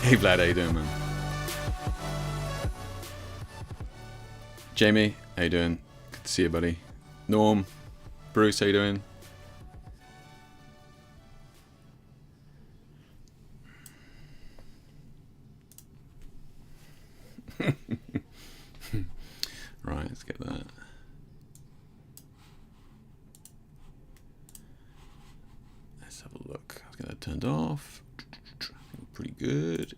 Hey Vlad, how you doing, man? Jamie, how you doing? Good to see you, buddy. Norm, Bruce, how you doing? Right, let's get that. Let's have a look. Let's get that turned off. Pretty good.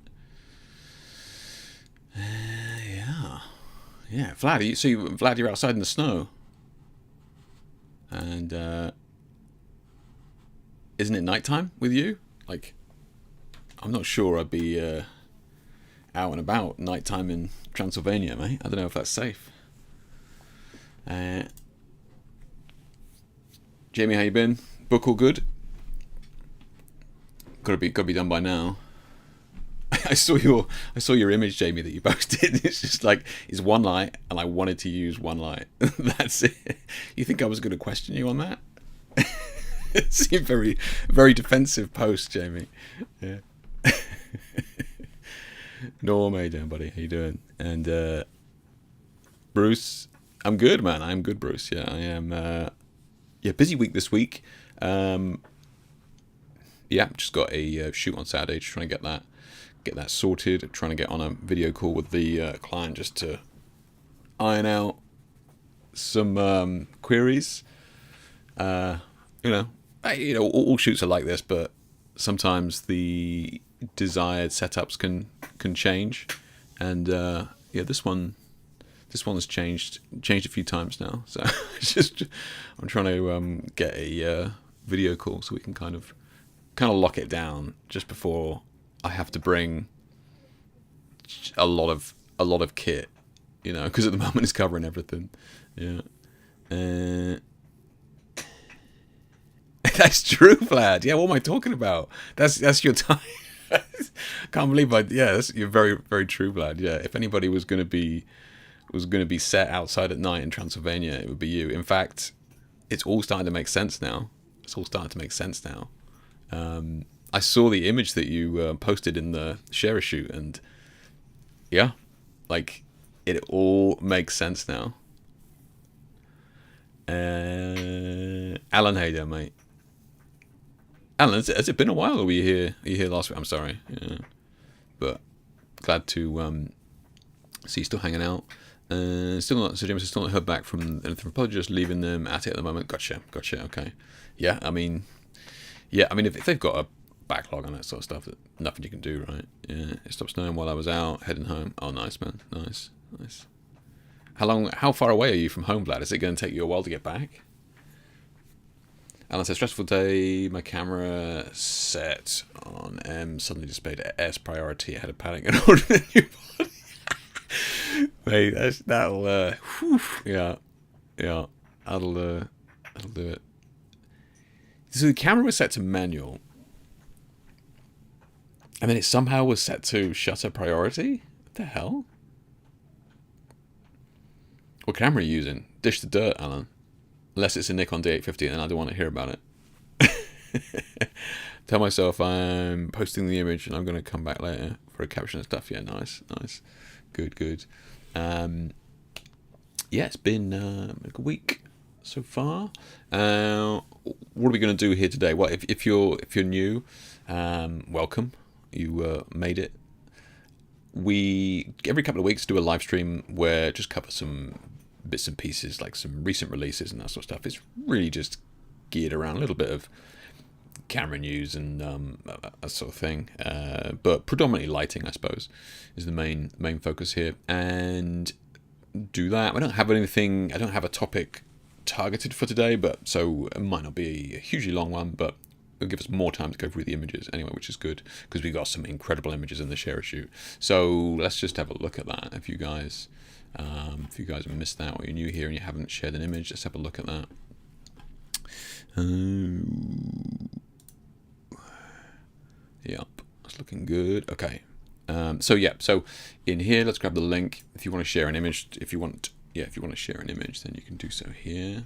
Yeah. Vlad, Vlad, you're outside in the snow, and isn't it nighttime with you? Like, I'm not sure I'd be out and about nighttime in Transylvania, mate. I don't know if that's safe. Jamie, how you been? Book all good? Gotta be done by now. I saw your image, Jamie, that you posted. It's just like, it's one light, and I wanted to use one light. That's it. You think I was going to question you on that? It seemed very, very defensive post, Jamie. Yeah. Norm, how you doing, buddy? How you doing? And Bruce, I'm good, man. I'm good, Bruce. Yeah, I am. Busy week this week. Yeah, yeah, just got a shoot on Saturday, just trying to get that sorted. Trying to get on a video call with the client just to iron out some queries. All shoots are like this, but sometimes the desired setups can change, and this one's changed a few times now. So I'm trying to get a video call so we can kind of lock it down just before I have to bring a lot of kit, because at the moment it's covering everything. Yeah. That's true, Vlad. Yeah, what am I talking about? That's your time. Can't believe you're very, very true, Vlad. Yeah, if anybody was going to be set outside at night in Transylvania, it would be you. In fact, it's all starting to make sense now. I saw the image that you posted in the share shoot, and yeah, like it all makes sense now. Alan, hey there, mate. Alan, has it been a while, or were you here last week? I'm sorry. Yeah. But glad to see you still hanging out. So James has still not heard back from anything from Pod, just leaving them at it at the moment. Gotcha. Okay. Yeah, I mean, if they've got a backlog on that sort of stuff, that nothing you can do, right? Yeah, it stopped snowing while I was out heading home. Oh, nice, man. Nice. How far away are you from home, Vlad? Is it going to take you a while to get back? Alan says, stressful day, my camera set on M suddenly displayed S priority. I had a panic and ordered a new body. Mate, that'll do it. So the camera was set to manual, and then it somehow was set to shutter priority? What the hell? What camera are you using? Dish the dirt, Alan. Unless it's a Nikon D850 and I don't want to hear about it. Tell myself I'm posting the image and I'm going to come back later for a caption and stuff. Yeah, nice. Good. It's been a week so far. What are we going to do here today? Well, if you're new, welcome. You made it. We every couple of weeks do a live stream where just cover some bits and pieces, like some recent releases and that sort of stuff. It's really just geared around a little bit of camera news and that sort of thing, but predominantly lighting, I suppose, is the main focus here. And do that. I don't have a topic targeted for today, but so it might not be a hugely long one, but it'll give us more time to go through the images anyway, which is good because we got some incredible images in the share shoot. So let's just have a look at that. If you guys have missed that, or you're new here and you haven't shared an image, let's have a look at that. Yep, that's looking good. Okay. So in here, let's grab the link. If you want to share an image, if you want to share an image, then you can do so here.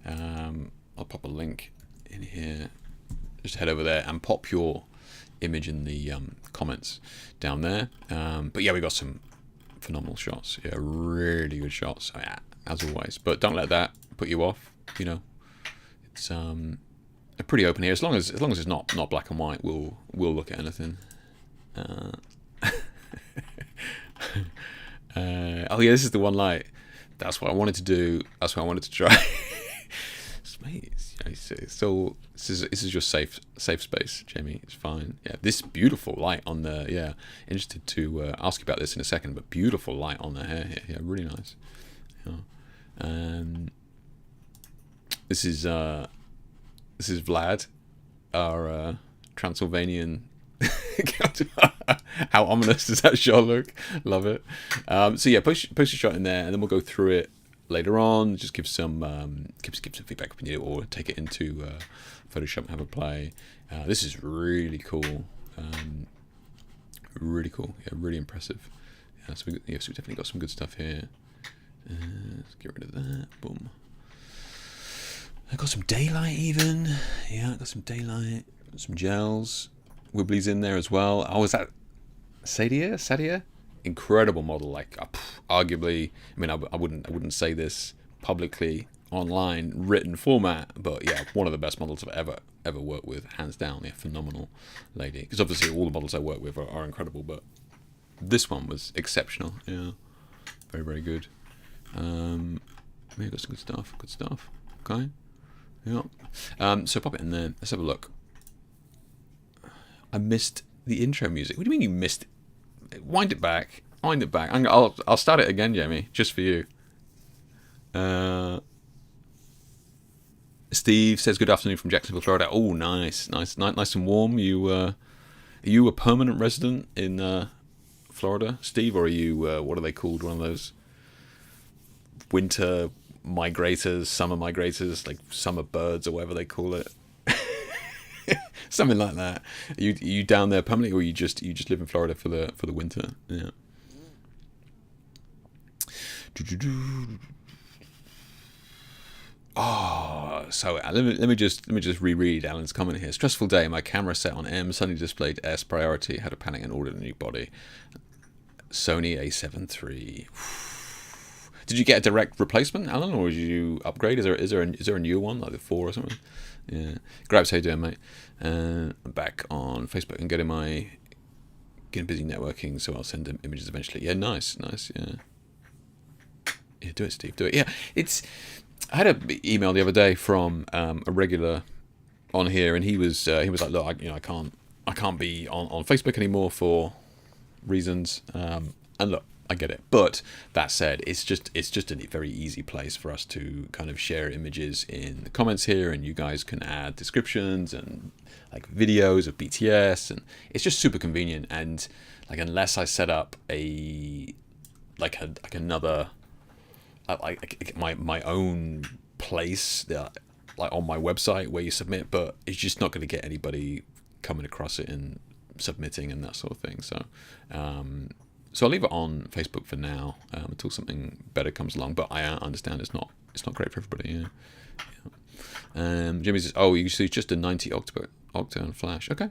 I'll pop a link in here. Just head over there and pop your image in the comments down there. But yeah, we got some phenomenal shots. Yeah, really good shots. Oh, yeah, as always. But don't let that put you off. It's pretty open here. As long as it's not black and white, we'll look at anything. Oh yeah, this is the one light. That's what I wanted to do. That's what I wanted to try. So this is your safe space, Jamie. It's fine. Yeah, this beautiful light on the Interested to ask you about this in a second, but beautiful light on the hair here. Yeah, really nice. Yeah. This is Vlad, our Transylvanian. How ominous does that shot look? Love it. So yeah, post a shot in there, and then we'll go through it later on. Just give some feedback if you need it, or take it into Photoshop and have a play. This is really cool. Really cool. Yeah, really impressive. So we definitely got some good stuff here. Let's get rid of that. Boom. I got some daylight even. Yeah, I got some daylight. Some gels. Wibblies in there as well. Oh, is that Sadia? Incredible model. Like, arguably, I mean, I wouldn't say this publicly online written format. But yeah, one of the best models I've ever worked with, hands down. Yeah, phenomenal lady. Because obviously all the models I work with are incredible, but this one was exceptional. Yeah, very, very good. Yeah, got some good stuff. Good stuff. Okay. Yeah. So pop it in there. Let's have a look. I missed the intro music. What do you mean you missed it? Wind it back. Wind it back. I'll start it again, Jamie, just for you. Steve says good afternoon from Jacksonville, Florida. Oh, nice and warm. Are you a permanent resident in Florida, Steve, or are you what are they called? One of those winter migrators, summer migrators, like summer birds or whatever they call it. Something like that. Are you down there permanently, or you just live in Florida for the winter? Yeah. Oh, so let me just reread Alan's comment here. Stressful day. My camera set on M suddenly displayed S priority. Had to panic and ordered a new body. Sony A7 III. Did you get a direct replacement, Alan, or did you upgrade? Is there a newer one, like the 4 or something? Yeah. Grabs, how you doing, mate? I'm back on Facebook and getting busy networking, so I'll send them images eventually. Yeah, nice, yeah. Yeah, do it, Steve, do it. Yeah, I had an email the other day from a regular on here, and he was like, look, I can't be on Facebook anymore for reasons, and look, I get it. But that said, it's just a very easy place for us to kind of share images in the comments here, and you guys can add descriptions and like videos of BTS, and it's just super convenient. And like, unless I set up another my own place that like on my website where you submit, but it's just not going to get anybody coming across it and submitting and that sort of thing. So so I'll leave it on Facebook for now until something better comes along. But I understand it's not great for everybody. Yeah. Jimmy says, "Oh, you see, just a 90 octa and flash." Okay.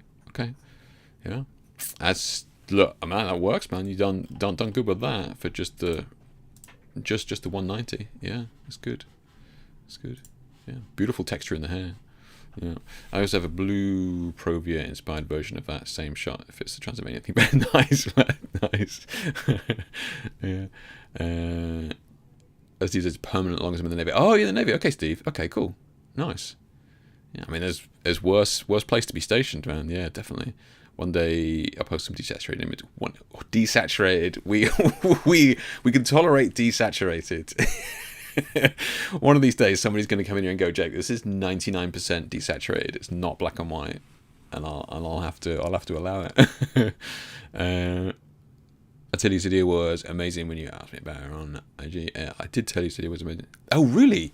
Yeah. Look, man, that works, man. You done good with that for just the 190. Yeah, it's good. Yeah, beautiful texture in the hair. Yeah, I also have a blue Provia inspired version of that same shot. If it's the Transylvania thing, but nice, man. Nice. Yeah. As Steve says, permanent long as I'm in the Navy. Oh, you're in the Navy. Okay, Steve. Okay, cool. Nice. Yeah, I mean, there's worse place to be stationed, man. Yeah, definitely. One day I'll post some desaturated image. Desaturated. We can tolerate desaturated. One of these days, somebody's going to come in here and go, Jake, this is 99% desaturated. It's not black and white, and I'll have to allow it. I tell you, Cydia was amazing when you asked me about her on IG. I did tell you Cydia was amazing. Oh, really?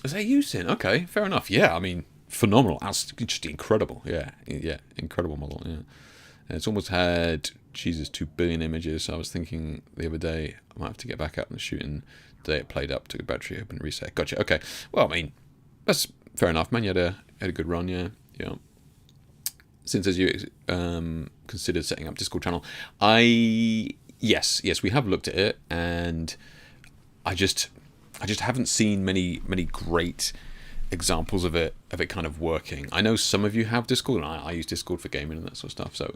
Was that you, Sin? Okay, fair enough. Yeah, I mean, phenomenal. That's just incredible. Yeah, incredible model. Yeah, and it's almost had 2 billion images. So I was thinking the other day I might have to get back out and shooting. The day it played up, took a battery, open, reset. Gotcha. Okay. Well, I mean, that's fair enough, man. You had a good run. Yeah. Since as you considered setting up Discord channel, yes, we have looked at it, and I just haven't seen many great examples of it kind of working. I know some of you have Discord, and I use Discord for gaming and that sort of stuff, so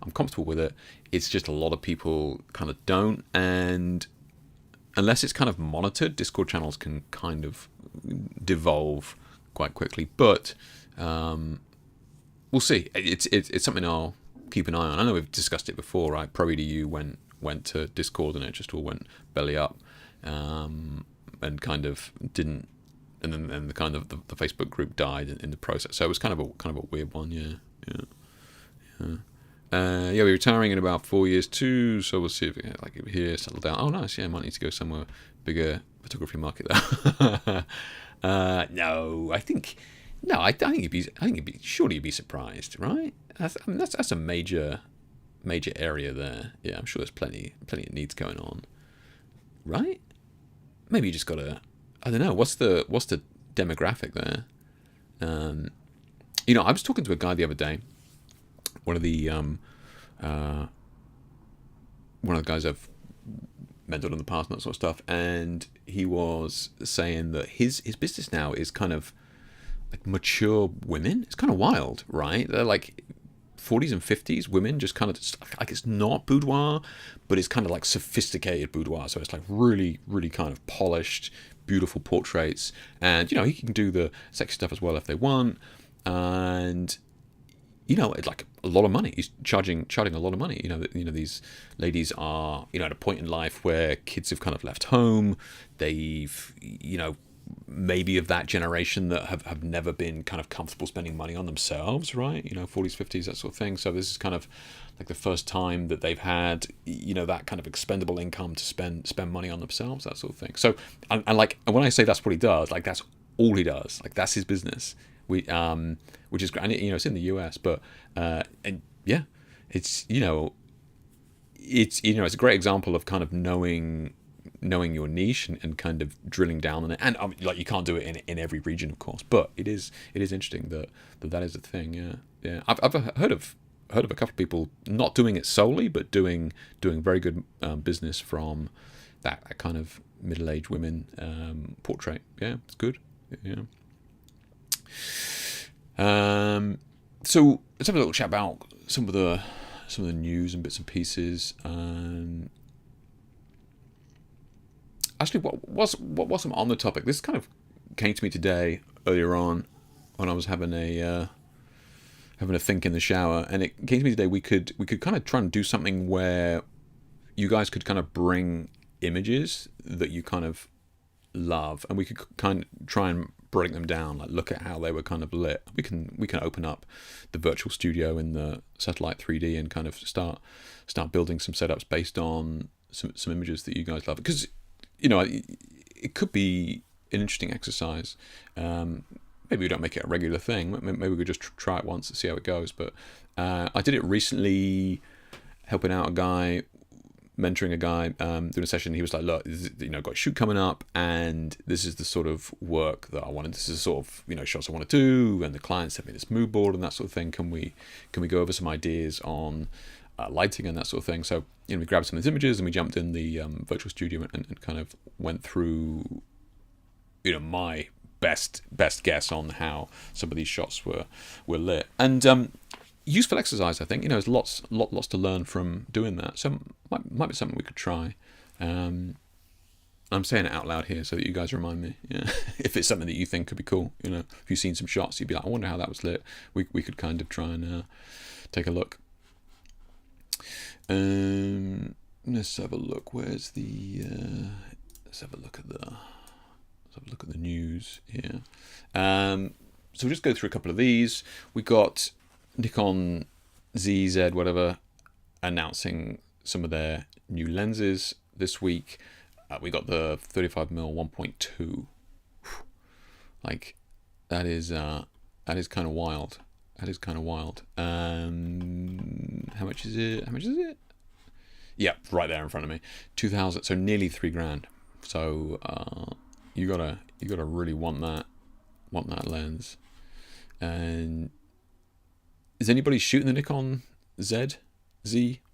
I'm comfortable with it. It's just a lot of people kind of don't, and unless it's kind of monitored, Discord channels can kind of devolve quite quickly. But we'll see. It's something I'll keep an eye on. I know we've discussed it before, right? ProEDU went to Discord and it just all went belly up, and kind of didn't. And then the kind of the Facebook group died in the process. So it was kind of a weird one. Yeah. We're retiring in about 4 years too. So we'll see if over here settle down. Oh, nice. Yeah, might need to go somewhere bigger photography market there. No, I think you'd be surely you'd be surprised, right? That's a major area there. Yeah, I'm sure there's plenty of needs going on, right? Maybe you just gotta. I don't know. What's the demographic there? I was talking to a guy the other day. One of the guys I've mentored in the past and that sort of stuff, and he was saying that his business now is kind of like mature women. It's kind of wild, right? They're like 40s and 50s women, just kind of like, it's not boudoir, but it's kind of like sophisticated boudoir. So it's like really, really kind of polished, beautiful portraits, and you know, he can do the sexy stuff as well if they want, and you know, it's like a lot of money. He's charging a lot of money. You know, these ladies are, you know, at a point in life where kids have kind of left home. They've, you know, maybe of that generation that have never been kind of comfortable spending money on themselves, right? You know, 40s, 50s, that sort of thing. So this is kind of like the first time that they've had, you know, that kind of expendable income to spend money on themselves, that sort of thing. So, and when I say that's what he does, like that's all he does. Like that's his business. Which is great. And, you know, it's in the US, but and yeah, it's, you know, it's a great example of kind of knowing your niche and kind of drilling down on it. And like you can't do it in every region, of course, but it is interesting that is a thing. Yeah. I've heard of a couple of people not doing it solely, but doing very good business from that kind of middle-aged women portrait. Yeah, it's good. Yeah. So let's have a little chat about some of the news and bits and pieces. Actually, what wasn't on the topic? This kind of came to me today earlier on when I was having a think in the shower, and it came to me today. We could kind of try and do something where you guys could kind of bring images that you kind of love, and we could kind of try and break them down, like look at how they were kind of lit. We can open up the virtual studio in the satellite 3D and kind of start building some setups based on some images that you guys love, because you know it could be an interesting exercise. Maybe we don't make it a regular thing. Maybe we could just try it once and see how it goes. But I did it recently, helping out a guy, mentoring a guy, doing a session. He was like, look, you know, got a shoot coming up, and this is the sort of work that I wanted. This is the sort of, you know, shots I want to do, and the client sent me this mood board and that sort of thing. Can we go over some ideas on lighting and that sort of thing? So, you know, we grabbed some of these images and we jumped in the virtual studio and kind of went through, you know, my best guess on how some of these shots were lit. And useful exercise, I think. You know, there's lots to learn from doing that. So might be something we could try. I'm saying it out loud here so that you guys remind me. Yeah. If it's something that you think could be cool, you know, if you've seen some shots, you'd be like, I wonder how that was lit. We could kind of try and take a look. Let's have a look. Where's the? Let's have a look at the news here. So we'll just go through a couple of these. We got Nikon ZZ whatever announcing some of their new lenses this week. We got the 35mm 1.2. Like that is kind of wild. That is kind of wild. How much is it? Yeah, right there in front of me. 2,000. So nearly $3,000. So you gotta really want that lens. And is anybody shooting the Nikon Z,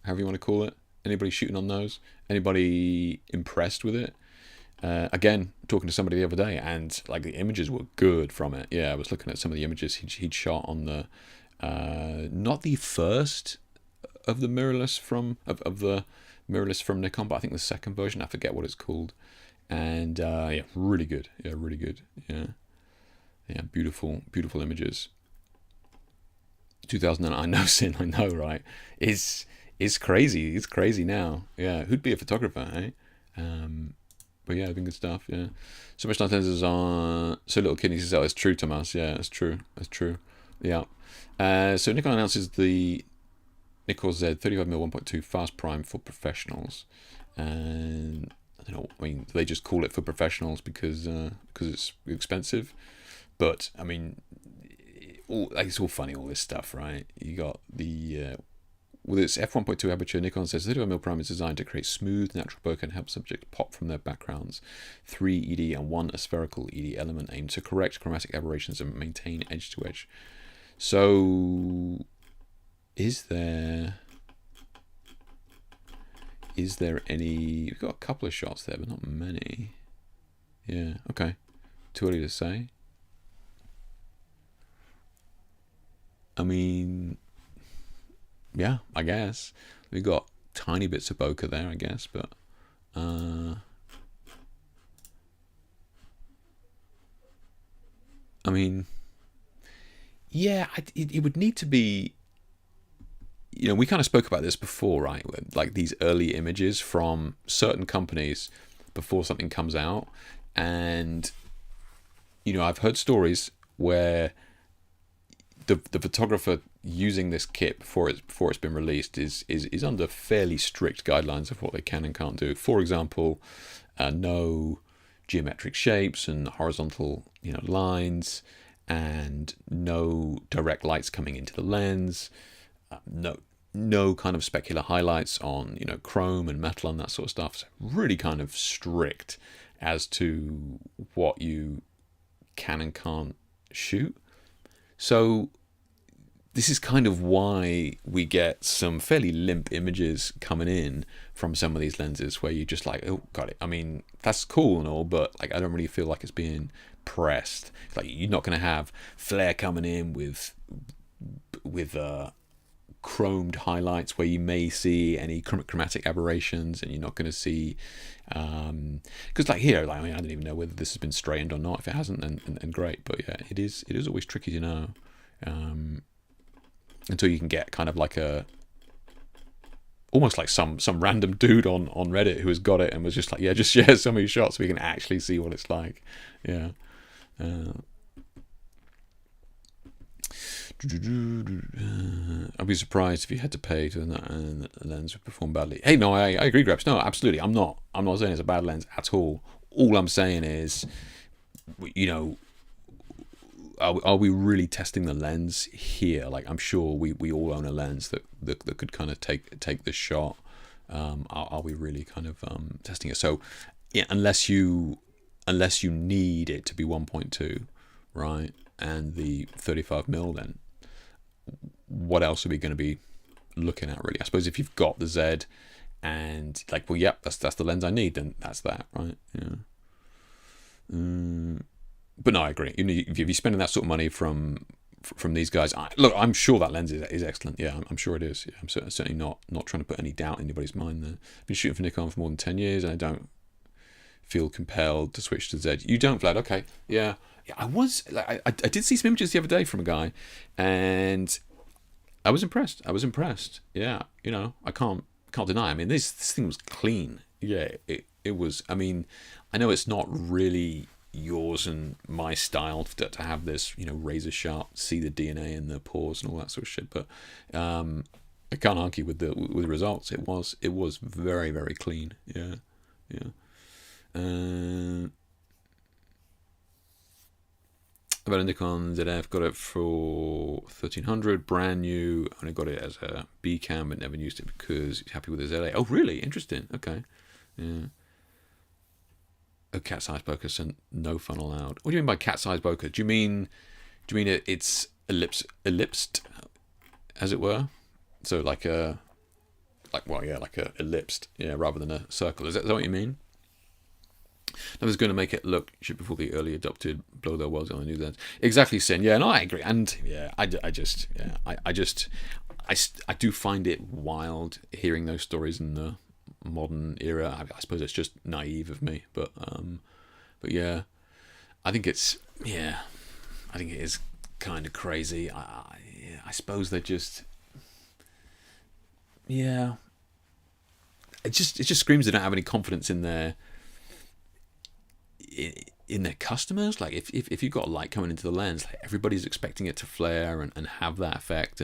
however you want to call it? Anybody shooting on those? Anybody impressed with it? Again, talking to somebody the other day, and like the images were good from it. Yeah, I was looking at some of the images he'd shot on the not the first of the mirrorless from Nikon, but I think the second version. I forget what it's called. And yeah, really good. Yeah, really good. Yeah, beautiful images. 2009. I know, Sin. I know, right? It's crazy. It's crazy now. Yeah, who'd be a photographer, eh? But yeah, been good stuff. Yeah, so much nice lenses on. So little kidney says, "Oh, it's true, Thomas." Yeah, it's true. That's true. Yeah. So Nikon announces the Nikon Z 35mm 1.2 fast prime for professionals, and I don't know. I mean, they just call it for professionals because it's expensive, but I mean, it's all funny, all this stuff, right? You got the with its f1.2 aperture, Nikon says 35mm prime is designed to create smooth, natural bokeh and help subjects pop from their backgrounds. 3 ED and 1 aspherical ED element aimed to correct chromatic aberrations and maintain edge to edge. So, is there is there any? We've got a couple of shots there, but not many. Yeah. Okay. Too early to say. I mean, yeah, I guess we got tiny bits of bokeh there, I guess, but I mean, yeah, it would need to be. We kind of spoke about this before, right? Like these early images from certain companies before something comes out, and I've heard stories where the photographer using this kit before it's been released is under fairly strict guidelines of what they can and can't do. For example, no geometric shapes and horizontal lines, and no direct lights coming into the lens. No kind of specular highlights on chrome and metal and that sort of stuff. So really kind of strict as to what you can and can't shoot. So this is kind of why we get some fairly limp images coming in from some of these lenses where you're just like, oh, got it. I mean, that's cool and all, but like I don't really feel like it's being pressed. Like you're not going to have flare coming in with chromed highlights where you may see any chromatic aberrations, and you're not going to see because like here, like, I mean, I don't even know whether this has been straightened or not. If it hasn't, then great, but yeah, it is always tricky to know until you can get kind of like almost like some random dude on Reddit who has got it and was just like, yeah, just share some of your shots so we can actually see what it's like. Yeah. I'd be surprised if you had to pay to and the lens would perform badly. Hey, no, I agree, Greps. No, absolutely. I'm not saying it's a bad lens at all. All I'm saying is, are we really testing the lens here? Like, I'm sure we all own a lens that could kind of take this shot. Are we really kind of testing it? So, yeah, unless you need it to be 1.2, right, and the 35mm, then what else are we going to be looking at, really? I suppose if you've got the Z and like, well, yep, that's the lens I need, then that's that, right? Yeah. But no, I agree. If you're spending that sort of money from these guys, look, I'm sure that lens is excellent. Yeah, I'm sure it is. Yeah, I'm certainly not trying to put any doubt in anybody's mind there. I've been shooting for Nikon for more than 10 years, and I don't feel compelled to switch to Z. You don't, Vlad? Okay, yeah. I was like, I did see some images the other day from a guy, and I was impressed. Yeah, I can't deny. I mean, this thing was clean. Yeah, it was. I mean, I know it's not really yours and my style to have this, razor sharp, see the DNA in the pores and all that sort of shit. But I can't argue with the results. It was very, very clean. Yeah. About a Nikon ZF, got it for 1300, brand new. Only got it as a B cam, but never used it because he's happy with his ZA. Oh, really? Interesting. Okay. Yeah. Oh, cat size bokeh, so no fun allowed. What do you mean by cat size bokeh? Do you mean it's ellipsed, as it were? So like a ellipsed, yeah, rather than a circle. Is that what you mean? I was going to make it look shit before the early adopted blow their worlds on the new lens. Exactly, Sin. Yeah, no, I agree. And yeah, I do find it wild hearing those stories in the modern era. I suppose it's just naive of me, but yeah, I think it is kind of crazy. I suppose they just, yeah, it just screams they don't have any confidence in their customers. Like if you've got a light coming into the lens, like everybody's expecting it to flare and have that effect,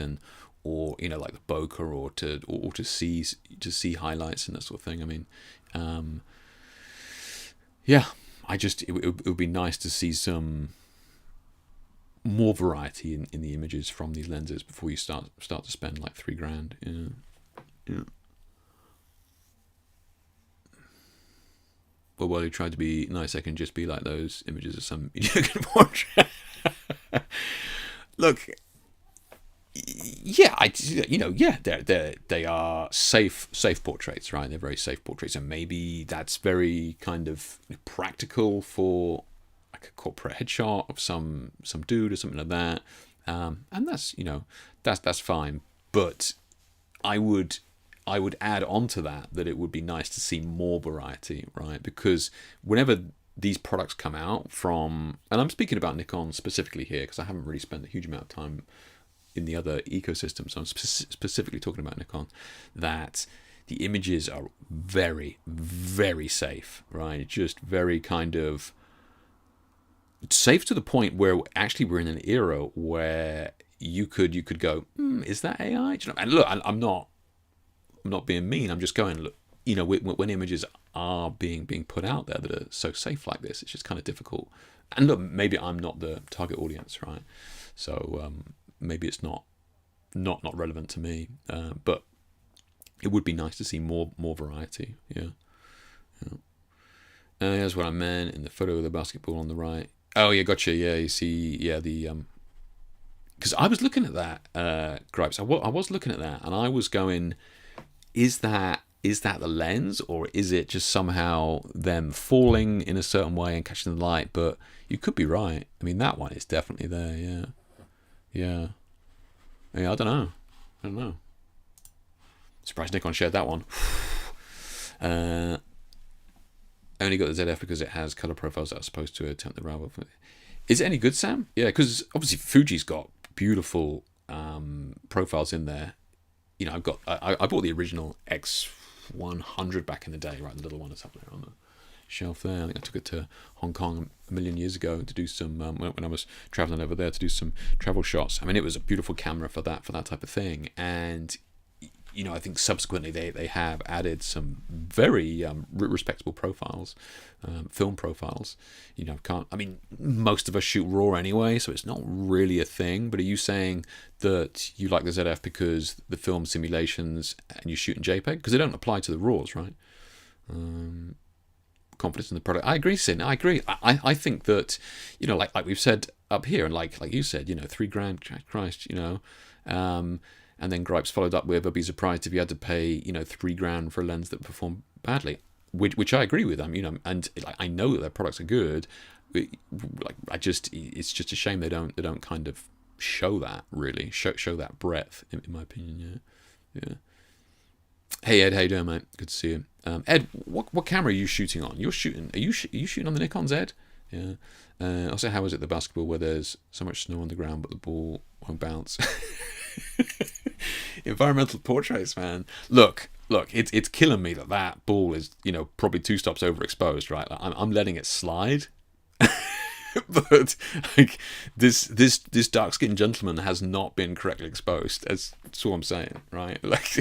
or like the bokeh, or to see highlights and that sort of thing. I mean, yeah, it would be nice to see some more variety in the images from these lenses before you start to spend like $3,000. Yeah. Well, while you try to be nice, I can just be like those images of some you can watch. Look, Yeah, they are safe portraits, right? They're very safe portraits, and maybe that's very kind of practical for like a corporate headshot of some dude or something like that, and that's fine. But I would add on to that it would be nice to see more variety, right? Because whenever these products come out from, and I'm speaking about Nikon specifically here because I haven't really spent a huge amount of time in the other ecosystem, so I'm specifically talking about Nikon, that the images are very, very safe, right? Just very kind of safe to the point where actually we're in an era where you could go, is that AI? And look, I'm not being mean. I'm just going, look, when images are being put out there that are so safe like this, it's just kind of difficult. And look, maybe I'm not the target audience, right? So maybe it's not relevant to me, but it would be nice to see more variety. Yeah. Here's what I meant in the photo of the basketball on the right. Oh yeah, gotcha. Yeah, you see, yeah, the because I was looking at that, Gripes. I was looking at that, and I was going, is that the lens, or is it just somehow them falling in a certain way and catching the light? But you could be right. I mean, that one is definitely there. Yeah. I don't know. Surprised Nikon shared that one. Only got the ZF because it has color profiles that are supposed to attempt the RAW. Is it any good, Sam? Yeah, because obviously Fuji's got beautiful profiles in there. I bought the original X100 back in the day, right? The little one or something on the shelf there. I think I took it to Hong Kong a million years ago to do some when I was traveling over there to do some travel shots. I mean, it was a beautiful camera for that type of thing. And I think subsequently they have added some very respectable profiles, film profiles. Most of us shoot RAW anyway, so it's not really a thing. But are you saying that you like the ZF because the film simulations and you shoot in JPEG? Because they don't apply to the RAWs, right? Confidence in the product. I agree, Sin. I agree. I think that, like we've said up here, and like you said, $3,000, Christ, and then Gripes followed up with, I'd be surprised if you had to pay, $3,000 for a lens that performed badly, which I agree with. And I know that their products are good. It's just a shame they don't kind of show that really, show that breadth, in my opinion. Yeah. Hey Ed, how you doing, mate? Good to see you. Ed, what camera are you shooting on? Are you shooting on the Nikons, Ed? Yeah. Also, how is it the basketball where there's so much snow on the ground but the ball won't bounce? Environmental portraits, man. Look, it's killing me that ball is probably 2 stops overexposed, right? Like, I'm letting it slide. But like this dark skinned gentleman has not been correctly exposed. That's all I'm saying, right? Like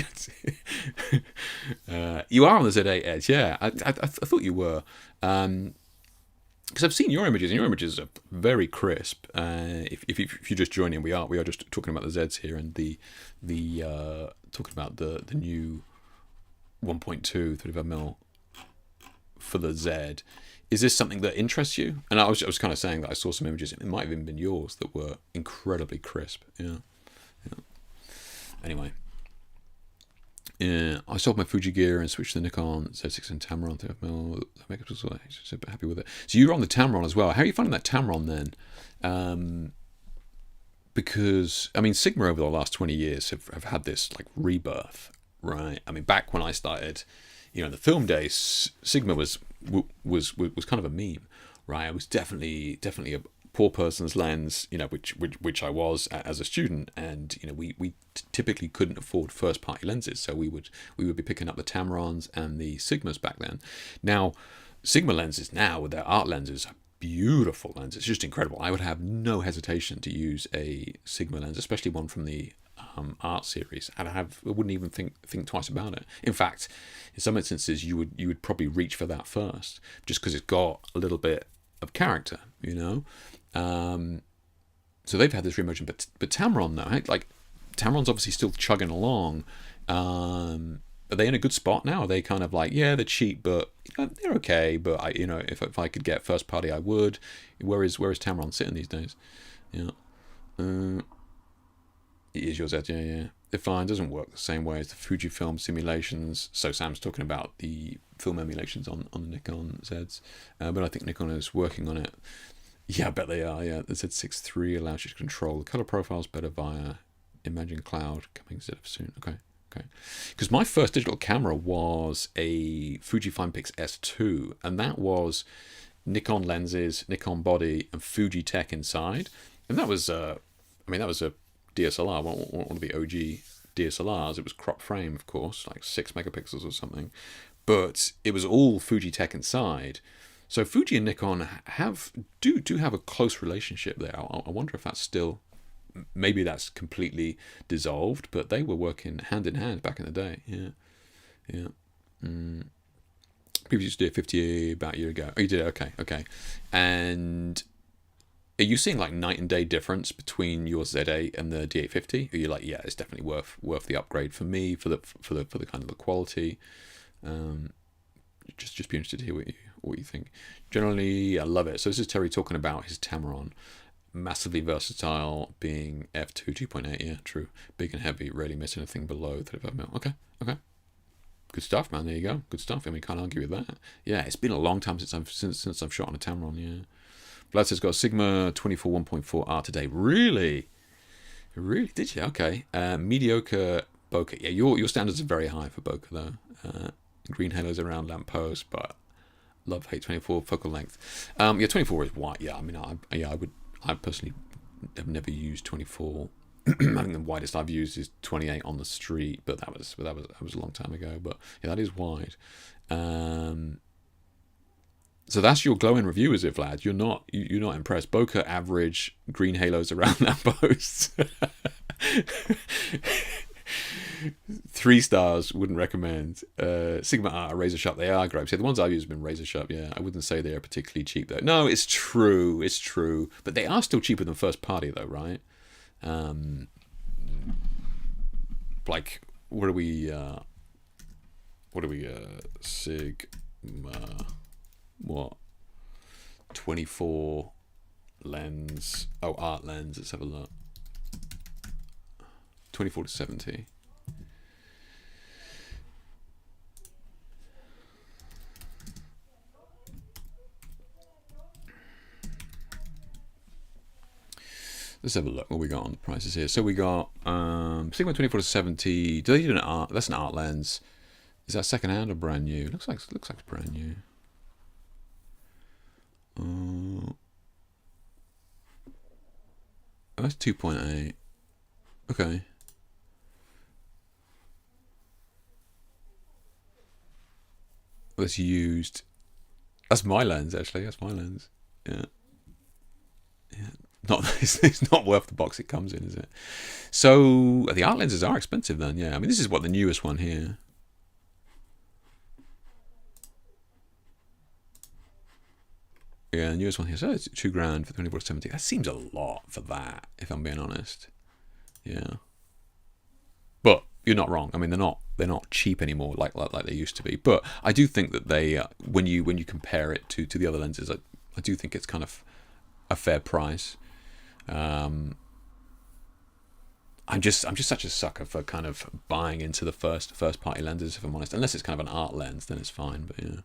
you are on the Z8 Edge, yeah. I thought you were, because I've seen your images, and your images are very crisp. If you're just joining, we are just talking about the Zs here, and the talking about the new 1.2 35mm for the Z. Is this something that interests you? And I was kind of saying that I saw some images, it might have even been yours, that were incredibly crisp. Yeah. Anyway. Yeah, I sold my Fuji gear and switched to the Nikon Z6 and Tamron 35mm. Makeup was super happy with it. So you're on the Tamron as well. How are you finding that Tamron then? Because Sigma over the last 20 years have had this like rebirth, right? Back when I started, in the film days, Sigma was kind of a meme, right? It was definitely a poor person's lens, which I was as a student, and we typically couldn't afford first party lenses, so we would be picking up the Tamrons and the Sigmas back then. Now, Sigma lenses now with their art lenses are beautiful lenses, just incredible. I would have no hesitation to use a Sigma lens, especially one from the art series, and I wouldn't even think twice about it. In fact, in some instances, you would probably reach for that first, just because it's got a little bit of character, So they've had this reemergence, but Tamron though, like Tamron's obviously still chugging along. Are they in a good spot now? Are they kind of like, yeah, they're cheap, but they're okay. But if I could get first party, I would. Where is Tamron sitting these days? Yeah. It is your Z, yeah, yeah. The fine doesn't work the same way as the Fujifilm simulations. So Sam's talking about the film emulations on the Nikon Zs, but I think Nikon is working on it. Yeah, I bet they are. Yeah, the Z6 III allows you to control the color profiles better via Imagine Cloud, coming Z soon. Okay. Okay, because my first digital camera was a Fuji Finepix S2, and that was Nikon lenses, Nikon body, and Fuji tech inside, and that was I mean that was a DSLR, one of the OG DSLRs. It was crop frame, of course, like 6 megapixels or something, but it was all Fuji tech inside. So Fuji and Nikon do have a close relationship there. I wonder if that's still, maybe that's completely dissolved, but they were working hand in hand back in the day. Yeah, yeah. People used to do it 50 about a year ago. Oh, you did? Okay. And are you seeing like night and day difference between your Z8 and the D850? Are you like, yeah, it's definitely worth the upgrade for me for the kind of the quality? Just be interested to hear what you think. Generally, I love it. So this is Terry talking about his Tamron. Massively versatile, being f2 2.8. Yeah, true. Big and heavy, rarely miss anything below 35mm. Okay. Good stuff, man. There you go. Good stuff. I mean, can't argue with that. Yeah, it's been a long time since I've shot on a Tamron. Yeah. Vlad says got a Sigma 24 1.4R today. Really? Did you? Okay. Mediocre bokeh. Yeah, your standards are very high for bokeh though. Green halos around lamppost, but love hate 24 focal length. Yeah, 24 is wide. Yeah, I mean, I personally have never used 24. I think the widest I've used is 28 on the street, but that was a long time ago. But yeah, that is wide. So that's your glowing review, is it, Vlad? You're not impressed. Bokeh average, green halos around lampposts. 3 stars, wouldn't recommend. Sigma Art, Razor Sharp, they are great. So the ones I've used have been Razor Sharp, yeah. I wouldn't say they are particularly cheap, though. No, it's true. But they are still cheaper than first party, though, right? Like, what are we, Sigma, what? 24 lens. Oh, art lens, let's have a look. 24 to 70. Let's have a look what we got on the prices here. So we got Sigma 24 to 70. Do they do an art? That's an art lens. Is that second hand or brand new? Looks like it's brand new. Oh, that's 2.8. Okay. That's used. That's my lens, actually. That's my lens. Yeah. It's not worth the box it comes in, is it? So the art lenses are expensive then, yeah. I mean, this is what the newest one here. Yeah, the newest one here. So it's $2,000 for 24-70. That seems a lot for that, if I'm being honest. Yeah. But you're not wrong. I mean, they're not cheap anymore like they used to be. But I do think that they, when you compare it to the other lenses, I do think it's kind of a fair price. I'm just such a sucker for kind of buying into the first party lenses, if I'm honest. Unless it's kind of an art lens, then it's fine. But yeah.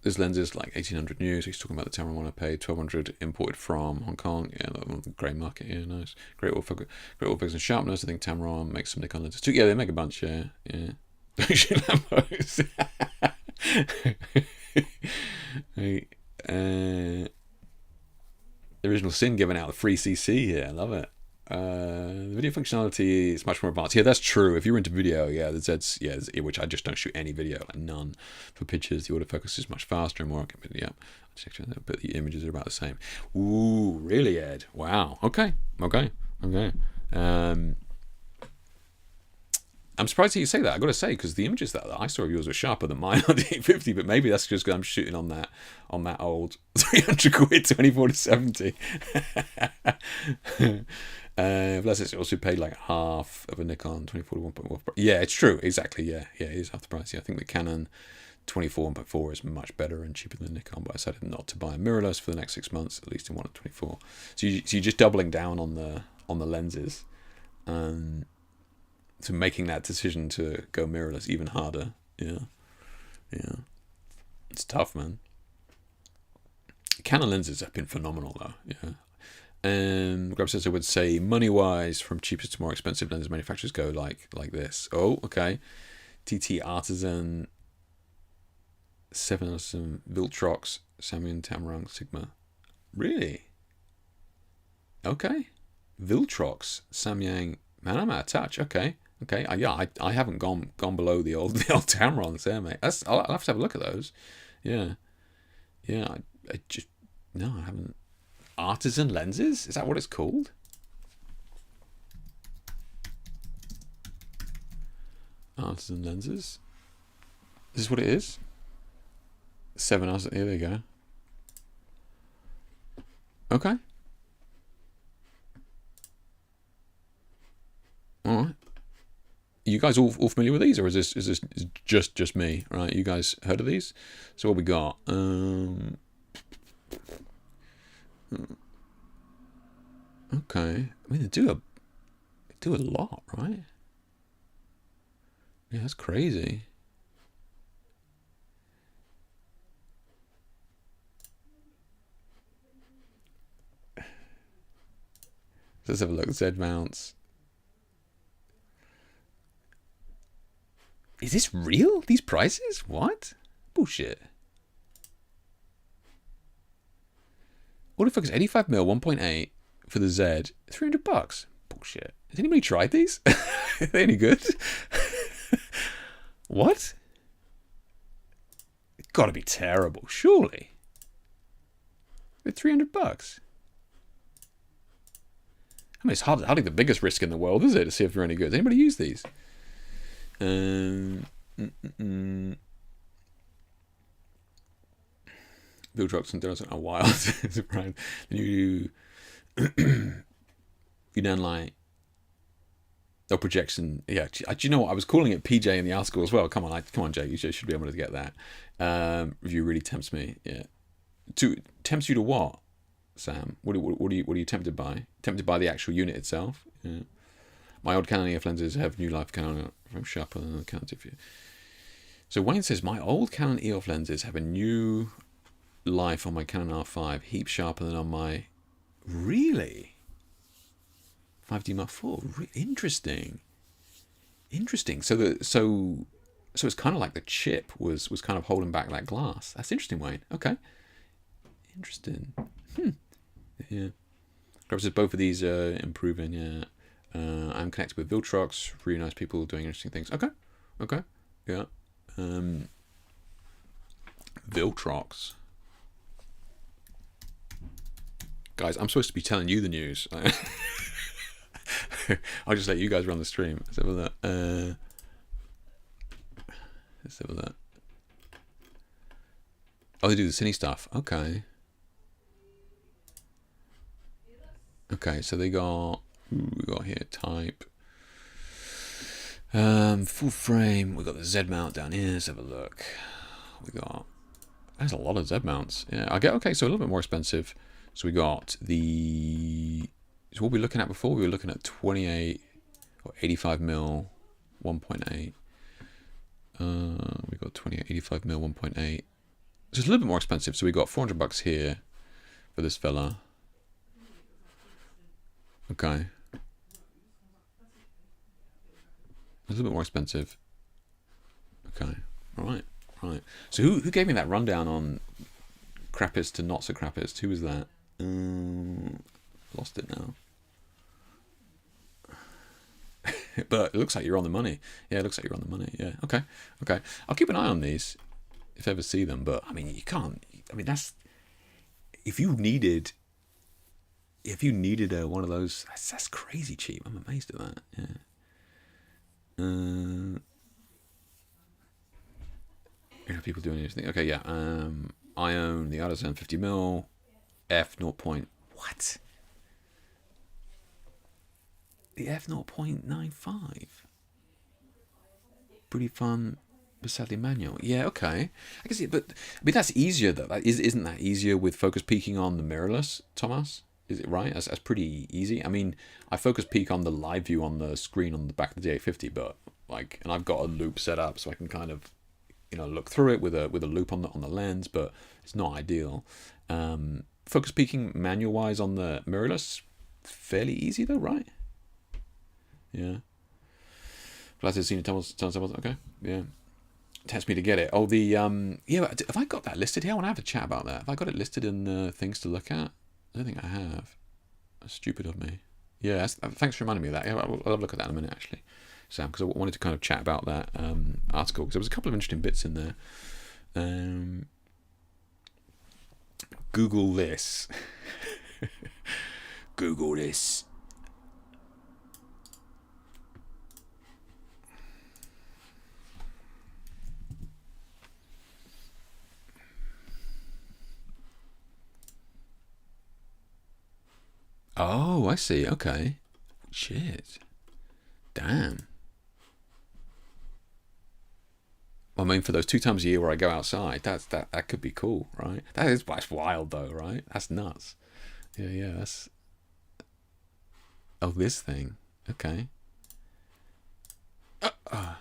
This lens is like 1,800 new, so he's talking about the Tamron one I paid 1,200 imported from Hong Kong. Yeah, the grey market. Yeah, nice. Great autofocus and sharpness. I think Tamron makes some Nikon lenses too. Yeah, they make a bunch. Yeah. Hey, the original Sin giving out the free CC here. I love it. The video functionality is much more advanced. Yeah, that's true. If you're into video, yeah, the Z's, yeah, which I just don't shoot any video, like none. For pictures, the autofocus is much faster and more accurate. Yeah, but the images are about the same. Ooh, really, Ed? Wow. Okay. I'm surprised that you say that. I got to say, because the images that I saw of yours were sharper than mine on the 850, but maybe that's just because I'm shooting on that old 300 quid 24 to 70. Plus, it's also paid like half of a Nikon 24 to 1.1. Yeah, it's true. Exactly. Yeah, it is half the price. Yeah, I think the Canon 24-1.4 is much better and cheaper than Nikon, but I decided not to buy a mirrorless for the next 6 months, at least in 1.24. So you're just doubling down on the lenses, so making that decision to go mirrorless even harder. Yeah, it's tough, man. Canon lenses have been phenomenal though. Yeah. And Grab says I would say money-wise, from cheapest to more expensive lens manufacturers go like this. Oh, okay. TT Artisan, 7 Viltrox, Samyang, Tamron, Sigma. Really? Okay. Viltrox, Samyang. Man, I'm out of touch. Okay. I haven't gone below the old Tamrons there, mate. I'll have to have a look at those. Yeah. I just no, I haven't. Artisan lenses? Is that what it's called? Artisan lenses. Is this what it is? 7 hours. Here they go. Okay. All right. You guys all familiar with these, or is this just me? Right? You guys heard of these? So what we got? Okay. I mean, they do a lot, right? Yeah, that's crazy. Let's have a look. Z mounts. Is this real? These prices? What? Bullshit. Autofocus 85mm 1.8 for the Z, $300. Bullshit. Has anybody tried these? Are they any good? What? It's got to be terrible, surely. They're $300. I mean, it's hardly the biggest risk in the world, is it, to see if they're any good? Does anybody use these? Bill Droxon does it a while. It's a brand. You done like no projection. Yeah, do you know what I was calling it? PJ in the article as well. Come on, Jay. You should be able to get that. Review really tempts me. Yeah, tempts you to what, Sam? What are you tempted by? Tempted by the actual unit itself? Yeah. My old Canon EF lenses have new life. Canon from sharper than the Canon. So Wayne says my old Canon EF lenses have a new life on my Canon R5, heaps sharper than on my. Really? 5D Mark IV. Interesting. So it's kind of like the chip was kind of holding back that glass. That's interesting, Wayne. Okay. Interesting. Yeah. Grab says both of these are improving. Yeah. I'm connected with Viltrox. Really nice people doing interesting things. Okay. Yeah. Viltrox. Guys, I'm supposed to be telling you the news. I'll just let you guys run the stream. Let's have a look. Oh, they do the cine stuff. Okay, so we got here type. Full frame. We got the Z mount down here. Let's have a look. There's a lot of Z mounts. Yeah, okay, so a little bit more expensive. So we got so what were we looking at before? We were looking at 28 or 85mm 1.8. We got 28, 85mm 1.8. So it's a little bit more expensive. So we got $400 here for this fella. Okay. It's a little bit more expensive. Okay. All right. So who gave me that rundown on crappest to not so crappest? Who was that? Lost it now. But it looks like you're on the money. Yeah, it looks like you're on the money. Yeah. Okay. I'll keep an eye on these if I ever see them. But I mean, you can't. I mean, that's if you needed one of those. That's crazy cheap. I'm amazed at that. Yeah. You know, people doing anything. Okay. Yeah. I own the Artisan 50mm f0. What? The f0.95. Pretty fun but sadly manual. Yeah, okay. I guess, but I mean that's easier though. Isn't that easier with focus peaking on the mirrorless, Thomas? Is it right? That's pretty easy. I mean, I focus peak on the live view on the screen on the back of the D850, but like, and I've got a loop set up so I can kind of, look through it with a loop on the lens, but it's not ideal. Focus peaking manual wise on the mirrorless, fairly easy though, right? Yeah. Glad seen it. Okay. Yeah. Tempts me to get it. Oh, the yeah. Have I got that listed here? I want to have a chat about that. Have I got it listed in the things to look at? I don't think I have. That's stupid of me. Yeah. Thanks for reminding me of that. Yeah, I'll have a look at that in a minute, actually, Sam, because I wanted to kind of chat about that article because there was a couple of interesting bits in there. Google this. Google this. Oh, I see. Okay. Shit. Damn. I mean, for those 2 times a year where I go outside, that could be cool, right? That's wild though, right? That's nuts. Yeah. That's. Oh, this thing. Okay. So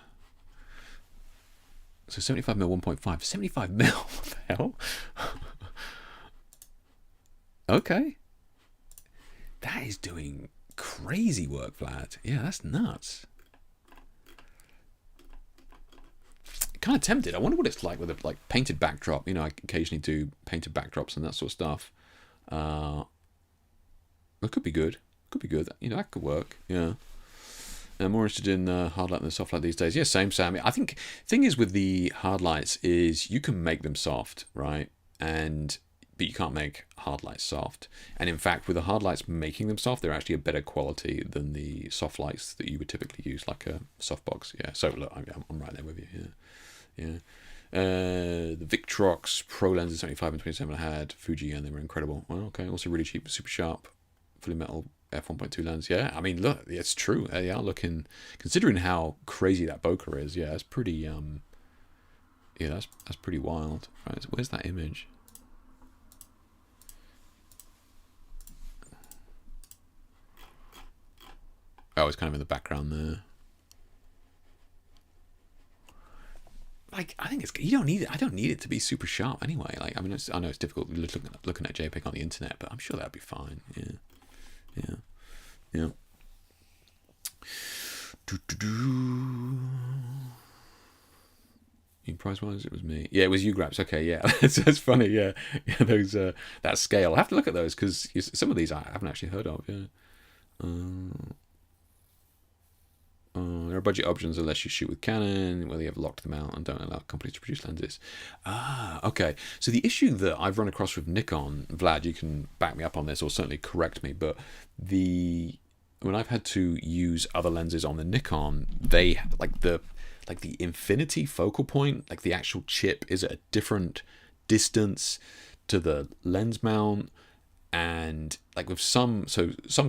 75 mil 1.5. 75 mil. What the hell? Okay. That is doing crazy work, Vlad. Yeah, that's nuts. Kind of tempted. I wonder what it's like with a painted backdrop. I occasionally do painted backdrops and that sort of stuff. It could be good. Could be good. That could work. Yeah. I'm more interested in hard light than soft light these days. Yeah, same, Sam. I think the thing is with the hard lights is you can make them soft, right? But you can't make hard lights soft. And in fact, with the hard lights making them soft, they're actually a better quality than the soft lights that you would typically use, like a softbox. Yeah. So look, I'm right there with you. Yeah. The Victrox Pro lenses 75 and 27 I had Fuji, and they were incredible. Well, okay. Also really cheap, super sharp, fully metal f1.2 lens. Yeah. I mean, look, it's true. They are looking, considering how crazy that bokeh is. Yeah, it's pretty. Yeah, that's pretty wild. Right. So where's that image? Oh, it's kind of in the background there. Like, I think you don't need it. I don't need it to be super sharp anyway. Like, I mean, I know it's difficult looking at JPEG on the internet, but I'm sure that'd be fine. Yeah. Price wise, it was me. Yeah, it was you, Graps. Okay, yeah, that's funny. Yeah, those that scale. I have to look at those because some of these I haven't actually heard of. Yeah. There are budget options unless you shoot with Canon, where they have locked them out and don't allow companies to produce lenses. Okay. So the issue that I've run across with Nikon, Vlad, you can back me up on this or certainly correct me, but when I've had to use other lenses on the Nikon, they the infinity focal point, like the actual chip is at a different distance to the lens mount, and like with some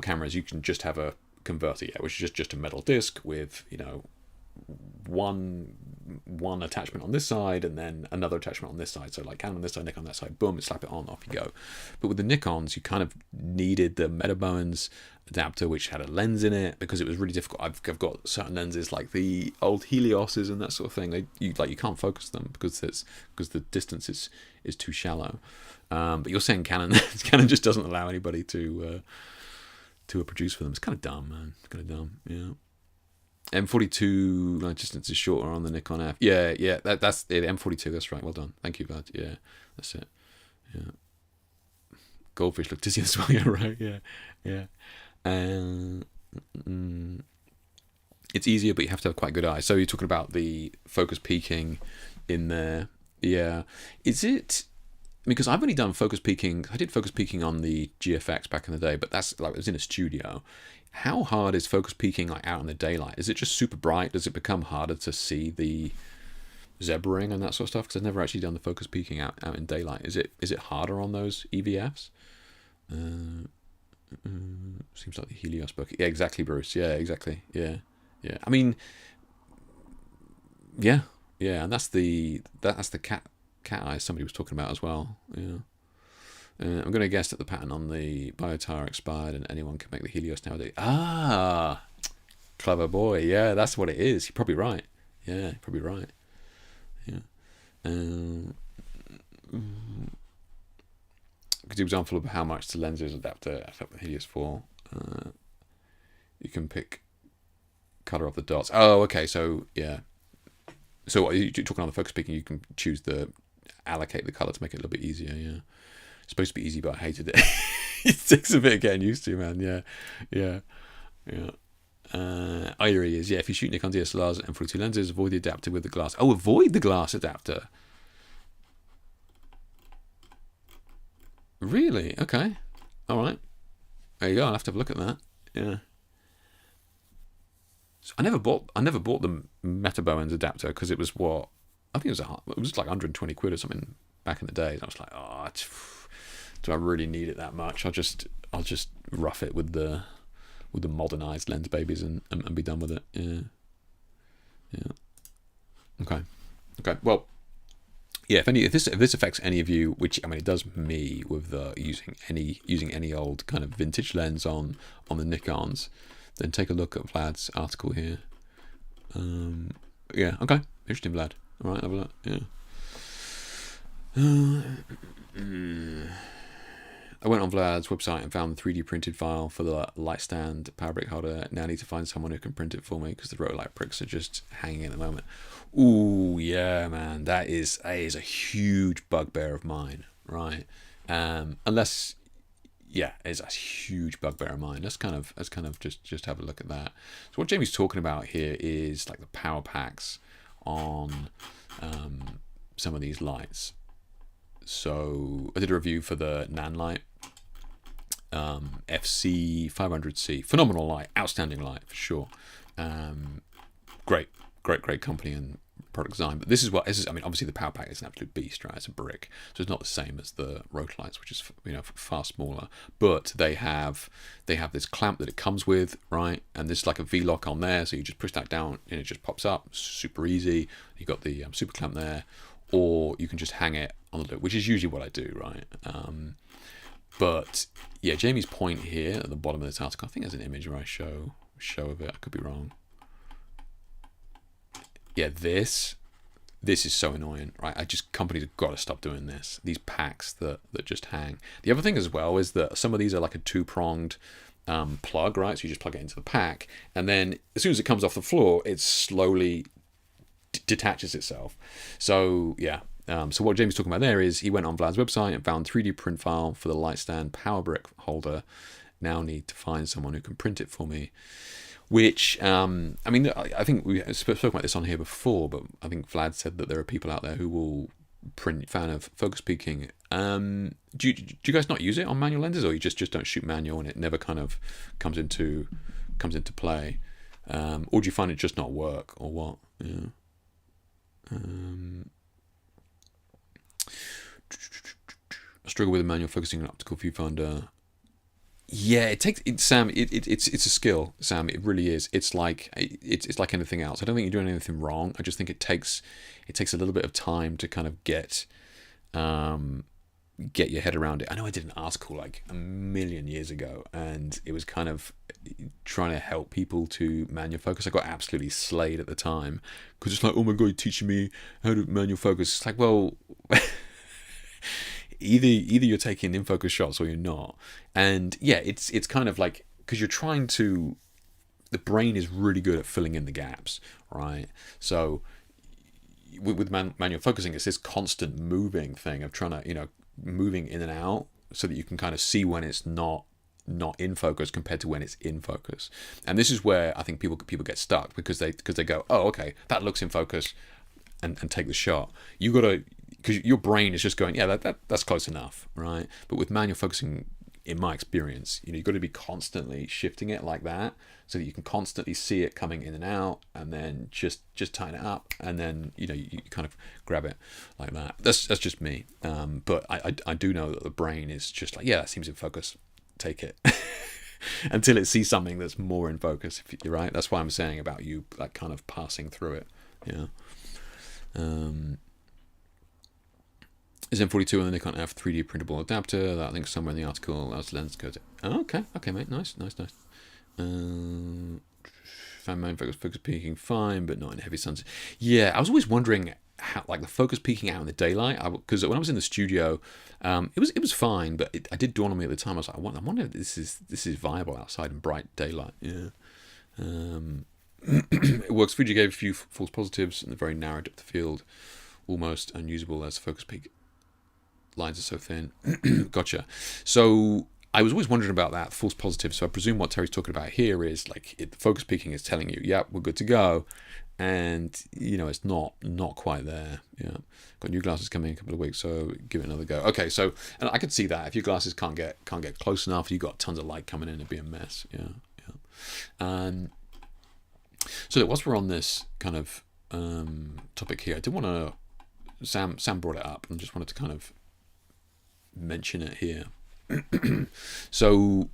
cameras you can just have a converter, which is just a metal disc with one attachment on this side and then another attachment on this side. So like Canon on this side, Nikon on that side, boom, slap it on, off you go. But with the Nikons, you kind of needed the Metabones adapter, which had a lens in it, because it was really difficult. I've got certain lenses like the old Helioses and that sort of thing. You can't focus them because the distance is too shallow. But you're saying Canon just doesn't allow anybody to produce for them. It's kind of dumb, man. It's kind of dumb. Yeah. M42 distance is shorter on the Nikon F. Yeah. That's it. M42. That's right. Well done. Thank you, bud. Yeah, that's it. Yeah. Goldfish look dizzy as well. Yeah, right. Yeah. It's easier, but you have to have quite good eyes. So you're talking about the focus peaking in there. Yeah. Is it? Because I've only done focus peaking. I did focus peaking on the GFX back in the day, but that's like it was in a studio. How hard is focus peaking out in the daylight? Is it just super bright? Does it become harder to see the zebraing and that sort of stuff? Because I've never actually done the focus peaking out in daylight. Is it harder on those EVFs? Seems like the Helios book. Yeah, exactly, Bruce. Yeah, exactly. Yeah. I mean, yeah. Yeah, and that's the cat eye somebody was talking about as well. Yeah. I'm going to guess that the patent on the Biotar expired and anyone can make the Helios nowadays. Ah, clever boy. Yeah, that's what it is. You're probably right. Yeah, you're probably right. Yeah. Good example of how much the lenses adapter the Helios 4. You can pick color of the dots. Oh, okay. So yeah. So you're talking on the focus peaking. You can choose allocate the color to make it a little bit easier. Yeah. It's supposed to be easy, but I hated it. It takes a bit of getting used to, man. Yeah. Irie is, yeah, if you shoot Nikon DSLRs and 42 lenses, avoid the adapter with the glass. Oh, avoid the glass adapter. Really? Okay. All right. There you go. I'll have to have a look at that. Yeah. So I never bought the Meta Bowens adapter because it was what I think it was like 120 quid or something back in the day. And I was like, oh, do I really need it that much? I'll just rough it with the modernized lens babies and be done with it. Yeah. Okay. Well, yeah. If this affects any of you, which I mean it does me with using any old kind of vintage lens on the Nikons, then take a look at Vlad's article here. Yeah. Okay. Interesting, Vlad. All right. Have a look. Yeah. I went on Vlad's website and found the 3D printed file for the light stand power brick holder. Now I need to find someone who can print it for me because the rotolight bricks are just hanging at the moment. Ooh, yeah, man, that is a huge bugbear of mine, right? Unless, yeah, it's a huge bugbear of mine. Let's kind of just have a look at that. So what Jamie's talking about here is like the power packs on some of these lights. So I did a review for the Nan light, FC 500C, phenomenal light, outstanding light for sure. Great company and product design. But this is. I mean, obviously the power pack is an absolute beast, right? It's a brick, so it's not the same as the rotolights, which is far smaller. But they have this clamp that it comes with, right? And this is like a V-lock on there, so you just push that down and it just pops up. Super easy. You got the super clamp there. Or you can just hang it on the lip, which is usually what I do, right? But yeah, Jamie's point here at the bottom of this article, I think there's an image where I show of it. I could be wrong. Yeah, this is so annoying, right? Companies have got to stop doing this. These packs that just hang. The other thing as well is that some of these are like a two-pronged plug, right? So you just plug it into the pack, and then as soon as it comes off the floor, it slowly detaches itself. So yeah. So what Jamie's talking about there is he went on Vlad's website and found 3D print file for the light stand power brick holder. Now need to find someone who can print it for me. Which I mean, I think we spoke about this on here before, but I think Vlad said that there are people out there who will print fan of focus peaking. Do you guys not use it on manual lenses, or you just don't shoot manual and it never kind of comes into play, or do you find it just not work, or what? Yeah. I struggle with a manual focusing an optical viewfinder. Yeah, Sam. It's a skill, Sam. It really is. It's like anything else. I don't think you're doing anything wrong. I just think it takes a little bit of time to kind of get your head around it. I know I did an article like a million years ago, and it was kind of trying to help people to manual focus. I got absolutely slayed at the time because it's like, oh my god, you're teaching me how to manual focus. It's like, well, either you're taking in focus shots or you're not. And yeah, it's kind of like, because you're trying to, the brain is really good at filling in the gaps, right? So with manual focusing, it's this constant moving thing of trying to, moving in and out so that you can kind of see when it's not in focus compared to when it's in focus. And this is where I think people get stuck because they go, oh, okay, that looks in focus, and take the shot. You got to, because your brain is just going, yeah, that's close enough, right? But with manual focusing, in my experience, you've got to be constantly shifting it like that so that you can constantly see it coming in and out, and then just tighten it up, and then you kind of grab it like that. That's just me. But I do know that the brain is just like, yeah, that seems in focus, take it. Until it sees something that's more in focus, if you're right. That's why I'm saying about you like kind of passing through it. Yeah. Is M42 on the Nikon F 3D printable adapter? That I think somewhere in the article. That's lens code. Oh, okay, mate. Nice. Fan main focus peaking fine, but not in heavy suns. Yeah, I was always wondering how, like, the focus peaking out in the daylight. Because when I was in the studio, it was fine, but it did dawn on me at the time. I was like, I wonder if this is viable outside in bright daylight. Yeah. It works. Fuji gave a few false positives and the very narrow depth of field, almost unusable as focus peak lines are so thin. Gotcha. So I was always wondering about that false positive. So I presume what Terry's talking about here is like the focus peaking is telling you, yep, we're good to go, and it's not quite there. Yeah, got new glasses coming in a couple of weeks, so give it another go. Okay, so and I could see that if your glasses can't get close enough, you've got tons of light coming in, it'd be a mess. Yeah. So whilst we're on this kind of topic here, I did want to. Sam brought it up, and just wanted to kind of mention it here. So,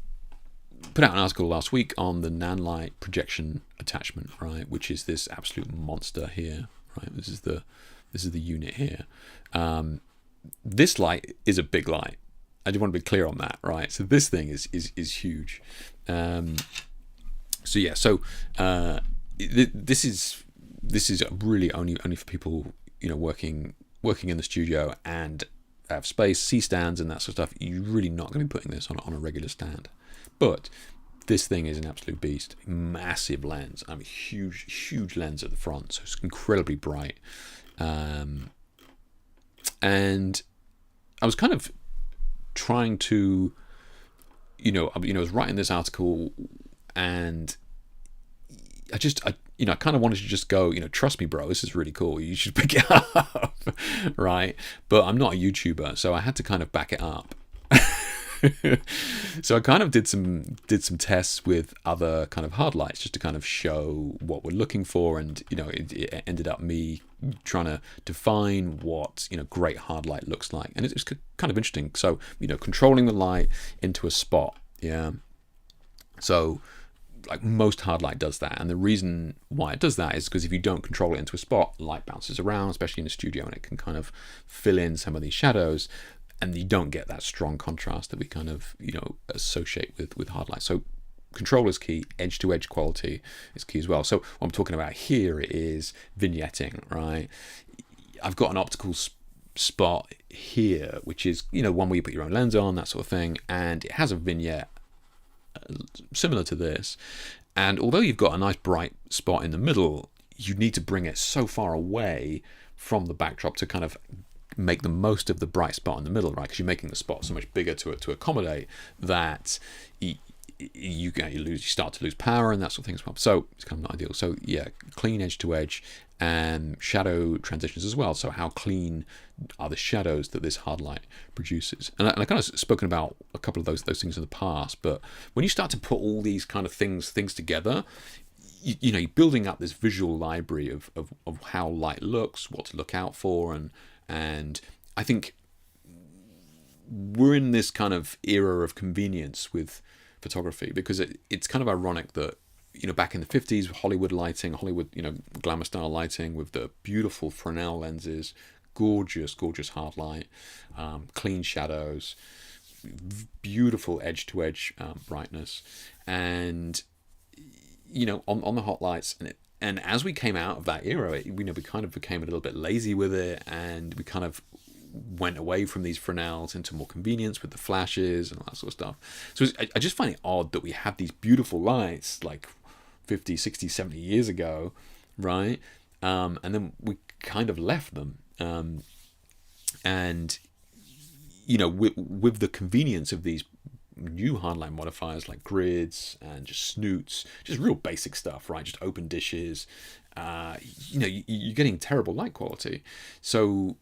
put out an article last week on the Nanlite projection attachment, right? Which is this absolute monster here, right? This is the unit here. This light is a big light. I just want to be clear on that, right? So this thing is huge. This is really only for people working in the studio and have space, C-stands and that sort of stuff. You're really not going to be putting this on a regular stand. But this thing is an absolute beast. Massive lens. I mean, huge lens at the front, so it's incredibly bright. And I was kind of trying to, I was writing this article, and I kind of wanted to just go, trust me, bro, this is really cool. You should pick it up, right? But I'm not a YouTuber, so I had to kind of back it up. So I kind of did some tests with other kind of hard lights just to kind of show what we're looking for, and it ended up me trying to define what great hard light looks like, and it's kind of interesting. So controlling the light into a spot, yeah. So like most hard light does that, and the reason why it does that is because if you don't control it into a spot, light bounces around, especially in the studio, and it can kind of fill in some of these shadows, and you don't get that strong contrast that we kind of associate with hard light. So control is key. Edge to edge quality is key as well. So what I'm talking about here is vignetting, right? I've got an optical spot here, which is one where you put your own lens on, that sort of thing, and it has a vignette similar to this, and although you've got a nice bright spot in the middle, you need to bring it so far away from the backdrop to kind of make the most of the bright spot in the middle, right? Because you're making the spot so much bigger to accommodate that you start to lose power and that sort of thing as well. So it's kind of not ideal. So yeah, clean edge to edge and shadow transitions as well. So how clean are the shadows that this hard light produces? And I kind of spoken about a couple of those things in the past, but when you start to put all these kind of things together, you're building up this visual library of how light looks, what to look out for, and I think we're in this kind of era of convenience with photography, because it's kind of ironic that back in the 50s, Hollywood glamour style lighting with the beautiful Fresnel lenses, gorgeous hard light, clean shadows, beautiful edge to edge brightness, and on the hot lights, and as we came out of that era, we kind of became a little bit lazy with it, and we kind of went away from these Fresnels into more convenience with the flashes and all that sort of stuff. So I just find it odd that we have these beautiful lights like 50, 60, 70 years ago, right? And then we kind of left them. And with the convenience of these new hardline modifiers like grids and just snoots, just real basic stuff, right? Just open dishes, you're getting terrible light quality. So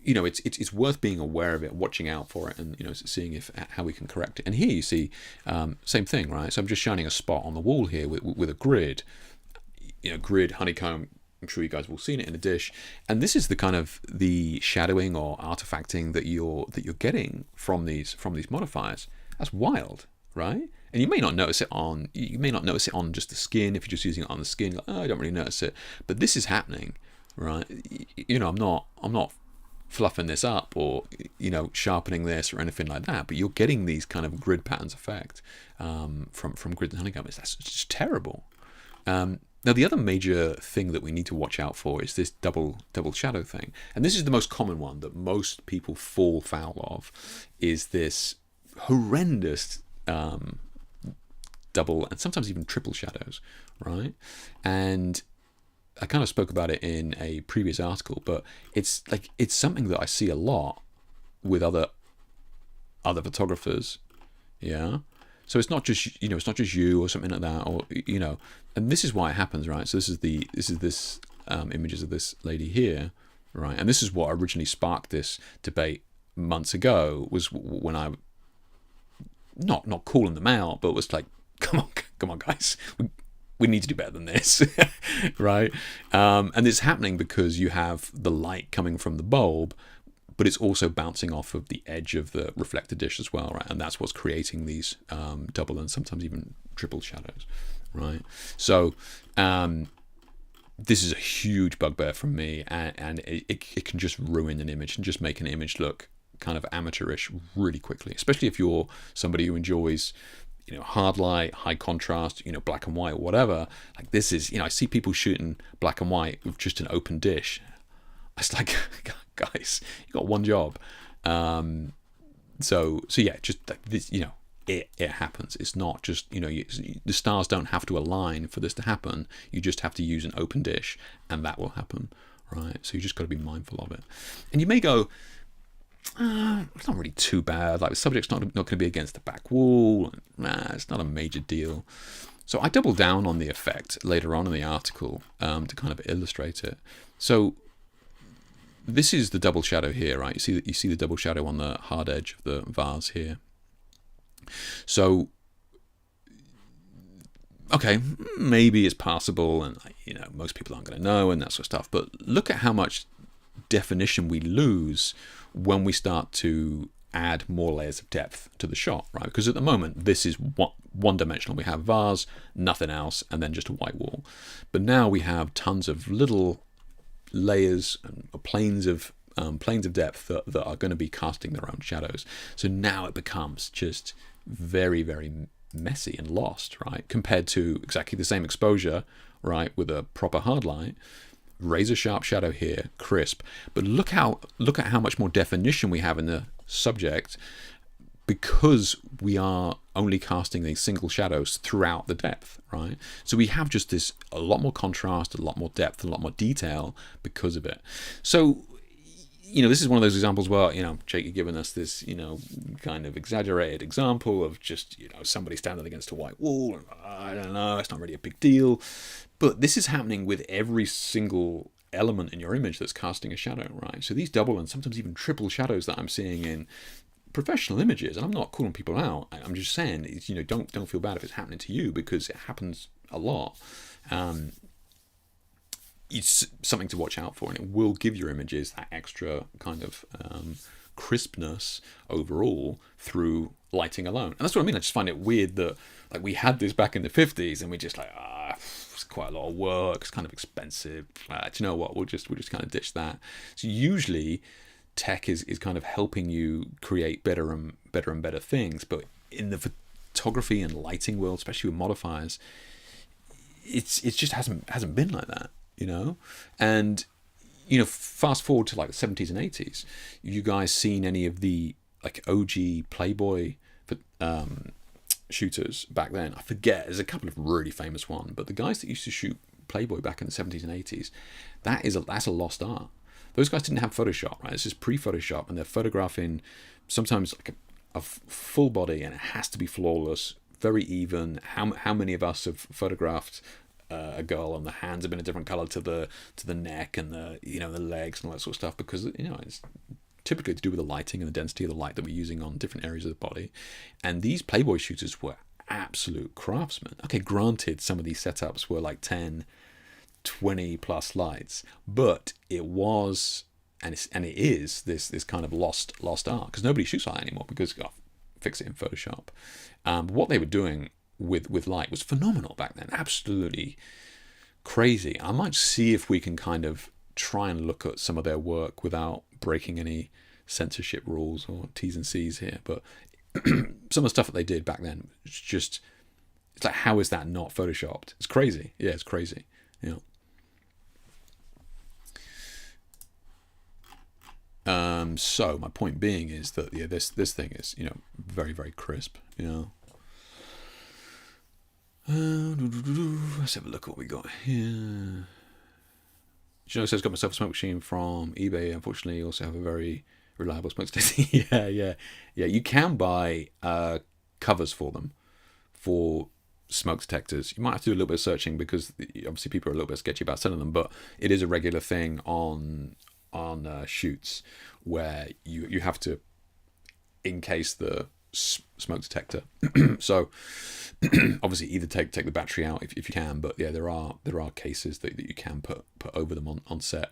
it's worth being aware of it, watching out for it, and seeing how we can correct it. And here you see same thing, right? So I'm just shining a spot on the wall here with a grid, grid honeycomb. I'm sure you guys have all seen it in a dish, and this is the kind of the shadowing or artifacting that you're getting from these modifiers. That's wild, right? And you may not notice it on just the skin if you're just using it on the skin. Like, oh, I don't really notice it, but this is happening, right? I'm not fluffing this up or sharpening this or anything like that, but you're getting these kind of grid patterns effect from grid and honeycomb. That's just terrible. Now the other major thing that we need to watch out for is this double shadow thing, and this is the most common one that most people fall foul of, is this horrendous double and sometimes even triple shadows, right? And I kind of spoke about it in a previous article, but it's something that I see a lot with other photographers, yeah. So it's not just you or something like that, or and this is why it happens, right? So this is this images of this lady here, right? And this is what originally sparked this debate months ago, was when I not calling them out, but was like, come on, guys, we need to do better than this, right? And it's happening because you have the light coming from the bulb, but it's also bouncing off of the edge of the reflector dish as well, right? And that's what's creating these double and sometimes even triple shadows, right? So this is a huge bugbear from me, and it can just ruin an image and just make an image look kind of amateurish really quickly, especially if you're somebody who enjoys hard light, high contrast, black and white, whatever. Like this is, I see people shooting black and white with just an open dish. It's like, guys, you got one job. So yeah, just this, it happens. It's not just, the stars don't have to align for this to happen. You just have to use an open dish, and that will happen, right? So you just got to be mindful of it. And you may go, it's not really too bad. Like the subject's not going to be against the back wall. Nah, it's not a major deal. So I double down on the effect later on in the article to kind of illustrate it. So this is the double shadow here, right? You see the double shadow on the hard edge of the vase here. So, okay, maybe it's passable, and most people aren't going to know and that sort of stuff. But look at how much definition we lose when we start to add more layers of depth to the shot, right? Because at the moment this is one dimensional. We have vase, nothing else, and then just a white wall. But now we have tons of little layers and planes of depth that are going to be casting their own shadows. So now it becomes just very, very messy and lost, right? Compared to exactly the same exposure, right, with a proper hard light, razor sharp shadow here, crisp. But look at how much more definition we have in the subject, because we are only casting these single shadows throughout the depth, right? So we have just this a lot more contrast, a lot more depth, a lot more detail because of it. So this is one of those examples where, Jake, you're giving us this, kind of exaggerated example of just, somebody standing against a white wall. And, I don't know, it's not really a big deal. But this is happening with every single element in your image that's casting a shadow, right? So these double and sometimes even triple shadows that I'm seeing in professional images, and I'm not calling people out, I'm just saying, don't feel bad if it's happening to you, because it happens a lot. It's something to watch out for, and it will give your images that extra kind of crispness overall through lighting alone. And that's what I mean. I just find it weird that we had this back in the 50s, and we just it's quite a lot of work, it's kind of expensive. Do you know what? We'll just kind of ditch that. So usually tech is kind of helping you create better and better things, but in the photography and lighting world, especially with modifiers, it just hasn't been like that. And fast forward to like the 70s and 80s, you guys seen any of the OG Playboy shooters back then? I forget, there's a couple of really famous ones, but the guys that used to shoot Playboy back in the 70s and 80s, that's a lost art. Those guys didn't have Photoshop, right? This is pre-Photoshop, and they're photographing sometimes a full body, and it has to be flawless, very even. How many of us have photographed a girl and the hands have been a different color to the neck and the the legs and all that sort of stuff, because it's typically to do with the lighting and the density of the light that we're using on different areas of the body. And these Playboy shooters were absolute craftsmen. Okay, granted, some of these setups were like 10, 20 plus lights, but it was and it is this kind of lost art, because nobody shoots like that anymore, because fix it in Photoshop. What they were doing with light was phenomenal back then, absolutely crazy. I might see if we can kind of try and look at some of their work without breaking any censorship rules or T's and C's here, but some of the stuff that they did back then, it's like, how is that not photoshopped? It's crazy. Yeah, it's crazy. So my point being is that this thing is very, very crisp. Let's have a look at what we got here. Says, got myself a smoke machine from eBay. Unfortunately, also have a very reliable smoke detector. yeah. You can buy covers for them for smoke detectors. You might have to do a little bit of searching because obviously people are a little bit sketchy about selling them, but it is a regular thing on shoots where you have to encase the smoke detector. So obviously either take the battery out if you can, but yeah, there are cases that you can put over them on set.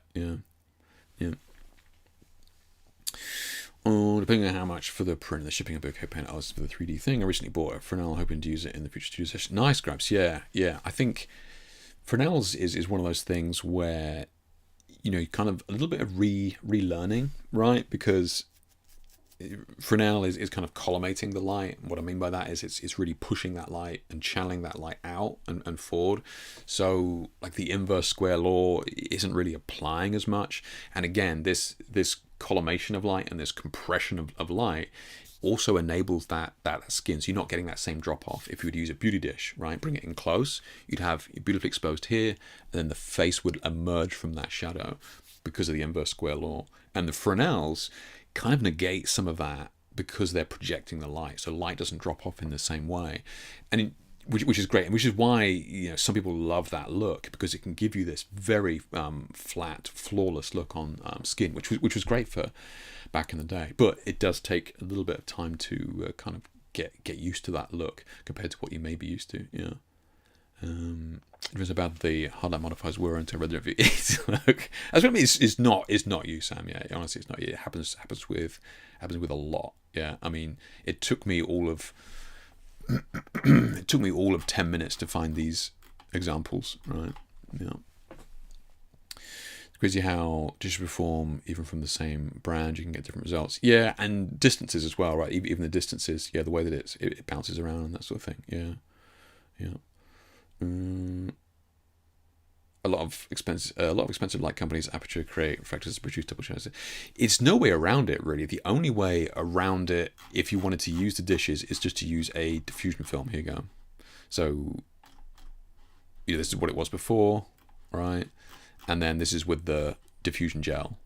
Depending on how much for the print and the shipping of bouquet paint, I was for the 3D thing. I recently bought a Fresnel, hoping to use it in the future studio session. Nice, Grabs. Yeah. I think Fresnel's is one of those things where kind of a little bit of relearning, right? Because Fresnel is kind of collimating the light. What I mean by that is it's really pushing that light and channeling that light out and forward. So like the inverse square law isn't really applying as much. And again, this collimation of light and this compression of light also enables that skin. So you're not getting that same drop off. If you would use a beauty dish, right, bring it in close, you'd have it beautifully exposed here, and then the face would emerge from that shadow because of the inverse square law. And the Fresnels kind of negate some of that because they're projecting the light, so light doesn't drop off in the same way, and which is great, and which is why some people love that look, because it can give you this very flat, flawless look on skin, which was great for back in the day. But it does take a little bit of time to kind of get used to that look compared to what you may be used to. It was about the hard light modifiers were into Red Review. Look, that's what I mean. It's not you, Sam. Yeah, honestly, it's not you. It happens with a lot. Yeah, I mean, it took me all of 10 minutes to find these examples. Right. Yeah. It's crazy how digital perform, even from the same brand, you can get different results. Yeah, and distances as well, right? Even the distances, the way that it bounces around and that sort of thing. Yeah. A lot of expensive light companies, aperture, create reflectors, produce double shadows. It's no way around it, really. The only way around it, if you wanted to use the dishes, is just to use a diffusion film. Here you go. So, this is what it was before, right? And then this is with the diffusion gel.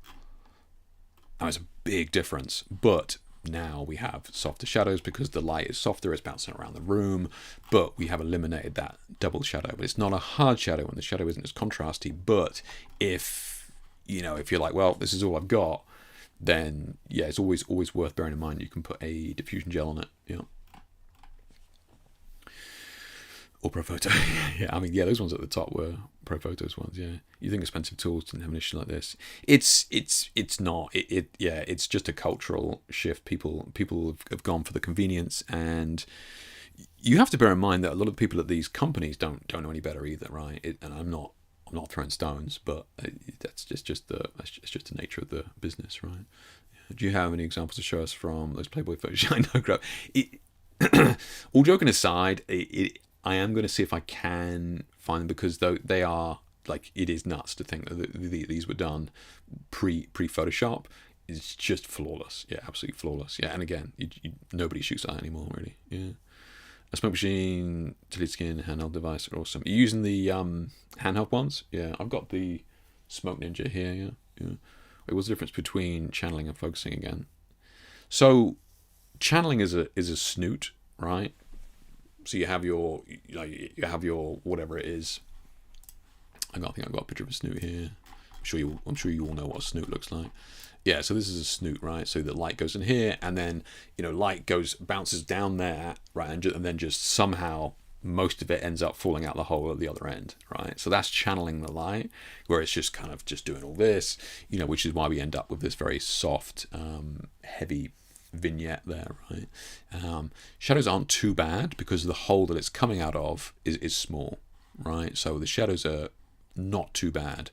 Now, it's a big difference, but now we have softer shadows because the light is softer, it's bouncing around the room, but we have eliminated that double shadow. But it's not a hard shadow and the shadow isn't as contrasty. But if you're like, well, this is all I've got, then yeah, it's always worth bearing in mind you can put a diffusion gel on it. Or Profoto. Yeah, I mean, those ones at the top were Profoto's ones. Yeah, you think expensive tools didn't have an issue like this? It's not. It's just a cultural shift. People have gone for the convenience, and you have to bear in mind that a lot of the people at these companies don't know any better either, right? And I'm not throwing stones, but that's just the nature of the business, right? Do you have any examples to show us from those Playboy photos? I know, all joking aside, I am going to see if I can find them, because they are, like, it is nuts to think that these were done pre-Photoshop. It's just flawless. Yeah, absolutely flawless. Yeah, and again, nobody shoots that anymore, really. Yeah. A smoke machine, Tilly Skin, handheld device are awesome. Are you using the handheld ones? Yeah, I've got the Smoke Ninja here, yeah. Wait, what's the difference between channeling and focusing again? So, channeling is a snoot, right? So you have your whatever it is. I think I've got a picture of a snoot here. I'm sure you all know what a snoot looks like. Yeah, so this is a snoot, right? So the light goes in here, and then light bounces down there, right, and then just somehow most of it ends up falling out the hole at the other end, right? So that's channeling the light, where it's just kind of just doing all this, which is why we end up with this very soft, heavy vignette there, right? Shadows aren't too bad because the hole that it's coming out of is small, right? So the shadows are not too bad.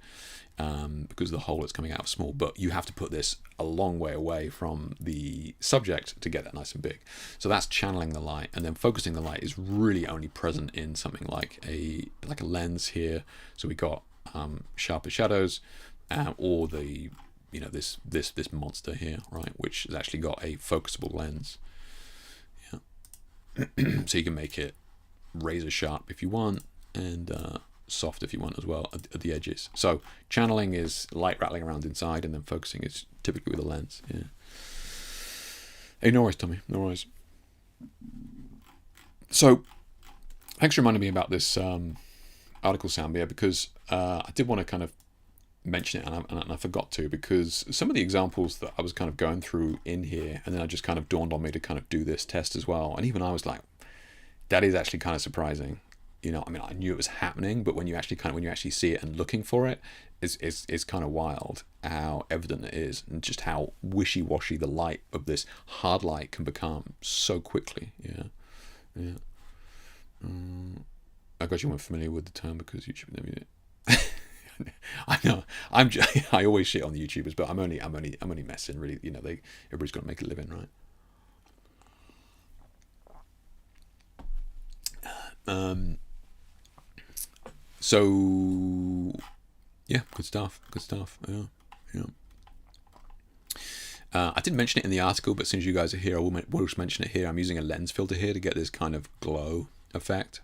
because the hole is coming out small, but you have to put this a long way away from the subject to get that nice and big. So that's channeling the light, and then focusing the light is really only present in something like a lens here. So we got sharper shadows, or the this monster here, right, which has actually got a focusable lens. Yeah. So you can make it razor sharp if you want, and soft if you want as well at the edges. So channeling is light rattling around inside, and then focusing is typically with a lens. Yeah. Hey, no worries, Tommy. No worries. So thanks for reminding me about this article, Sambia, because I did want to kind of mention it, and I forgot to, because some of the examples that I was kind of going through in here, and then it just kind of dawned on me to kind of do this test as well. And even I was like, that is actually kind of surprising. You know, I mean, I knew it was happening, but when you actually see it and looking for it, it's kind of wild how evident it is, and just how wishy-washy the light of this hard light can become so quickly. Yeah. I got you weren't familiar with the term because YouTube never used it. I know. I always shit on the YouTubers, but I'm only messing. Really, you know, everybody's got to make a living, right? So yeah, good stuff. Yeah. I didn't mention it in the article, but since you guys are here, I will just mention it here. I'm using a lens filter here to get this kind of glow effect.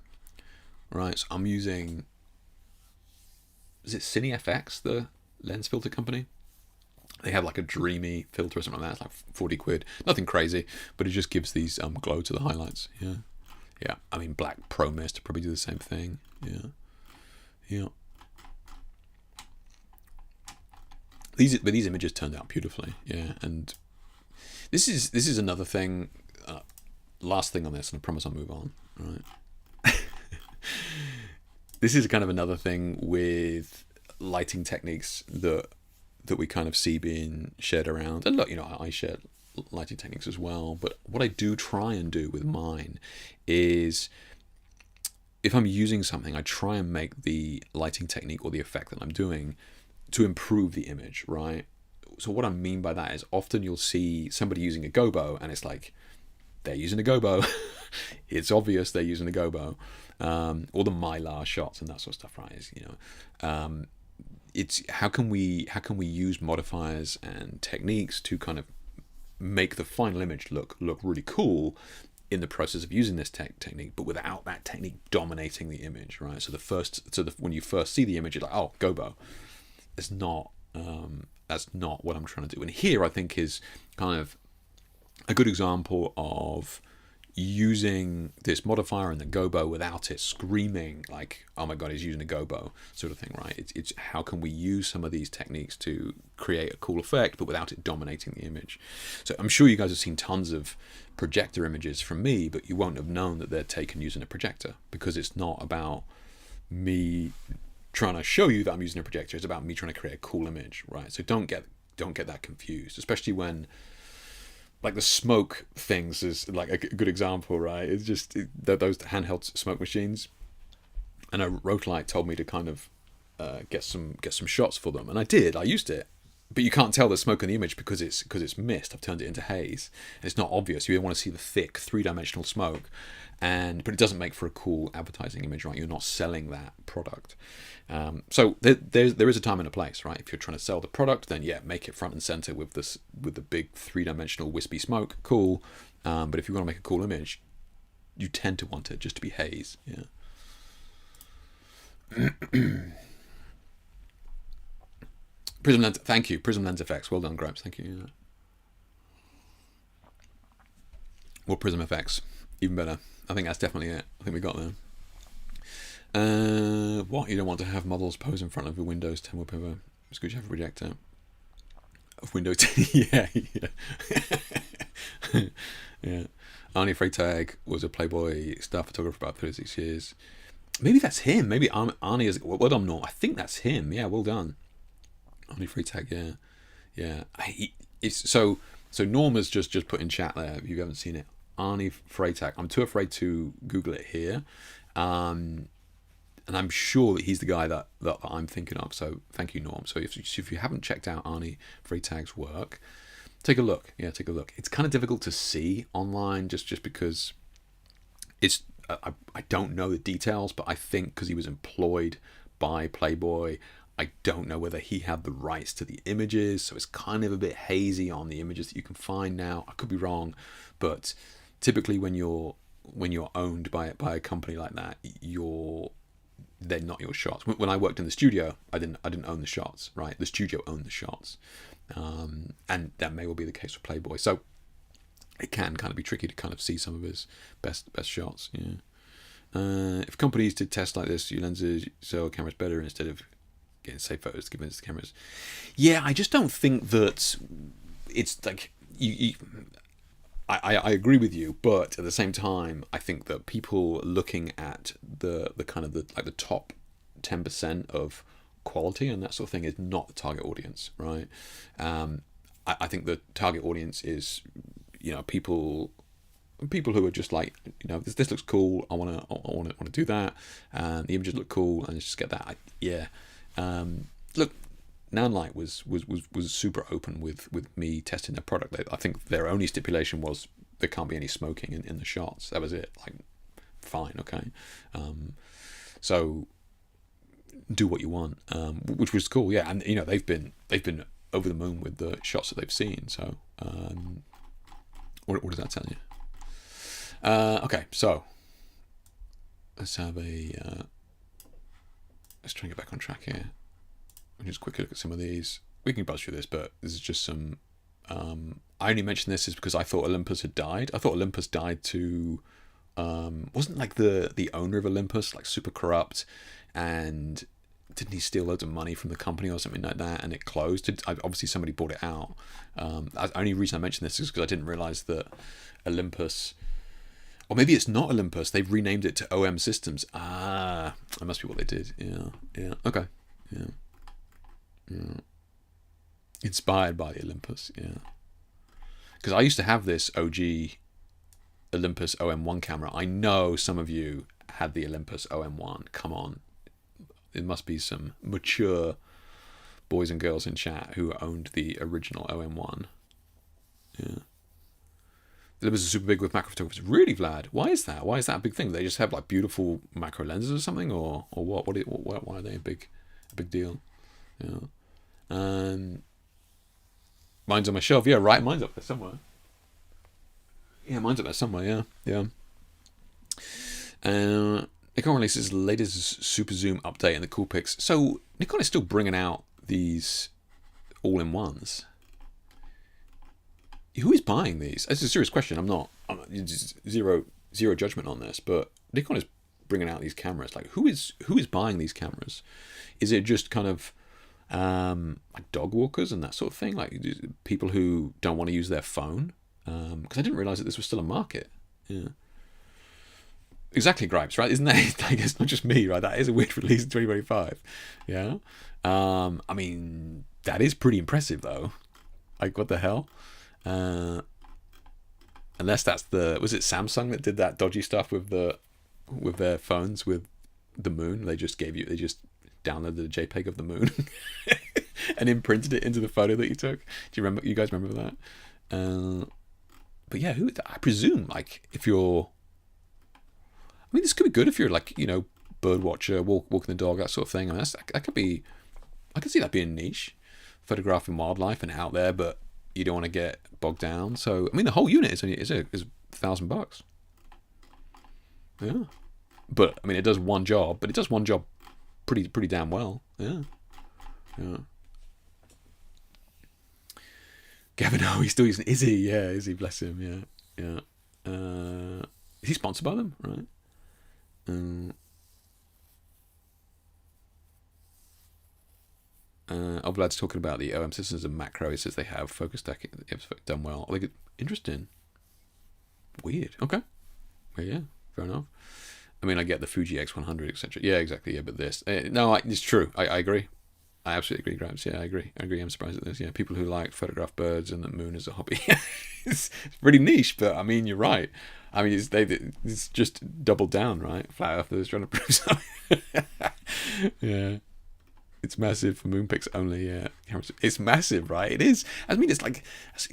Right, so I'm using, is it CineFX, the lens filter company? They have like a dreamy filter or something like that. It's like 40 quid. Nothing crazy, but it just gives these glow to the highlights. Yeah. I mean, Black Pro Mist probably do the same thing. Yeah. These images turned out beautifully. Yeah, and this is another thing. Last thing on this, and I promise I'll move on. Right. This is kind of another thing with lighting techniques that we kind of see being shared around. And look, you know, I share lighting techniques as well. But what I do try and do with mine is, if I'm using something, I try and make the lighting technique or the effect that I'm doing to improve the image, right? So what I mean by that is, often you'll see somebody using a gobo, and it's like, they're using a gobo. It's obvious they're using a gobo. Or the mylar shots and that sort of stuff, right? Is, you know, it's how can we use modifiers and techniques to kind of make the final image look really cool in the process of using this technique, but without that technique dominating the image, right? So when you first see the image, you're like, oh, gobo. It's not. That's not what I'm trying to do. And here, I think, is kind of a good example of using this modifier and the gobo without it screaming like, oh my god, he's using a gobo, sort of thing, right? It's how can we use some of these techniques to create a cool effect, but without it dominating the image. So I'm sure you guys have seen tons of projector images from me, but you won't have known that they're taken using a projector, because it's not about me trying to show you that I'm using a projector. It's about me trying to create a cool image, right? So don't get that confused, especially when, like, the smoke things is like a good example, right? It's just those handheld smoke machines, and a Rotolite told me to kind of get some shots for them, and I did. I used it, but you can't tell the smoke in the image because it's mist. I've turned it into haze, and it's not obvious. You want to see the thick 3-dimensional smoke, but it doesn't make for a cool advertising image, right? You're not selling that product. So there is a time and a place, right? If you're trying to sell the product, then yeah, make it front and center with the big 3-dimensional wispy smoke, cool. But if you want to make a cool image, you tend to want it just to be haze. Yeah. Prism lens, thank you. Prism lens effects, well done, Gripes. Thank you. Yeah. Or Prism effects, even better. I think that's definitely it. I think we got there. What? You don't want to have models pose in front of a Windows 10 wallpaper? It's good you have a projector of Windows 10. Yeah. Arnie Freytag was a Playboy star photographer for about 36 years. Maybe that's him. Maybe Arnie is. Well done, Norm. I think that's him. Yeah, well done. Arnie Freytag. Yeah. So Norm has just put in chat there. If you haven't seen it, Arnie Freytag. I'm too afraid to Google it here. And I'm sure that he's the guy that I'm thinking of. So thank you, Norm. So if you haven't checked out Arnie Freytag's work, take a look. Yeah, take a look. It's kind of difficult to see online just because it's I don't know the details, but I think because he was employed by Playboy, I don't know whether he had the rights to the images, so it's kind of a bit hazy on the images that you can find now. I could be wrong, but typically when you're owned by a company like that, they're not your shots. When I worked in the studio, I didn't own the shots, right? The studio owned the shots, and that may well be the case for Playboy. So it can kind of be tricky to kind of see some of his best shots. Yeah. If companies did tests like this, your lenses sell cameras better instead of getting safe photos to give into the cameras. Yeah, I just don't think that it's like I agree with you, but at the same time, I think that people looking at the kind of the top 10% of quality and that sort of thing is not the target audience, right? I think the target audience is, people who are just like, this looks cool. I want to do that, and the images look cool, and let's just get that. Look, Nanlite was super open with me testing their product. I think their only stipulation was there can't be any smoking in the shots. That was it. Like, fine, okay. So do what you want, which was cool. Yeah, and they've been over the moon with the shots that they've seen. So what does that tell you? Okay, so let's have let's try and get back on track here. I'll just quickly look at some of these. We can buzz through this, but this is just some. I only mention this is because I thought Olympus had died. I thought Olympus died to. Wasn't like the owner of Olympus like super corrupt, and didn't he steal loads of money from the company or something like that, and it closed? Obviously somebody bought it out. The only reason I mention this is because I didn't realize that Olympus. Or maybe it's not Olympus. They've renamed it to OM Systems. That must be what they did. Yeah. Okay. Yeah. Inspired by the Olympus. Yeah. Because I used to have this OG Olympus OM1 camera. I know some of you had the Olympus OM1. Come on. There must be some mature boys and girls in chat who owned the original OM1. Yeah. Olympus is super big with macro photographers. Really, Vlad? Why is that? Why is that a big thing? Do they just have like beautiful macro lenses or something, or what? Why are they a big deal? Yeah. Mine's on my shelf. Yeah, right. Mine's up there somewhere. Yeah, mine's up there somewhere. Yeah. Nikon releases the latest super zoom update and the cool pics. So Nikon is still bringing out these all-in-ones. Who is buying these? It's a serious question. I'm not zero judgment on this, but Nikon is bringing out these cameras. Like, who is buying these cameras? Is it just kind of like dog walkers and that sort of thing, like people who don't want to use their phone? Because I didn't realize that this was still a market. Yeah, exactly, Gripes, right? Isn't that? I guess not just me, right? That is a weird release in 2025. Yeah, I mean that is pretty impressive though. Like, what the hell? Unless that's was it Samsung that did that dodgy stuff with their phones with the moon? They just downloaded a JPEG of the moon and imprinted it into the photo that you took. Do you remember? You guys remember that? But yeah, I presume like if you're, I mean, this could be good if you're like bird watcher, walking the dog, that sort of thing. I mean, that could be. I could see that being niche, photographing wildlife and out there, but you don't want to get bogged down. So I mean, the whole unit is $1,000. Yeah, but I mean, it does one job, pretty damn well. Yeah. Gavin, he's still using. Is he? Yeah, is he? Bless him. Yeah. Is he sponsored by them? Right. Vlad's talking about the OM systems and macro. He says they have focus stacking. It's done well. Like, interesting. Weird. Okay. Well, yeah. Fair enough. I mean, I get the Fuji X100, etc. Yeah, exactly. Yeah, but this. No, it's true. I agree. I absolutely agree, Grabs. Yeah, I agree. I'm surprised at this. Yeah, people who like photograph birds and the moon as a hobby. It's pretty niche, but I mean, you're right. I mean, it's just doubled down, right? Flat Earthers trying to prove something. Yeah. It's massive for moonpics only, yeah. It's massive, right? It is. I mean, it's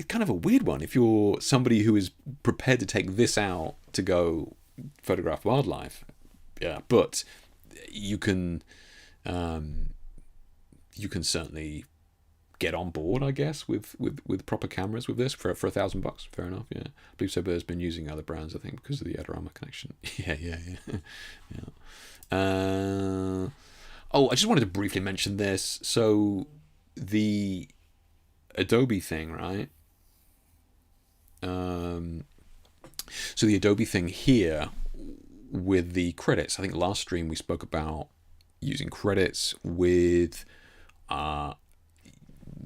kind of a weird one. If you're somebody who is prepared to take this out to go photograph wildlife, yeah. But you can certainly get on board, I guess, with proper cameras with this for $1,000. Fair enough, yeah. I believe Sober's been using other brands, I think, because of the Adorama connection. Yeah. Oh, I just wanted to briefly mention this. So, the Adobe thing, right? So the Adobe thing here with the credits. I think last stream we spoke about using credits with the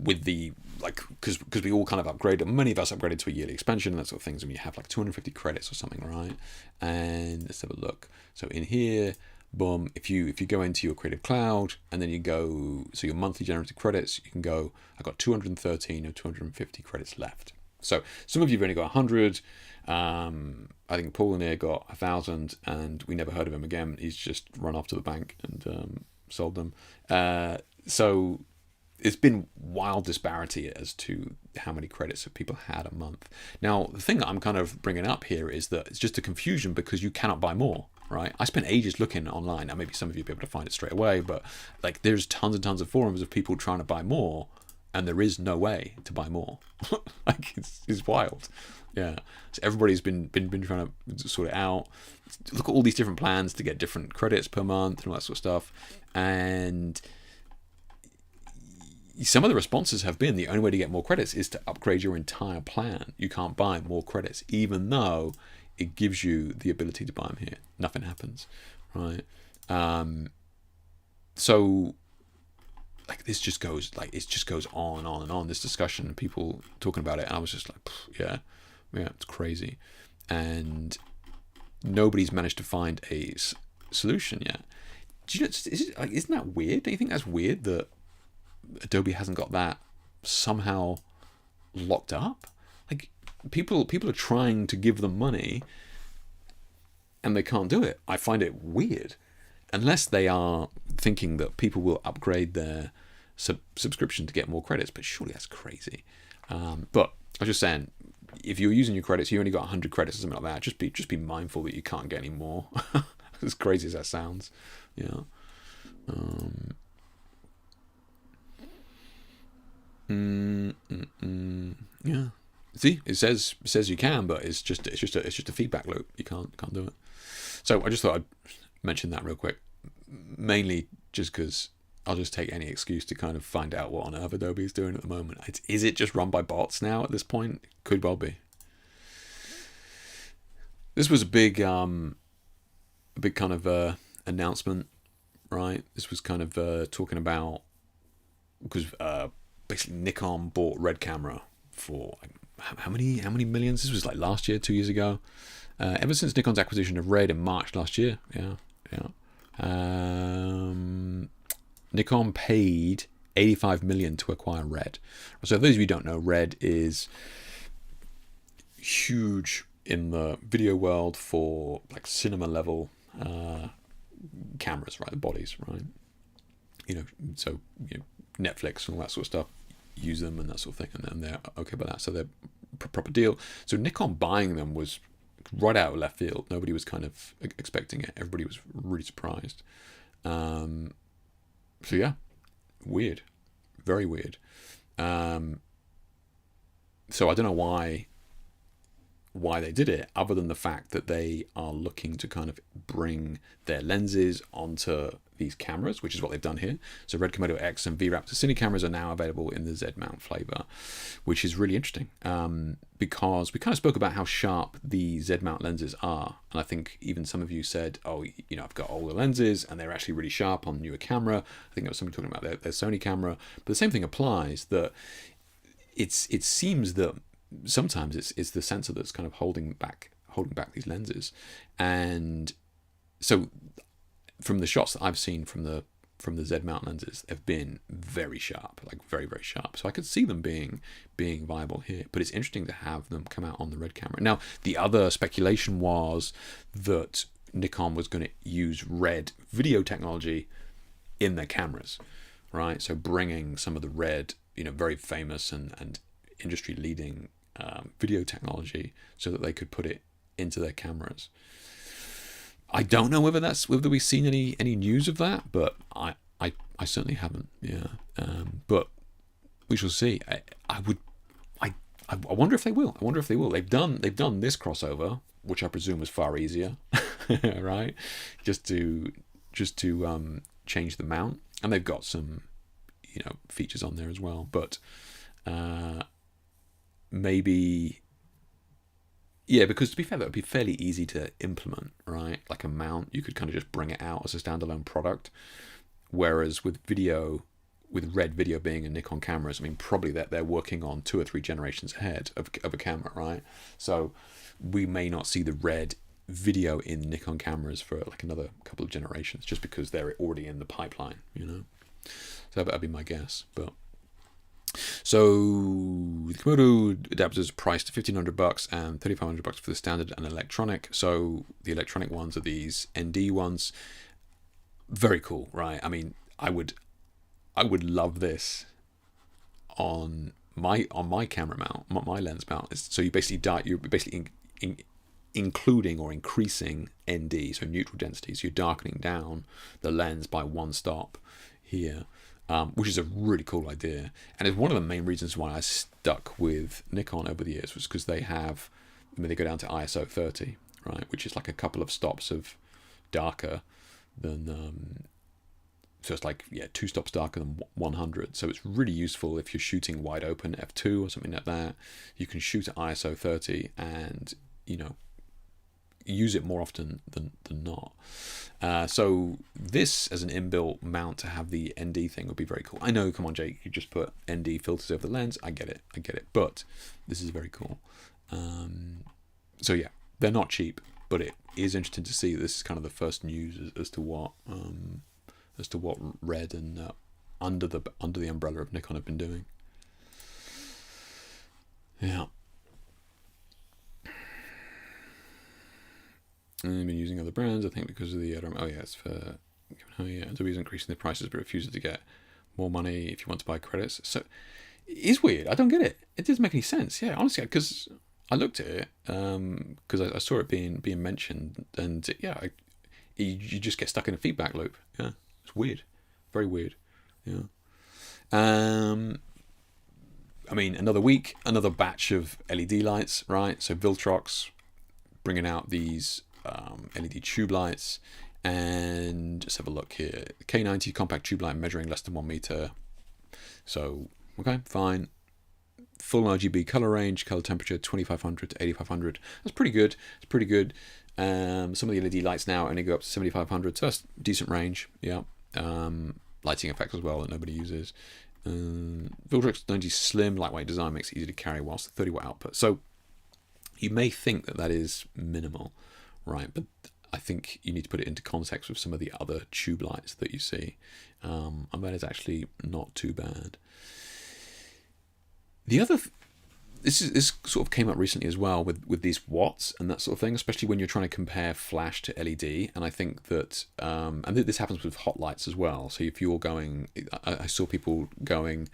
because we all kind of upgraded. Many of us upgraded to a yearly expansion and that sort of things, and we have like 250 credits or something, right? And let's have a look. So in here. Boom, if you go into your Creative Cloud and then you go, so your monthly generated credits, you can go, I've got 213 or 250 credits left. So some of you have only got 100. I think Paul in here got 1,000 and we never heard of him again. He's just run off to the bank and sold them. So it's been wild disparity as to how many credits have people had a month. Now, the thing that I'm kind of bringing up here is that it's just a confusion because you cannot buy more. Right, I spent ages looking online. Now, maybe some of you will be able to find it straight away, but like, there's tons and tons of forums of people trying to buy more, and there is no way to buy more. Like, it's wild. Yeah, so everybody's been trying to sort it out. Look at all these different plans to get different credits per month and all that sort of stuff, and some of the responses have been the only way to get more credits is to upgrade your entire plan. You can't buy more credits, even though it gives you the ability to buy them here. Nothing happens, right? So, like, it just goes on and on and on. This discussion, people talking about it, and I was just like, yeah, it's crazy, and nobody's managed to find a solution yet. Do you know? Isn't that weird? Don't you think that's weird that Adobe hasn't got that somehow locked up? Like, people are trying to give them money and they can't do it. I find it weird, unless they are thinking that people will upgrade their subscription to get more credits, but surely that's crazy. But I was just saying, if you're using your credits, you only got 100 credits or something like that, just be mindful that you can't get any more. As crazy as that sounds, yeah. Yeah. See, it says you can, but it's just a feedback loop. You can't do it. So I just thought I'd mention that real quick, mainly just because I'll just take any excuse to kind of find out what on earth Adobe is doing at the moment. Is it just run by bots now at this point? Could well be. This was a big kind of announcement, right? This was kind of talking about, because basically Nikon bought Red Camera for how many millions? This was like last year, 2 years ago. Ever since Nikon's acquisition of Red in March last year, yeah. Nikon paid $85 million to acquire Red. So, for those of you who don't know, Red is huge in the video world for like cinema level cameras, right? The bodies, right? So Netflix and all that sort of stuff use them and that sort of thing, and then they're okay about that. So they're proper deal. So Nikon buying them was right out of left field. Nobody was kind of expecting it. Everybody was really surprised. So yeah, weird, very weird. So I don't know why they did it, other than the fact that they are looking to kind of bring their lenses onto these cameras, which is what they've done here. So Red Komodo X and V-Raptor Cine cameras are now available in the Z-mount flavor, which is really interesting, because we kind of spoke about how sharp the Z-mount lenses are, and I think even some of you said, oh, I've got older lenses and they're actually really sharp on newer camera. I think there was somebody talking about their Sony camera, but the same thing applies, that it seems that sometimes it's the sensor that's kind of holding back these lenses. And so from the shots that I've seen from the from the Z mount lenses have been very sharp, like very, very sharp. So I could see them being viable here. But it's interesting to have them come out on the Red camera. Now, the other speculation was that Nikon was going to use Red video technology in their cameras, right? So bringing some of the Red, very famous and industry-leading video technology so that they could put it into their cameras. I don't know whether we've seen any news of that, but I certainly haven't. Yeah, but we shall see. I wonder if they will. I wonder if they will. They've done this crossover, which I presume was far easier, right? Just to change the mount, and they've got some features on there as well. But maybe. Yeah, because to be fair, that would be fairly easy to implement, right? Like a mount, you could kind of just bring it out as a standalone product. Whereas with Red video being in Nikon cameras, I mean, probably that they're working on 2 or 3 generations ahead of a camera, right? So we may not see the Red video in Nikon cameras for like another couple of generations, just because they're already in the pipeline, So that'd be my guess, but. So the Komodo adapters are priced $1,500 and $3,500 for the standard and electronic. So the electronic ones are these ND ones. Very cool, right? I mean, I would love this on my camera mount, my lens mount. So you're basically including or increasing ND, so neutral density. So you're darkening down the lens by 1 stop here. Which is a really cool idea, and it's one of the main reasons why I stuck with Nikon over the years, was because they go down to ISO 30, right, which is like a couple of stops of darker than so it's like 2 stops darker than 100. So it's really useful if you're shooting wide open f2 or something like that. You can shoot at ISO 30 and use it more often than not. So this as an inbuilt mount to have the ND thing would be very cool. I know, come on Jake, you just put ND filters over the lens. I get it, but this is very cool. So yeah, they're not cheap, but it is interesting to see. This is kind of the first news as to what Red and under the umbrella of Nikon have been doing. Yeah. And they've been using other brands, I think, because of the it's for Adobe's increasing the prices but refuses to get more money if you want to buy credits. So it is weird. I don't get it. It doesn't make any sense. Yeah, honestly, because I looked at it because I saw it being mentioned, and you just get stuck in a feedback loop. Yeah, it's weird, very weird. Yeah. I mean, another week, another batch of LED lights, right? So Viltrox bringing out these LED tube lights, and just have a look here. K90 compact tube light measuring less than 1 meter. So okay, fine. Full RGB color range, color temperature 2500 to 8500. That's pretty good. It's pretty good. Some of the LED lights now only go up to 7500, so that's decent range. Yeah. Lighting effects as well that nobody uses. Viltrox 90 slim, lightweight design makes it easy to carry whilst the 30 watt output. So you may think that is minimal, right? But I think you need to put it into context with some of the other tube lights that you see. And that is actually not too bad. The other, this sort of came up recently as well with these watts and that sort of thing, especially when you're trying to compare flash to LED. And I think that, and this happens with hot lights as well. So if you're going, I saw people going,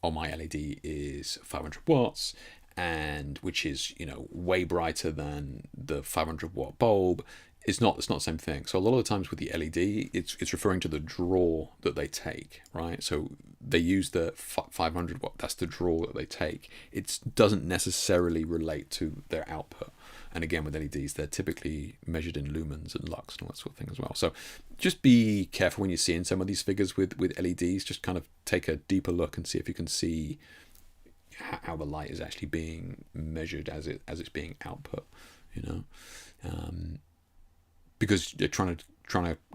oh, my LED is 500 watts, and which is way brighter than the 500 watt bulb. It's not the same thing. So a lot of the times with the LED, it's referring to the draw that they take, right? So they use the 500 watt. That's the draw that they take. It doesn't necessarily relate to their output. And again, with LEDs, they're typically measured in lumens and lux and all that sort of thing as well. So just be careful when you're seeing some of these figures with LEDs. Just kind of take a deeper look and see if you can see how the light is actually being measured as it's being output, because you're trying to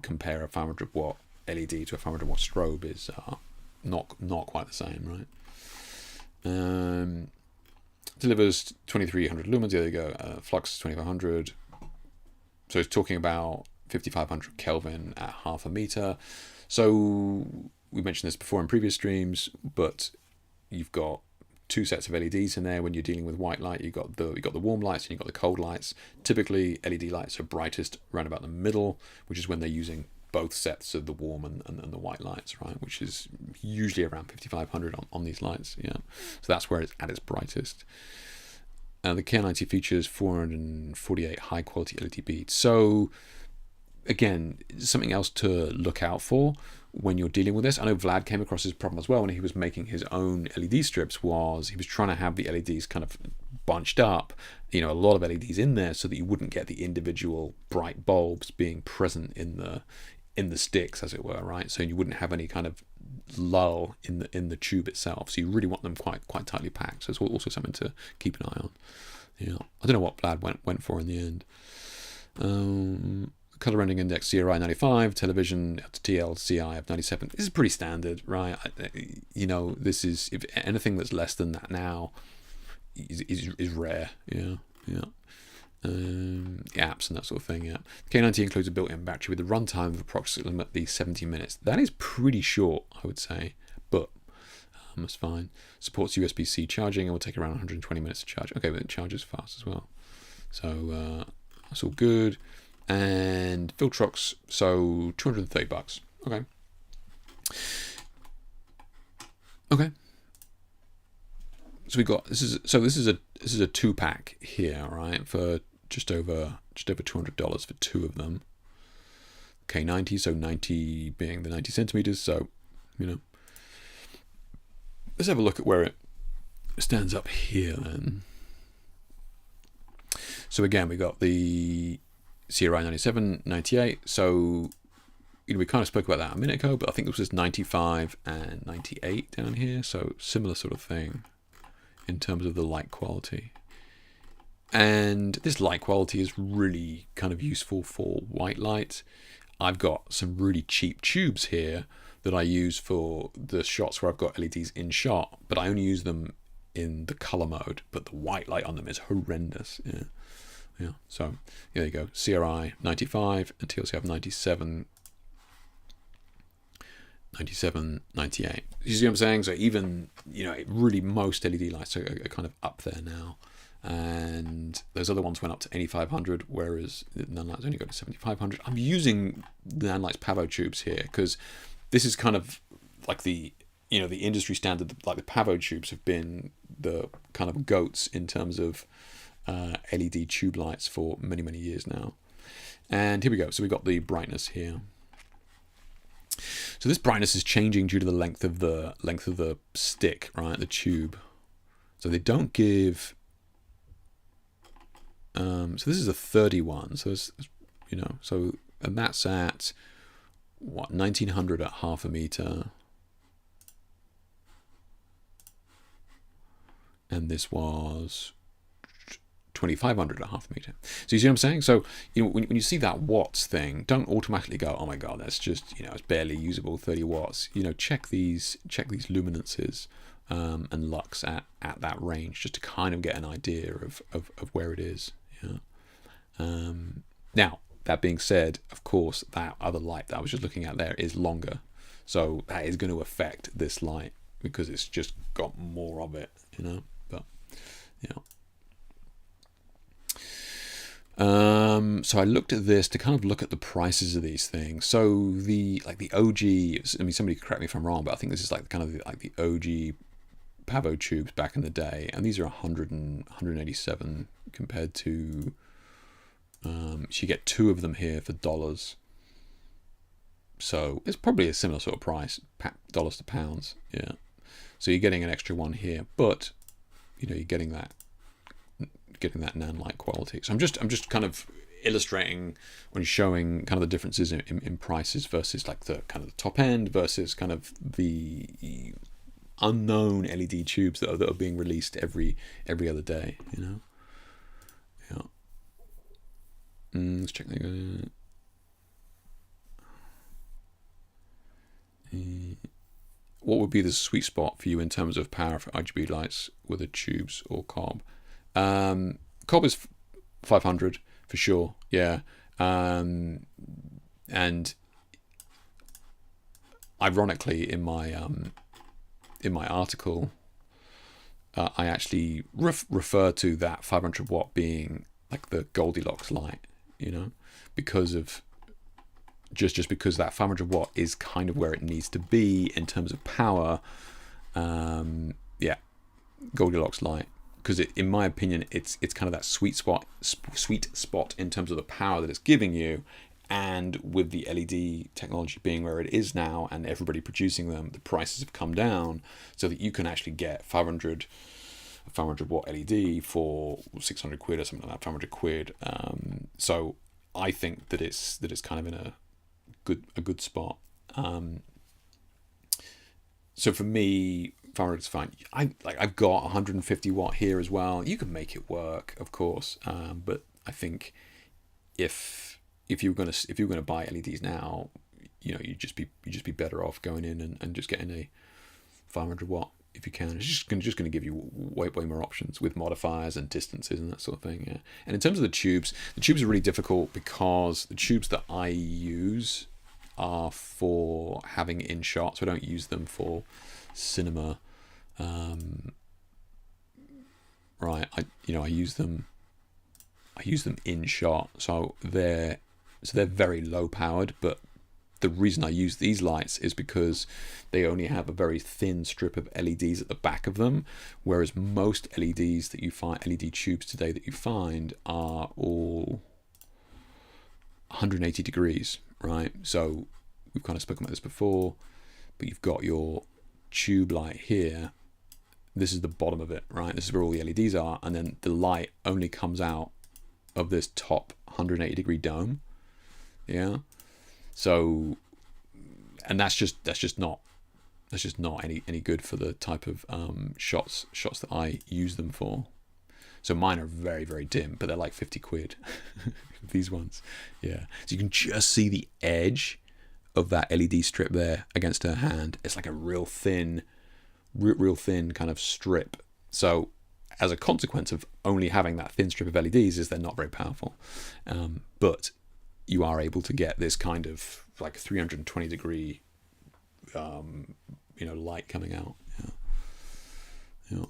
compare a 500 watt LED to a 500 watt strobe is not quite the same, right? Delivers 2300 lumens. There you go. Flux is 2500. So it's talking about 5500 Kelvin at half a meter. So we mentioned this before in previous streams, but you've got two sets of LEDs in there when you're dealing with white light. You've got the warm lights and you've got the cold lights. Typically, LED lights are brightest around about the middle, which is when they're using both sets of the warm and the white lights, right? Which is usually around 5500 on these lights, yeah. So that's where it's at its brightest. The K90 features 448 high quality LED beads. So again, something else to look out for when you're dealing with this. I know Vlad came across this problem as well when he was making his own LED strips. Was he was trying to have the LEDs kind of bunched up, a lot of LEDs in there, so that you wouldn't get the individual bright bulbs being present in the sticks, as it were, right? So you wouldn't have any kind of lull in the tube itself. So you really want them quite tightly packed. So it's also something to keep an eye on. Yeah, I don't know what Vlad went for in the end. Color rendering index CRI 95, television TLCI of 97. This is pretty standard, right? This is, if anything that's less than that now is rare. Yeah. Apps and that sort of thing. Yeah. K90 includes a built-in battery with a runtime of approximately 70 minutes. That is pretty short, I would say, but that's fine. Supports USB-C charging and will take around 120 minutes to charge. Okay, but it charges fast as well, so that's all good. And Viltrox, so $230. Okay. So we got this is a 2-pack here, right? For just over $200 for two of them. K90, so 90 being the 90 centimeters. So let's have a look at where it stands up here then. So again, we got the CRI 97, 98. So we kind of spoke about that a minute ago, but I think this was 95 and 98 down here. So similar sort of thing in terms of the light quality. And this light quality is really kind of useful for white light. I've got some really cheap tubes here that I use for the shots where I've got LEDs in shot, but I only use them in the color mode, but the white light on them is horrendous. Yeah, so there you go. CRI 95 and TLCF 97, 98. You see what I'm saying? So even, really most LED lights are kind of up there now. And those other ones went up to 8500, whereas the Nanlights only go to 7500. I'm using the Nanlights Pavo tubes here because this is kind of like the industry standard. Like the Pavo tubes have been the kind of goats in terms of LED tube lights for many years now. And here we go. So we got the brightness here. So this brightness is changing due to the length of the stick, right? The tube. So they don't give. So this is a 31. So it's, and that's at what, 1900 at half a meter. And this was 2500 at half a meter. So you see what I'm saying? So when you see that watts thing, don't automatically go, oh my god, that's just it's barely usable, 30 watts. Check these luminances and lux at that range, just to kind of get an idea of where it is. Now that being said, of course, that other light that I was just looking at there is longer, so that is going to affect this light because it's just got more of it. But so I looked at this to kind of look at the prices of these things. So the OG, I mean, somebody correct me if I'm wrong, but I think this is the OG Pavo tubes back in the day, and these are 187 compared to so you get two of them here for dollars. So it's probably a similar sort of price, dollars to pounds. Yeah. So you're getting an extra one here, but you're getting that nan-like quality. So I'm just kind of illustrating when showing kind of the differences in prices versus like the kind of the top end versus kind of the unknown LED tubes that are being released every other day. Yeah. Let's check. What would be the sweet spot for you in terms of power for RGB lights, whether tubes or cob? Cob is 500 for sure, yeah. And ironically, in my article, I actually refer to that 500 watt being like the Goldilocks light, because of just because that 500 watt is kind of where it needs to be in terms of power. Goldilocks light, because in my opinion, it's kind of that sweet spot in terms of the power that it's giving you. And with the LED technology being where it is now and everybody producing them, the prices have come down so that you can actually get 500 watt LED for 600 quid or something like that, 500 quid. So I think that it's kind of in a good spot. So for me, 500 is fine. I've got 150 watt here as well. You can make it work, of course, but I think if you're gonna buy LEDs now, you'd just be better off going in and just getting a 500 watt if you can. It's just gonna give you way more options with modifiers and distances and that sort of thing. Yeah. And in terms of the tubes are really difficult because the tubes that I use are for having in shot, so I don't use them for cinema. Right, I use them in shot, so they're very low powered, but the reason I use these lights is because they only have a very thin strip of LEDs at the back of them, whereas most LEDs that you find, LED tubes today that you find, are all 180 degrees, right? So we've kind of spoken about this before, but you've got your tube light here. This is the bottom of it, right? This is where all the LEDs are, and then the light only comes out of this top 180 degree dome. Yeah. So, and that's just not any good for the type of shots that I use them for. So mine are very, very dim, but they're like 50 quid. These ones. Yeah. So you can just see the edge of that LED strip there against her hand. It's like a real thin kind of strip. So as a consequence of only having that thin strip of LEDs is they're not very powerful. But you are able to get this kind of like 320 degree light coming out. Yeah.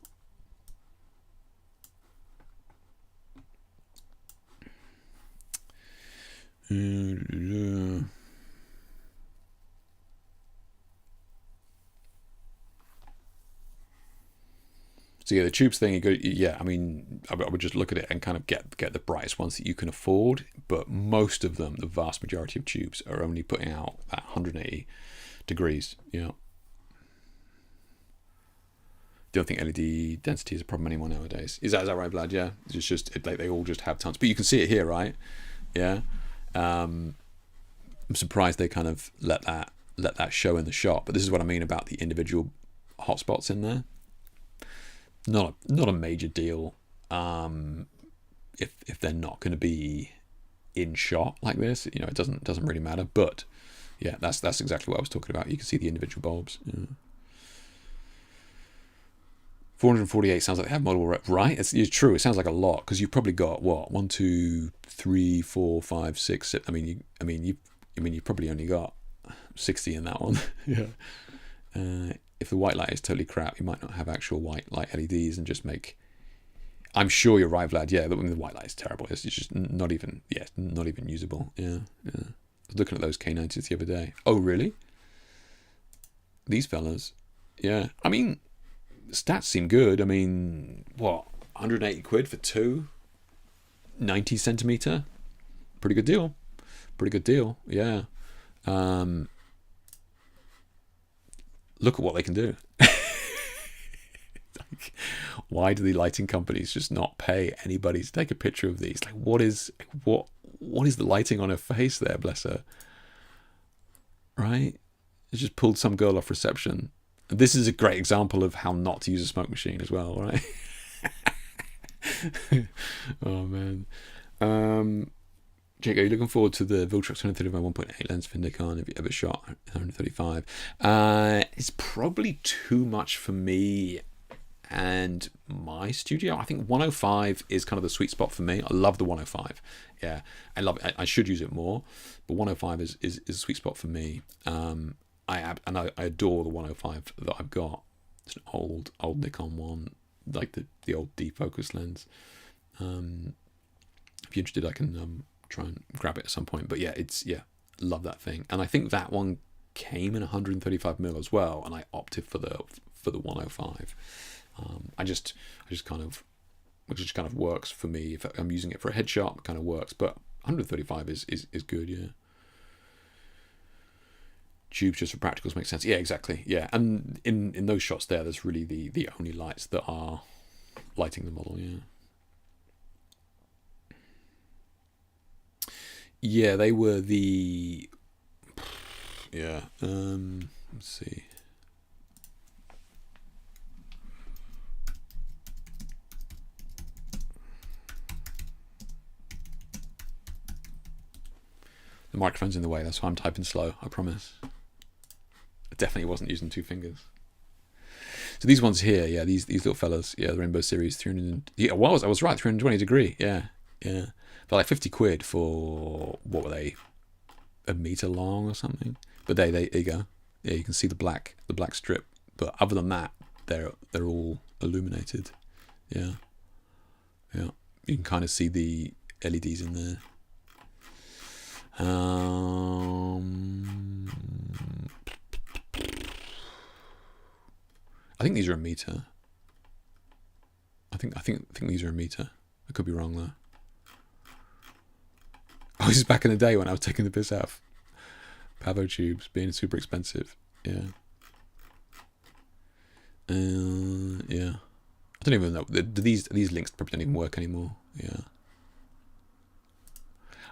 So yeah, the tubes thing, I would just look at it and kind of get the brightest ones that you can afford. But most of them, the vast majority of tubes, are only putting out at 180 degrees. Yeah. Don't think LED density is a problem anymore nowadays. Is that right, Vlad? Yeah. It's just like they all just have tons. But you can see it here, right? Yeah. I'm surprised they kind of let that show in the shot. But this is what I mean about the individual hotspots in there. Not a major deal if they're not going to be in shot like this. It doesn't really matter. But yeah, that's exactly what I was talking about. You can see the individual bulbs. Yeah. 448 sounds like they have multiple right. It's true. It sounds like a lot because you've probably got what 1, 2, 3, 4, 5, 6. 7. You've probably only got 60 in that one. Yeah. If the white light is totally crap, you might not have actual white light LEDs and just make. I'm sure you're right, Vlad. Yeah, the white light is terrible. It's just not even usable. Yeah. I was looking at those K90s the other day. Oh, really? These fellas. Yeah. Stats seem good. What? 180 quid for two 90 centimeter? Pretty good deal. Yeah. Look at what they can do. Why do the lighting companies just not pay anybody to take a picture of these? Like, what is the lighting on her face there? Bless her. Right? It just pulled some girl off reception. And this is a great example of how not to use a smoke machine as well, right? Oh man. Jake, are you looking forward to the Viltrox 135 1.8 lens for Nikon? Have you ever shot 135? It's probably too much for me and my studio. I think 105 is kind of the sweet spot for me. I love the 105. Yeah, I love it. I should use it more, but 105 is a sweet spot for me. I adore the 105 that I've got. It's an old Nikon one, like the old defocus lens. If you're interested, I can try and grab it at some point. But yeah, love that thing. And I think that one came in 135mm as well, and I opted for the 105. I just kind of, which just kind of works for me. If I'm using it for a headshot, it kind of works. But 135 is good, yeah. Tubes just for practicals makes sense. Yeah, exactly. Yeah, and in those shots there's really the only lights that are lighting the model. Yeah. Yeah, they were the. Yeah. Let's see. The microphone's in the way. That's why I'm typing slow. I promise. I definitely wasn't using 2 fingers. So these ones here, yeah, these little fellas, yeah, the Rainbow Series 300. Yeah, I was right, 320 degree. Yeah. But like 50 quid for, what were they, a meter long or something? But there you go. Yeah, you can see the black strip. But other than that, they're all illuminated. Yeah. You can kind of see the LEDs in there. I think these are a meter. I think these are a meter. I could be wrong though. Oh, this is back in the day when I was taking the piss out of Pavo tubes being super expensive. Yeah. Yeah. I don't even know. These links probably don't even work anymore. Yeah.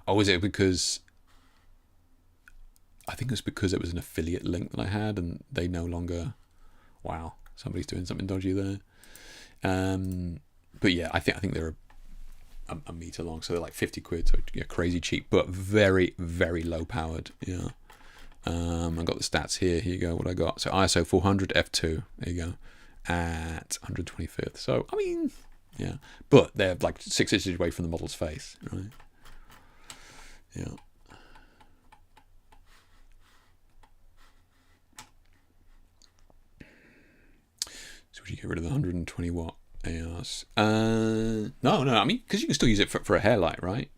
Oh, is it because? I think it's because it was an affiliate link that I had, and they no longer. Wow, somebody's doing something dodgy there. But yeah, I think they're a meter long, so they're like 50 quid, so yeah, crazy cheap, but very, very low powered. Yeah. I got the stats here. Here you go. What I got? So ISO 400 f2. There you go. At 125th. So I mean, yeah, but they're like 6 inches away from the model's face, right? Yeah. So would you get rid of the 120 watt ARs? No. I mean, because you can still use it for a hair light, right?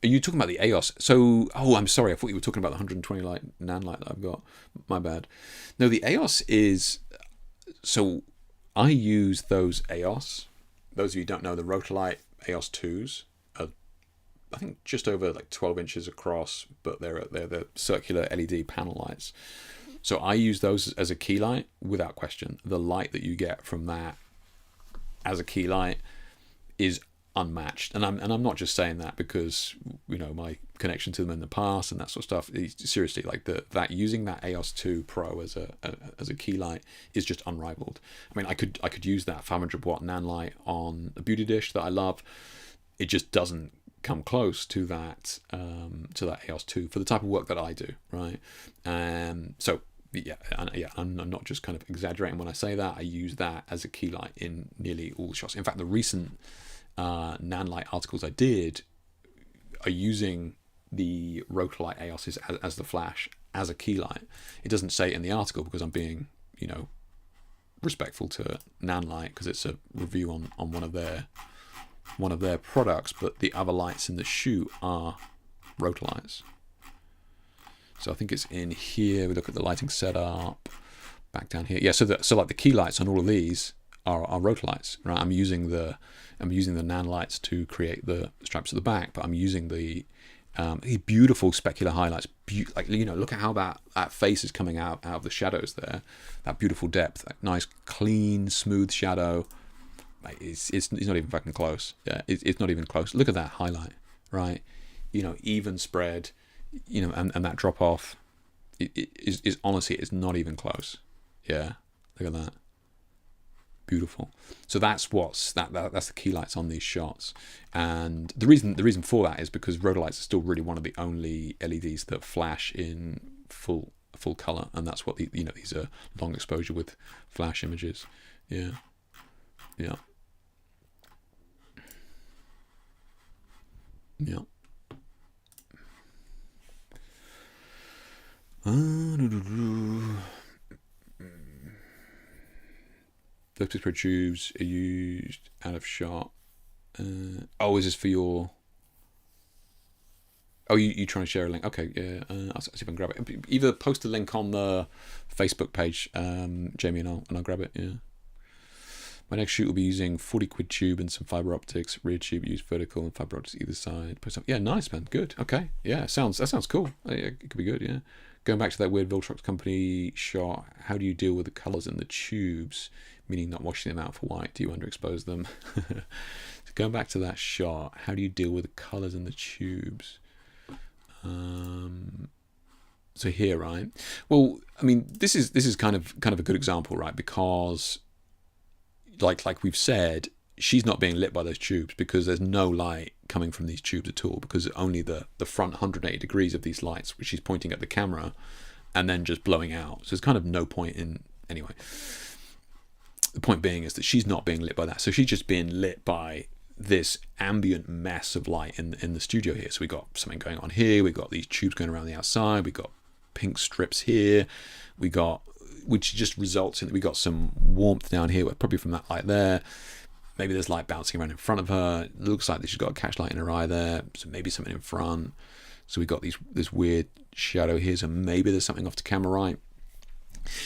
Are you talking about the EOS? So, I'm sorry. I thought you were talking about the 120 light nan light that I've got. My bad. No, the EOS is. So, I use those EOS. Those of you who don't know, the Rotolite EOS 2s are, I think, just over like 12 inches across, but they're the circular LED panel lights. So I use those as a key light without question. The light that you get from that as a key light is unmatched, and I'm not just saying that because my connection to them in the past and that sort of stuff. Seriously, like that using that EOS 2 Pro as a key light is just unrivaled. I mean, I could use that 500 watt nan light on a beauty dish that I love. It just doesn't come close to that EOS 2 for the type of work that I do, right? So. Yeah, I'm not just kind of exaggerating when I say that. I use that as a key light in nearly all the shots. In fact, the recent nan light articles I did are using the Rotolite EOS as the flash as a key light. It doesn't say it in the article because I'm being, respectful to nan light because it's a review on one of their products, but the other lights in the shoot are Rotolites. So I think it's in here. We look at the lighting setup. Back down here. Yeah, so like the key lights on all of these are Rotolites, right? I'm using the nan lights to create the straps at the back, but I'm using the beautiful specular highlights. Look at how that face is coming out of the shadows there. That beautiful depth, that nice, clean, smooth shadow. It's not even fucking close. Yeah, it's not even close. Look at that highlight, right? Even spread. And that drop off is honestly, it's not even close. Yeah, look at that. Beautiful. So that's that's the key lights on these shots, and the reason for that is because Rotolites are still really one of the only LEDs that flash in full color, and that's what these are long exposure with flash images. Yeah. Those Pro tubes are used out of shot. Oh, is this for your... Oh, you trying to share a link? Okay, yeah. I'll see if I can grab it. Either post a link on the Facebook page, Jamie, and I'll grab it. Yeah. My next shoot will be using 40 quid tube and some fiber optics. Rear tube used vertical and fiber optics either side. Yeah, nice, man. Good. Okay. Yeah, that sounds cool. It could be good. Yeah. Going back to that weird Viltrox company shot, how do you deal with the colours in the tubes? Meaning not washing them out for white. Do you underexpose them? So going back to that shot, how do you deal with the colours in the tubes? So here, right? Well, I mean, this is kind of a good example, right? Because like we've said, she's not being lit by those tubes because there's no light coming from these tubes at all, because only the front 180 degrees of these lights, which she's pointing at the camera and then just blowing out. So there's kind of no point in... Anyway, the point being is that she's not being lit by that. So she's just being lit by this ambient mess of light in the studio here. So we got something going on here, we got these tubes going around the outside, we got pink strips here, we got, which just results in, we got some warmth down here, probably from that light there. Maybe there's light bouncing around in front of her. It looks like she's got a catch light in her eye there, so maybe something in front. So we got this weird shadow here, so maybe there's something off to camera right.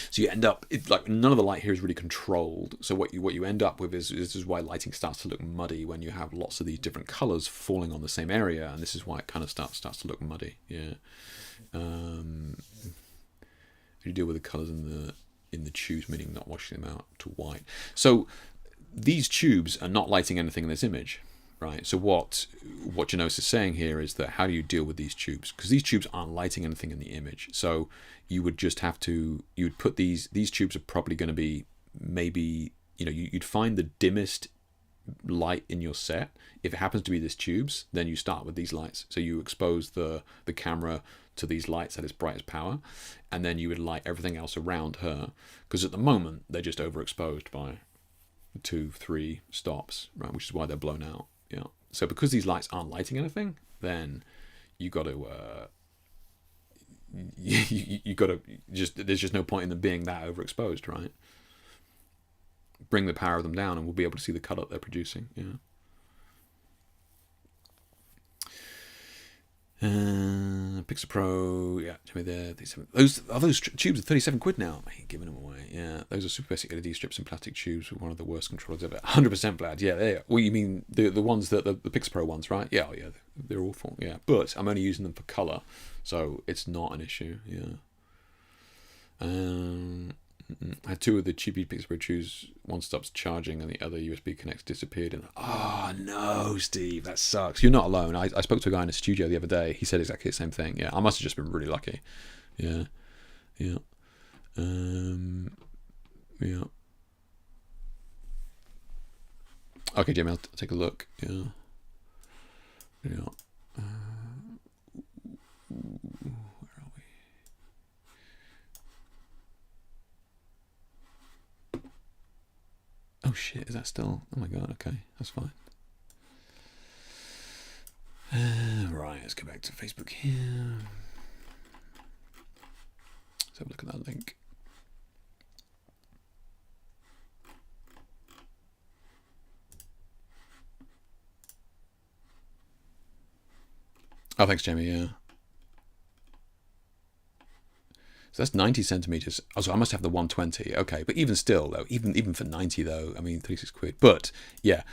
So you end up, like, none of the light here is really controlled. So what you end up with is this is why lighting starts to look muddy when you have lots of these different colors falling on the same area, and this is why it kind of starts to look muddy. Yeah. You deal with the colors in the tubes, meaning not washing them out to white. So these tubes are not lighting anything in this image, right? So what Janos is saying here is that how do you deal with these tubes? Because these tubes aren't lighting anything in the image. So you would just have to, you would put these tubes are probably going to be maybe, you'd find the dimmest light in your set. If it happens to be this tubes, then you start with these lights. So you expose the camera to these lights at its brightest power, and then you would light everything else around her, because at the moment they're just overexposed by 2-3 stops, right? Which is why they're blown out. Yeah. So because these lights aren't lighting anything, then you got to you got to there's just no point in them being that overexposed, right? Bring the power of them down, and we'll be able to see the color they're producing. Yeah. Pixel Pro, yeah, those tubes are 37 quid now. I ain't giving them away. Yeah, those are super basic LED strips and plastic tubes with one of the worst controllers ever. 100% Vlad. Yeah, they are. Well, you mean the ones that the Pixel Pro ones, right? Yeah, yeah, they're awful. Yeah, but I'm only using them for color, so it's not an issue. Yeah. I had two of the cheapy Pixel Pro tubes. One stops charging and the other USB connects disappeared. And oh no, Steve, that sucks. You're not alone. I spoke to a guy in a studio the other day. He said exactly the same thing. Yeah, I must have just been really lucky. Yeah, yeah, yeah. Okay, Jamie, I'll take a look. Yeah, yeah. Oh shit, is that still... Oh my god, okay, that's fine. Right, let's go back to Facebook here. Let's have a look at that link. Oh, thanks, Jamie, yeah. So that's 90 centimeters. Oh, so I must have the 120. Okay, but even still, though, even for 90, though, I mean, 36 quid. But yeah,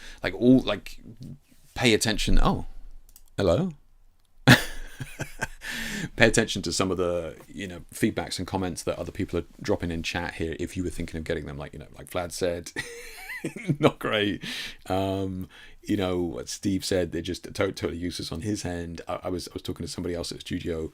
pay attention. Oh, hello. Pay attention to some of the feedbacks and comments that other people are dropping in chat here. If you were thinking of getting them, like Vlad said, not great. What Steve said, they're just totally useless on his end. I was talking to somebody else at the studio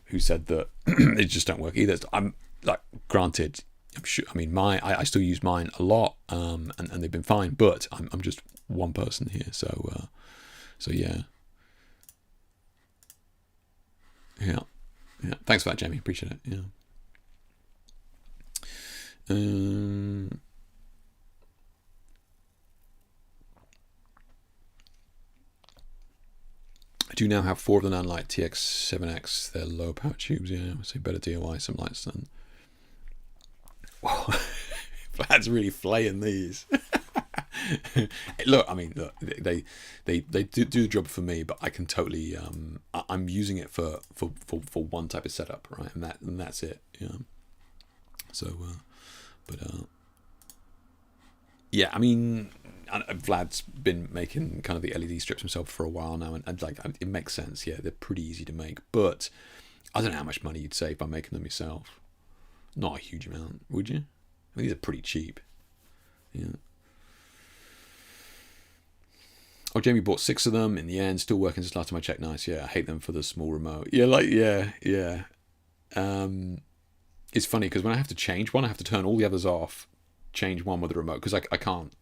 who said that they just don't work either. I'm like, granted, I'm sure. I mean, I still use mine a lot, and they've been fine. But I'm just one person here, so yeah, yeah. Thanks for that, Jamie. Appreciate it. Yeah. I do now have 4 of the Nanlite TX7X. They're low power tubes, yeah. So better DOI some lights than. Wow, Vlad's really flaying these. Look, I mean, look, they do the job for me, but I can totally. I'm using it for one type of setup, right? And that's it. Yeah. So, yeah, I mean, Vlad's been making kind of the LED strips himself for a while now, and like it makes sense. Yeah, they're pretty easy to make, but I don't know how much money you'd save by making them yourself. Not a huge amount, would you? I mean, these are pretty cheap. Yeah. Oh, Jamie bought 6 of them in the end. Still working since last time I checked. Nice. Yeah, I hate them for the small remote. Yeah, like yeah. It's funny because when I have to change one, I have to turn all the others off, change one with the remote because I can't.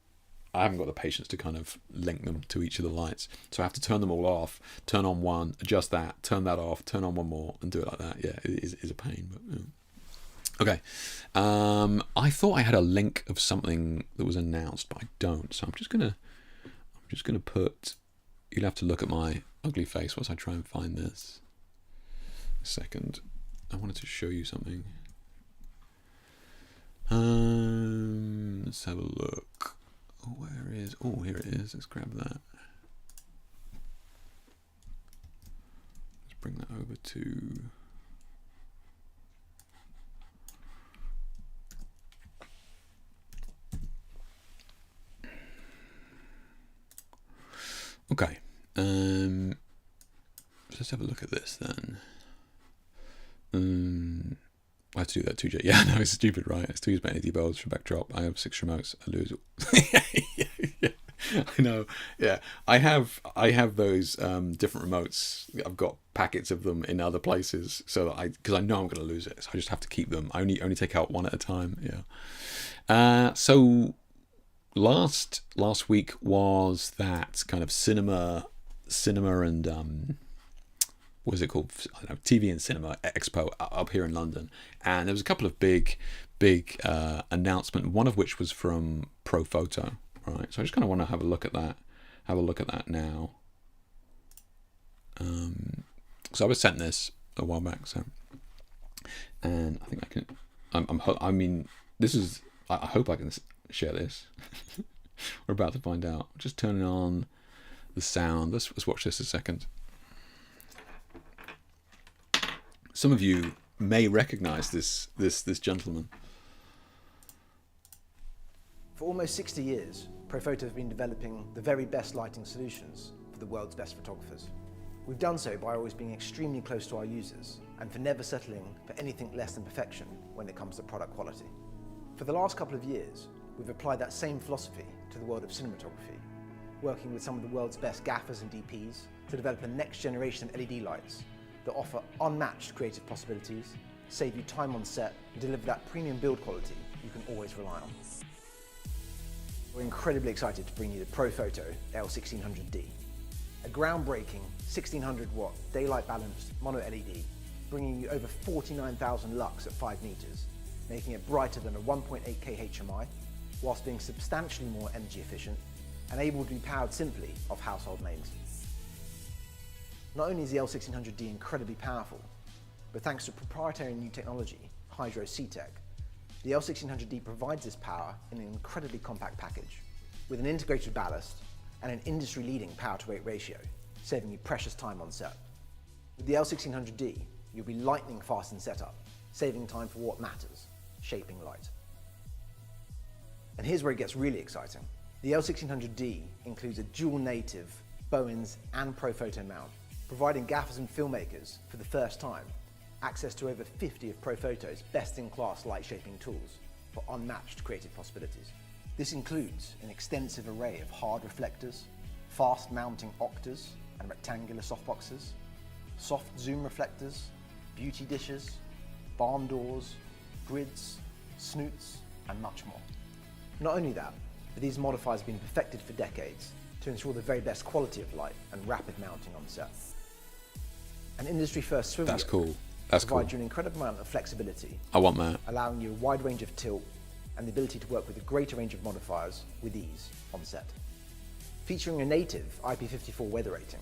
I haven't got the patience to kind of link them to each of the lights. So I have to turn them all off, turn on one, adjust that, turn that off, turn on one more, and do it like that. Yeah, it is a pain. But yeah. Okay. I thought I had a link of something that was announced, but I don't. So I'm just gonna put. You'll have to look at my ugly face once I try and find this. A second. I wanted to show you something. Let's have a look. Oh, where is? Oh, here it is. Let's grab that. Let's bring that over to. Okay. Let's have a look at this then. I have to do that too, Jay. Yeah, no, it's stupid, right? I still use my LED bulbs for backdrop. I have 6 remotes. I lose. Yeah, I know. Yeah, I have those different remotes. I've got packets of them in other places, so that because I know I'm going to lose it, so I just have to keep them. I only take out one at a time. Yeah. So last week was that kind of cinema and. What is it called? I don't know, TV and Cinema Expo up here in London, and there was a couple of big announcements. One of which was from Profoto, right? So I just kind of want to have a look at that. Have a look at that now. So I was sent this a while back, so, and I think I can. I mean, this is. I hope I can share this. We're about to find out. Just turning on the sound. Let's watch this a second. Some of you may recognize this gentleman. For almost 60 years, Profoto have been developing the very best lighting solutions for the world's best photographers. We've done so by always being extremely close to our users and for never settling for anything less than perfection when it comes to product quality. For the last couple of years, we've applied that same philosophy to the world of cinematography, working with some of the world's best gaffers and DPs to develop a next generation of LED lights that offer unmatched creative possibilities, save you time on set, and deliver that premium build quality you can always rely on. We're incredibly excited to bring you the Profoto L1600D, a groundbreaking 1600 watt daylight balanced mono LED, bringing you over 49,000 lux at 5 meters, making it brighter than a 1.8K HMI, whilst being substantially more energy efficient and able to be powered simply off household mains. Not only is the L1600D incredibly powerful, but thanks to proprietary new technology, Hydro C-Tech, the L1600D provides this power in an incredibly compact package, with an integrated ballast and an industry-leading power-to-weight ratio, saving you precious time on set. With the L1600D, you'll be lightning fast in setup, saving time for what matters, shaping light. And here's where it gets really exciting. The L1600D includes a dual-native Bowens and Profoto mount, providing gaffers and filmmakers, for the first time, access to over 50 of Profoto's best-in-class light shaping tools for unmatched creative possibilities. This includes an extensive array of hard reflectors, fast-mounting octas and rectangular softboxes, soft zoom reflectors, beauty dishes, barn doors, grids, snoots, and much more. Not only that, but these modifiers have been perfected for decades to ensure the very best quality of light and rapid mounting on set. An industry-first swivel That's cool. That's cool. provides you an incredible amount of flexibility. I want that. Allowing you a wide range of tilt and the ability to work with a greater range of modifiers with ease on set. Featuring a native IP54 weather rating,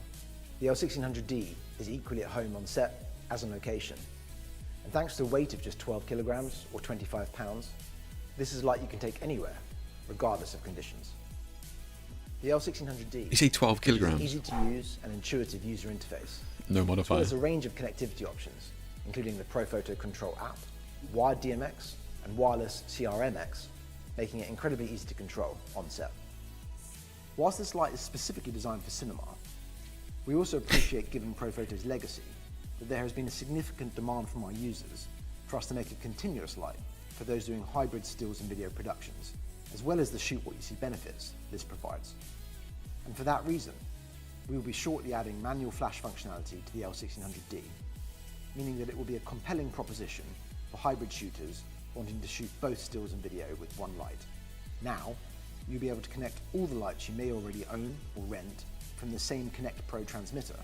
The L1600D is equally at home on set as on location. And thanks to a weight of just 12 kilograms or 25 pounds, this is a light you can take anywhere, regardless of conditions. The L1600D You say 12 kilograms? is easy to use and intuitive user interface. No As well modifier. as a range of connectivity options, including the ProPhoto Control app, wired DMX, and wireless CRMX, making it incredibly easy to control on set. Whilst this light is specifically designed for cinema, we also appreciate, given ProPhoto's legacy, that there has been a significant demand from our users for us to make a continuous light for those doing hybrid stills and video productions, as well as the shoot what you see benefits this provides. And for that reason, we will be shortly adding manual flash functionality to the L1600D, meaning that it will be a compelling proposition for hybrid shooters wanting to shoot both stills and video with one light. Now, you'll be able to connect all the lights you may already own or rent from the same Connect Pro transmitter,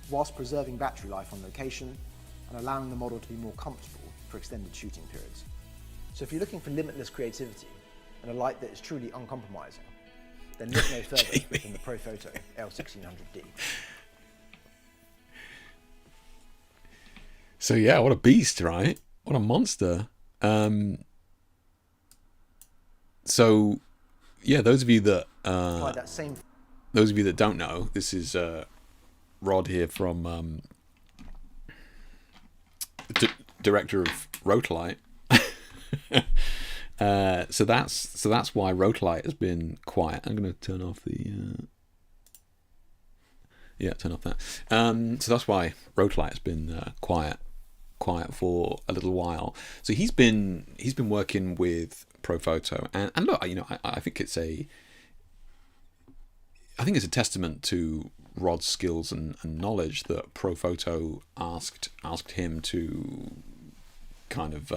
whilst preserving battery life on location and allowing the model to be more comfortable for extended shooting periods. So if you're looking for limitless creativity and a light that is truly uncompromising, then look no further than the ProPhoto L1600D. So yeah, what a beast, right? What a monster. So yeah, those of you that Apply that same don't know, this is Rod here from director of Rotalight. So that's why Rotalight has been quiet. I'm going to turn off the turn off that. So that's why Rotalight has been quiet for a little while. So he's been working with ProPhoto, and look, I think it's a testament to Rod's skills and knowledge that ProPhoto asked him to kind of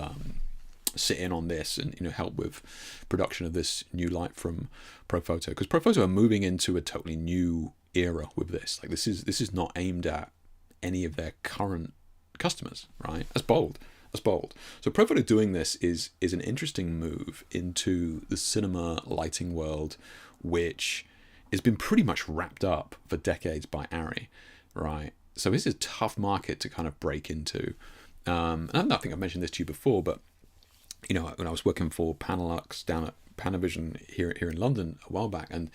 sit in on this and help with production of this new light from ProPhoto, because ProPhoto are moving into a totally new era with this. Like this is not aimed at any of their current customers, right? That's bold. So ProPhoto doing this is an interesting move into the cinema lighting world, which has been pretty much wrapped up for decades by Arri, right? So this is a tough market to kind of break into. And I think I've mentioned this to you before, but when I was working for Panelux down at Panavision here in London a while back, and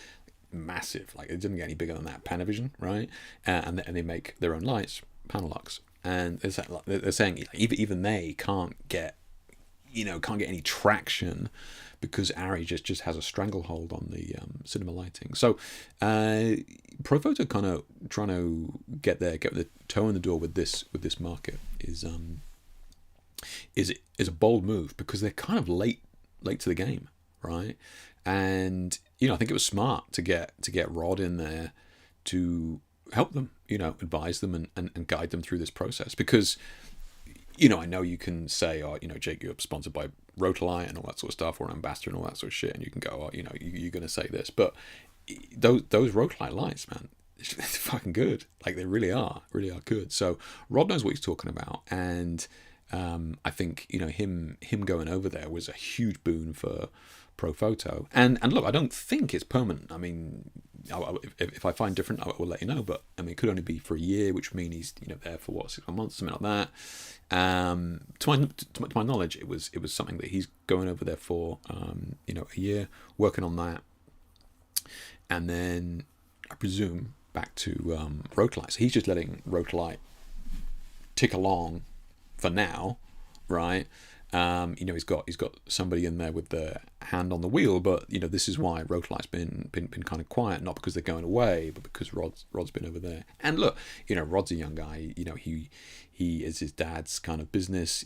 massive, like it didn't get any bigger than that, Panavision, right? And they make their own lights, Panelux, and they're saying even they can't get any traction because Arri just has a stranglehold on the cinema lighting. So ProPhoto kind of trying to get the toe in the door with this market is a bold move, because they're kind of late to the game, right? And I think it was smart to get Rod in there to help them, advise them and guide them through this process, because I know you can say, Jake, you're sponsored by Rotalight and all that sort of stuff, or an ambassador and all that sort of shit, and you can go, you're going to say this, but those Rotalight lights, man, they're fucking good. Like they really are good. So Rod knows what he's talking about, and I think him going over there was a huge boon for ProPhoto. And look, I don't think it's permanent. I mean, if I find different, I will let you know. But I mean, it could only be for a year, which would mean he's there for 6 months, something like that. To my knowledge, it was something that he's going over there for a year, working on that, and then I presume back to Rotalight. So he's just letting Rotalight tick along for now, right? He's got somebody in there with the hand on the wheel, but this is why Rotalight's been kind of quiet, not because they're going away, but because Rod's been over there. And look, Rod's a young guy. He is his dad's kind of business.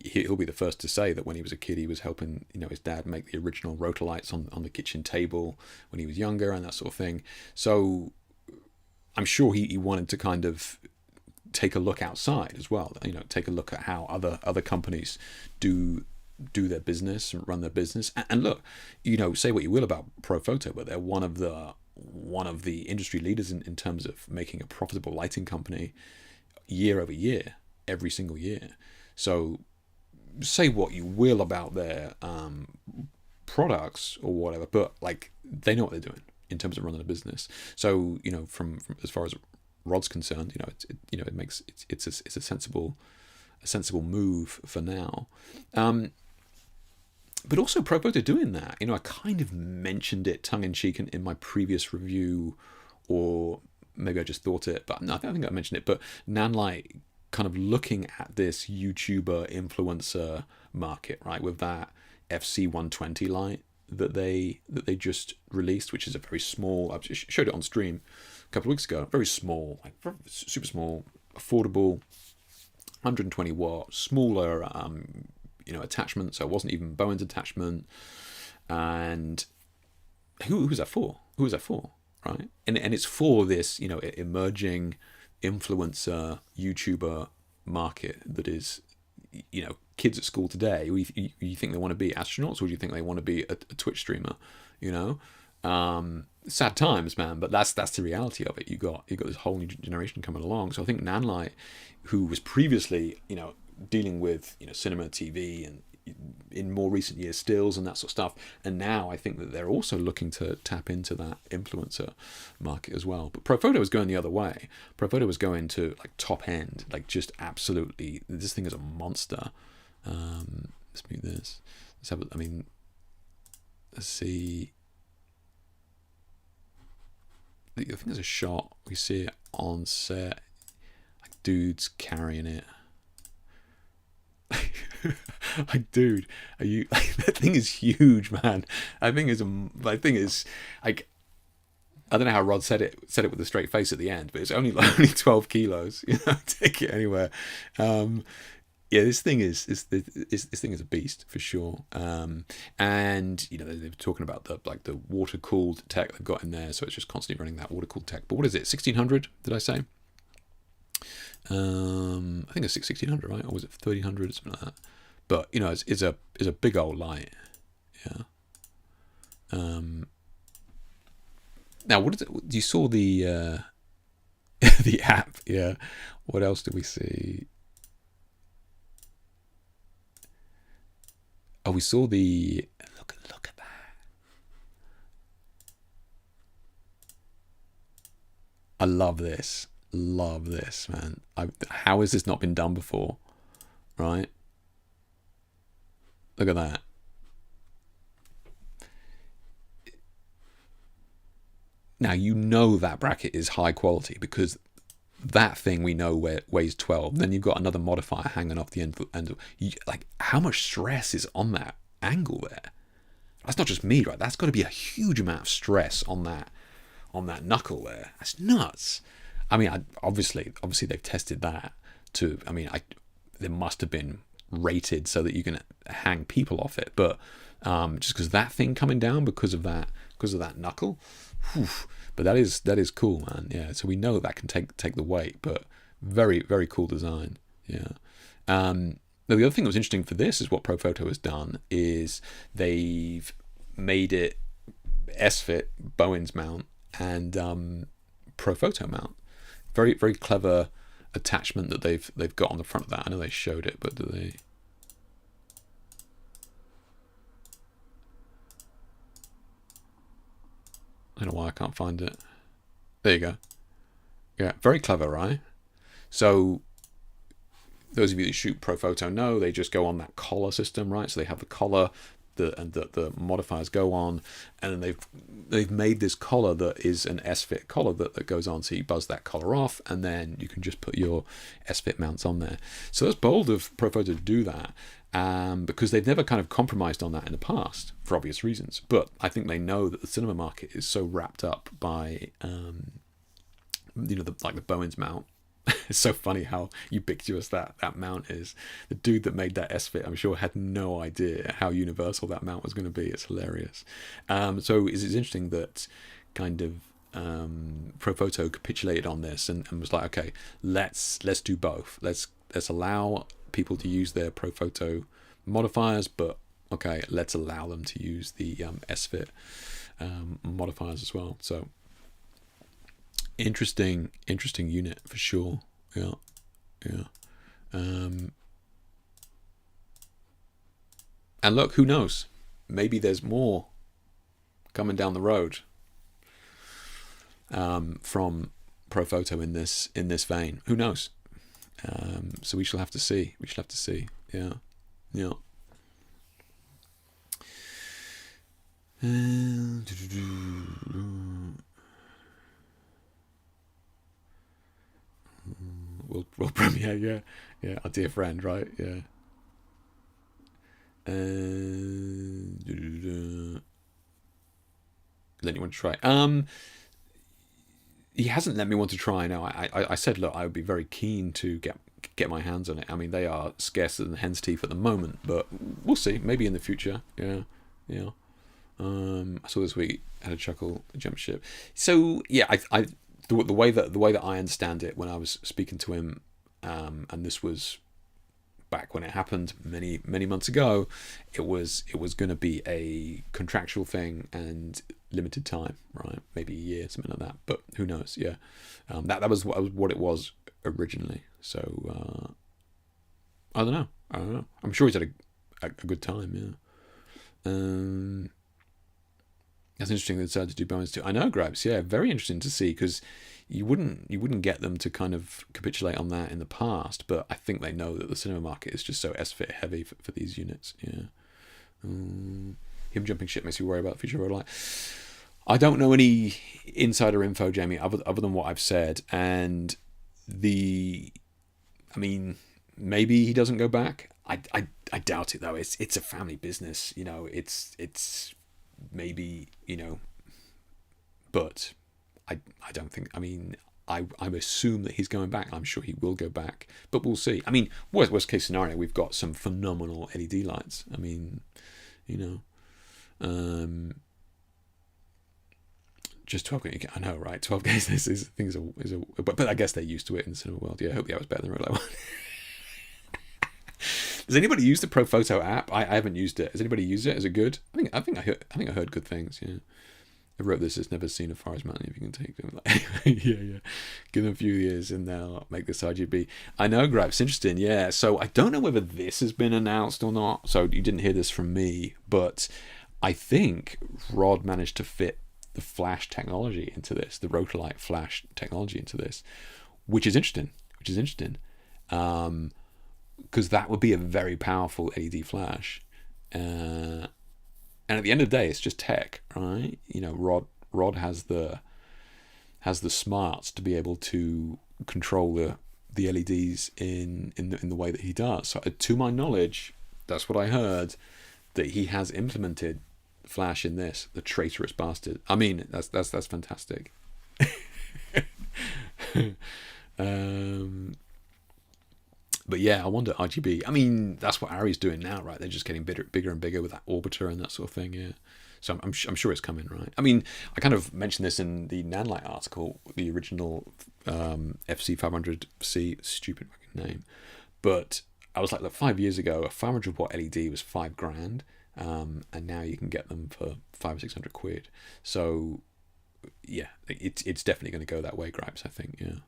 He'll be the first to say that when he was a kid, he was helping his dad make the original Rotalights on the kitchen table when he was younger and that sort of thing. So I'm sure he wanted to kind of take a look outside as well, take a look at how other companies do their business and run their business. And look, say what you will about ProPhoto, but they're one of the industry leaders in terms of making a profitable lighting company year over year, every single year. So say what you will about their products or whatever, but like they know what they're doing in terms of running a business. So from as far as Rod's concerned, it makes it's a sensible move for now. But also Profoto doing that. I kind of mentioned it tongue in cheek in my previous review, or maybe I just thought it, but no, I think I mentioned it. But Nanlite kind of looking at this YouTuber influencer market, right, with that FC 120 light that they just released, which is a very small. I showed it on stream a couple of weeks ago. Very small, like super small, affordable, 120 watt, smaller, attachment. So it wasn't even Bowen's attachment. And who's that for? Who is that for? Right? And it's for this, emerging influencer YouTuber market that is, kids at school today. You think they want to be astronauts, or do you think they want to be a Twitch streamer? Sad times, man. But that's the reality of it. You got this whole new generation coming along. So I think Nanlite, who was previously, dealing with cinema, TV, and in more recent years stills and that sort of stuff, and now I think that they're also looking to tap into that influencer market as well. But Profoto was going the other way. Profoto was going to like top end, like just absolutely, this thing is a monster. Let's mute this. Let's see. I think there's a shot, we see it on set, like dudes carrying it. Like, dude, are you? Like, that thing is huge, man. That thing is like, I don't know how Rod said it with a straight face at the end, but it's only 12 kilos. Take it anywhere. This thing is a beast for sure. And they were talking about the water cooled tech they've got in there, so it's just constantly running that water cooled tech. But what is it? 1600? Did I say? I think it's 1600, right? Or was it 1300 or something like that? But it's a big old light. Yeah. Now, what is it? You saw the the app? Yeah. What else did we see? Oh, we saw the look at that. I love this, man. How has this not been done before? Right? Look at that. Now that bracket is high quality because that thing we know weighs 12. Then you've got another modifier hanging off the end. Like, how much stress is on that angle there? That's not just me, right? That's got to be a huge amount of stress on that knuckle there. That's nuts. I mean, obviously they've tested that to. I mean, there must have been rated so that you can hang people off it, but just because that thing coming down because of that knuckle. Whew. But that is cool, man. Yeah, so we know that can take the weight, but very, very cool design. Yeah. Now the other thing that was interesting for this is what Profoto has done is they've made it S-Fit Bowen's mount and Profoto mount. Very, very clever attachment that they've got on the front of that. I know they showed it, but do they? I don't know why I can't find it. There you go. Yeah, very clever, right? So those of you that shoot Profoto know they just go on that collar system, right? So they have the collar the modifiers go on, and then they've made this collar that is an S-Fit collar that goes on. So you buzz that collar off, and then you can just put your S-Fit mounts on there. So that's bold of Profoto to do that. Because they've never kind of compromised on that in the past for obvious reasons. But I think they know that the cinema market is so wrapped up by, the Bowen's mount. It's so funny how ubiquitous that mount is. The dude that made that S-Fit, I'm sure, had no idea how universal that mount was going to be. It's hilarious. So it's interesting that kind of Profoto capitulated on this and was like, okay, let's do both. Let's allow people to use their Profoto modifiers, but okay, let's allow them to use the S-Fit modifiers as well. So interesting unit for sure. Yeah. And look, who knows? Maybe there's more coming down the road from pro photo in this vein. Who knows? So we shall have to see. Yeah, yeah. World premiere, yeah. Our dear friend, right? Yeah. Let you want to try? He hasn't let me want to try. No, I said, look, I would be very keen to get my hands on it. I mean, they are scarcer than hen's teeth at the moment, but we'll see. Maybe in the future. Yeah. I saw this week, had a chuckle, jump ship. So yeah, the way that I understand it when I was speaking to him, and this was back when it happened many months ago, it was going to be a contractual thing and limited time, right? Maybe a year, something like that. But who knows? Yeah, that was what it was originally. So I don't know. I'm sure he's had a good time. Yeah. That's interesting. They decided to do bonus too. I know, Grabs. Yeah, very interesting to see, because you wouldn't get them to kind of capitulate on that in the past, but I think they know that the cinema market is just so S-fit heavy for these units. Yeah. Him jumping ship makes you worry about the future of Road Light. I don't know any insider info, Jamie, other than what I've said, and I mean, maybe he doesn't go back. I doubt it though. It's a family business, it's maybe, but I don't think, I mean, I assume that he's going back. I'm sure he will go back, but we'll see. I mean, worst case scenario, we've got some phenomenal LED lights. I mean, just 12 gauge. I know, right? 12 gauge. This is things is a but I guess they're used to it in the cinema world. Yeah, I hope the hour's better than Road Light One. Does anybody use the Pro Photo app? I haven't used it. Has anybody used it? Is it good? I think I heard good things. Yeah. I wrote this. It's never seen a forest mountain. If you can take them, yeah. Give them a few years and they'll make this RGB. I know, Grab. It's interesting. Yeah. So I don't know whether this has been announced or not. So you didn't hear this from me, but I think Rod managed to fit the flash technology into this, the Rotolight flash technology into this, which is interesting. Because that would be a very powerful LED flash, and at the end of the day, it's just tech, right? Rod has the smarts to be able to control the LEDs in the way that he does. So, to my knowledge, that's what I heard, that he has implemented flash in this, the traitorous bastard. I mean, that's fantastic. But yeah, I wonder RGB. I mean, that's what Ari's doing now, right? They're just getting bigger and bigger with that orbiter and that sort of thing. Yeah, so I'm sure it's coming, right? I mean, I kind of mentioned this in the Nanlite article, the original FC500C, stupid fucking name, but I was like, 5 years ago, a 500 watt LED was $5,000, and now you can get them for 500 or 600 quid. So yeah, it's definitely going to go that way, Gripes. I think. Yeah.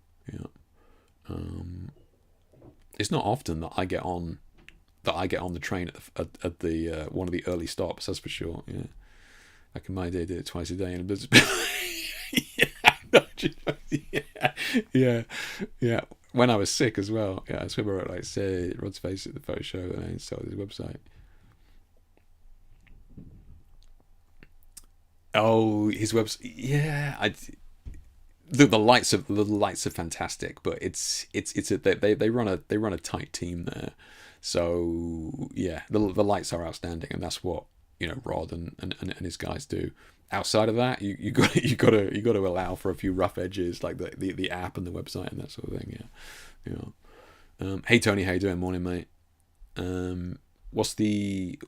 It's not often that I get on the train at the one of the early stops. That's for sure. Yeah, back in my day, I did it twice a day, and yeah. When I was sick as well. Yeah, I swear I wrote say Rod's face at the photo show, and I installed his website. Oh, his website. Yeah, the lights are fantastic, but they run a tight team there. So yeah, the lights are outstanding, and that's what Rod and his guys do. Outside of that, you got to allow for a few rough edges, like the app and the website and that sort of thing. Yeah. Hey Tony, how you doing? Morning, mate. What's the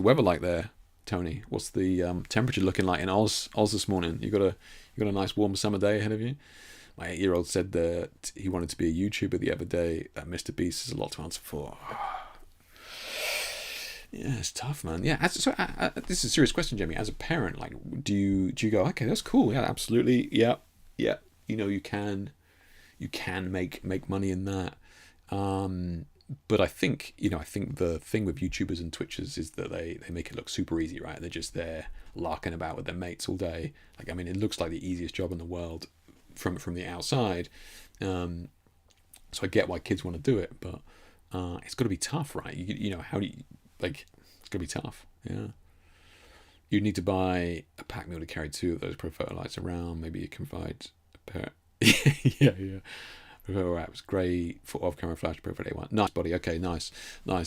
weather like there, Tony? What's the temperature looking like in Oz this morning? You got a nice warm summer day ahead of you. My 8-year-old said that he wanted to be a YouTuber the other day. That Mr. Beast is a lot to answer for. Yeah, it's tough, man. Yeah, so this is a serious question, Jamie. As a parent, like, do you go, okay, that's cool. Yeah, absolutely. Yeah. You can make money in that. But I think the thing with YouTubers and Twitchers is that they make it look super easy, right? They're just there larking about with their mates all day. Like, I mean, it looks like the easiest job in the world from the outside. So I get why kids want to do it, but it's got to be tough, right? You know, how do you, like, it's got to be tough. Yeah. You need to buy a pack mule to carry 2 of those Profoto lights around. Maybe you can provide a pair. Yeah. Profoto apps, great for off-camera flash. Profoto A1, nice body. Okay, nice.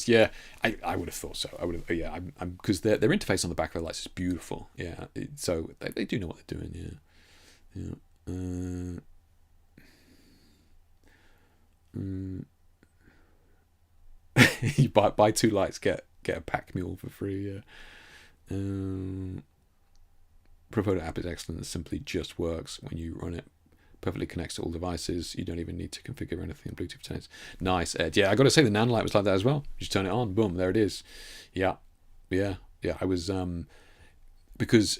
Yeah, I would have thought so. I would have. Yeah, I'm because their interface on the back of the lights is beautiful. Yeah, so they do know what they're doing. Yeah. You buy 2 lights, get a pack mule for free. Yeah. Profoto app is excellent. It simply just works when you run it. Perfectly connects to all devices. You don't even need to configure anything in Bluetooth tones. Nice, Ed. Yeah, I got to say the Nanolite was like that as well. You just turn it on, boom, there it is. Yeah. I was because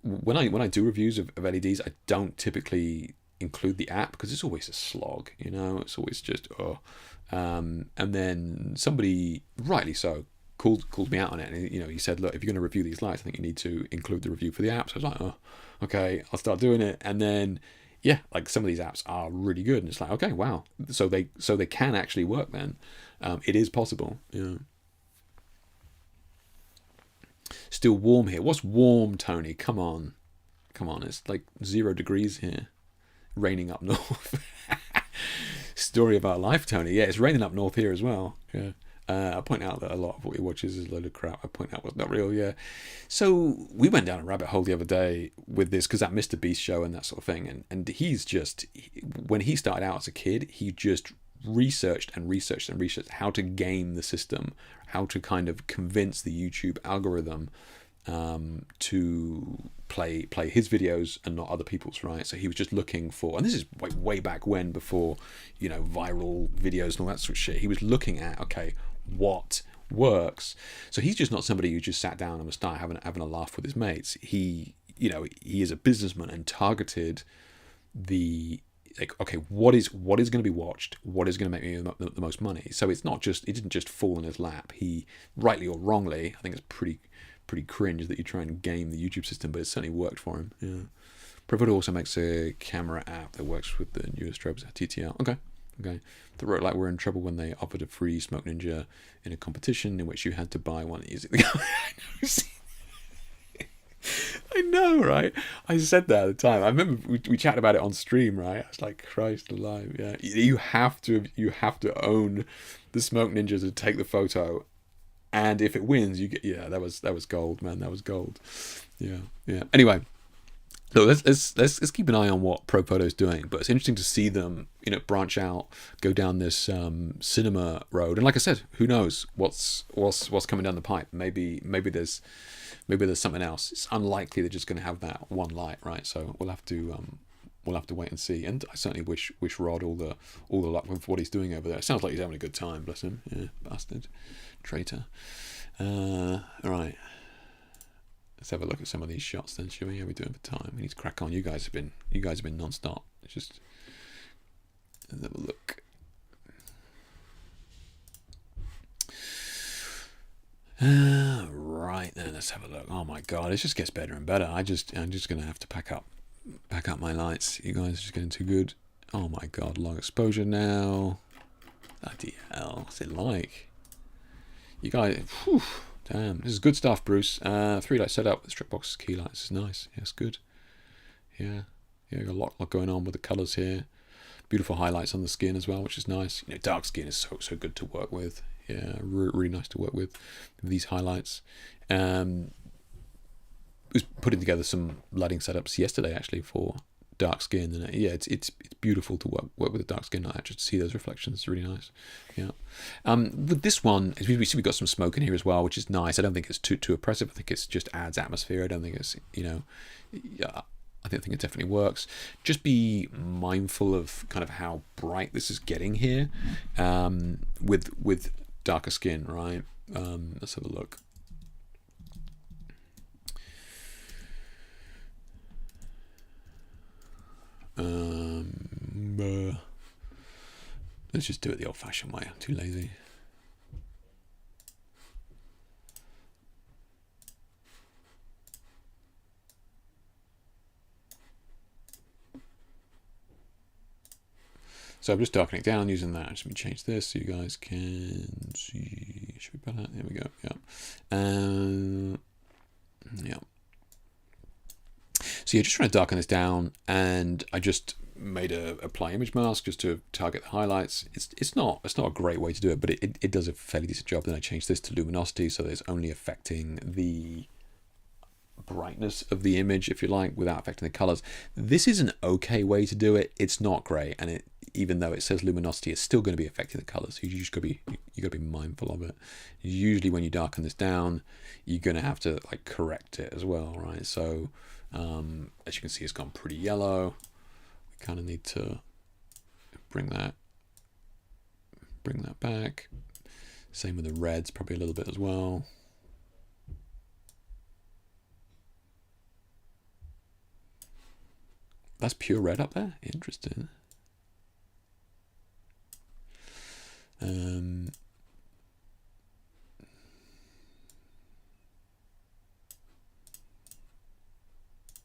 when I do reviews of LEDs, I don't typically include the app because it's always a slog. You know, it's always just and then somebody, rightly so, called me out on it, and he said, look, if you're going to review these lights, I think you need to include the review for the app. So I was like, oh, okay, I'll start doing it. And then yeah, like some of these apps are really good, and it's like, okay, wow, so they can actually work then. It is possible. Yeah. Still warm here. What's warm, Tony? Come on, it's like 0 degrees here, raining up north. Story about life, Tony. Yeah, it's raining up north here as well. Yeah. I point out that a lot of what he watches is a load of crap. I point out what's not real, yeah. So we went down a rabbit hole the other day with this, because that Mr. Beast show and that sort of thing. And he's just, when he started out as a kid, he just researched how to game the system, how to kind of convince the YouTube algorithm to play his videos and not other people's, right? So he was just looking for, and this is way back when, before viral videos and all that sort of shit. He was looking at, okay, what works. So he's just not somebody who just sat down and was started having a laugh with his mates. He is a businessman and targeted the, like, okay, what is going to be watched, what is going to make me the most money. So it didn't just fall in his lap. He, rightly or wrongly, I think it's pretty cringe that you try and game the YouTube system, but it certainly worked for him. Yeah. Profoto also makes a camera app that works with the newest strobes TTL. Okay. The wrote like we're in trouble when they offered a free Smoke Ninja in a competition in which you had to buy one using the I know, right? I said that at the time. I remember we chatted about it on stream, right? I was like, Christ alive, yeah. You have to own the Smoke Ninja to take the photo, and if it wins, you get, yeah. That was gold, man. That was gold. Yeah. Anyway, so let's keep an eye on what Profoto's doing. But it's interesting to see them, branch out, go down this cinema road. And like I said, who knows what's coming down the pipe? Maybe there's something else. It's unlikely they're just going to have that one light, right? So we'll have to wait and see. And I certainly wish Rod all the luck with what he's doing over there. It sounds like he's having a good time, bless him. Yeah, bastard, traitor. All right. Let's have a look at some of these shots then, shall we? How are we doing for time? We need to crack on. You guys have been non-stop. It's just, let's have a look. Right then, let's have a look. Oh my god, it just gets better and better. I'm just gonna have to pack up my lights. You guys are just getting too good. Oh my god, long exposure now. Bloody hell, what's it like? You guys, whew, damn, this is good stuff, Bruce. 3 light setup with strip box key lights is nice. Yeah, it's good. Yeah, got a lot going on with the colours here. Beautiful highlights on the skin as well, which is nice. Dark skin is so good to work with. Yeah, really nice to work with these highlights. Was putting together some lighting setups yesterday actually for dark skin, and yeah, it's beautiful to work with a dark skin light, just to see those reflections. It's really nice. Yeah. With this one, we see we got some smoke in here as well, which is nice. I don't think it's too oppressive. I think it's just adds atmosphere. I don't think it's yeah. I think it definitely works. Just be mindful of kind of how bright this is getting here, with darker skin, right? Let's have a look. Let's just do it the old-fashioned way. I'm too lazy. So I'm just darkening it down using that. Just let me change this so you guys can see. Should we put that? There we go. Yeah. Yeah. So yeah, just trying to darken this down, and I just made a apply image mask just to target the highlights. It's not a great way to do it, but it does a fairly decent job. Then I changed this to luminosity, so that it's only affecting the brightness of the image, if you like, without affecting the colors. This is an okay way to do it. It's not great, and even though it says luminosity, it's still going to be affecting the colors. So you just got to be mindful of it. Usually, when you darken this down, you're going to have to like correct it as well, right? So as you can see, it's gone pretty yellow. We kind of need to bring that back. Same with the reds, probably a little bit as well. That's pure red up there. Interesting.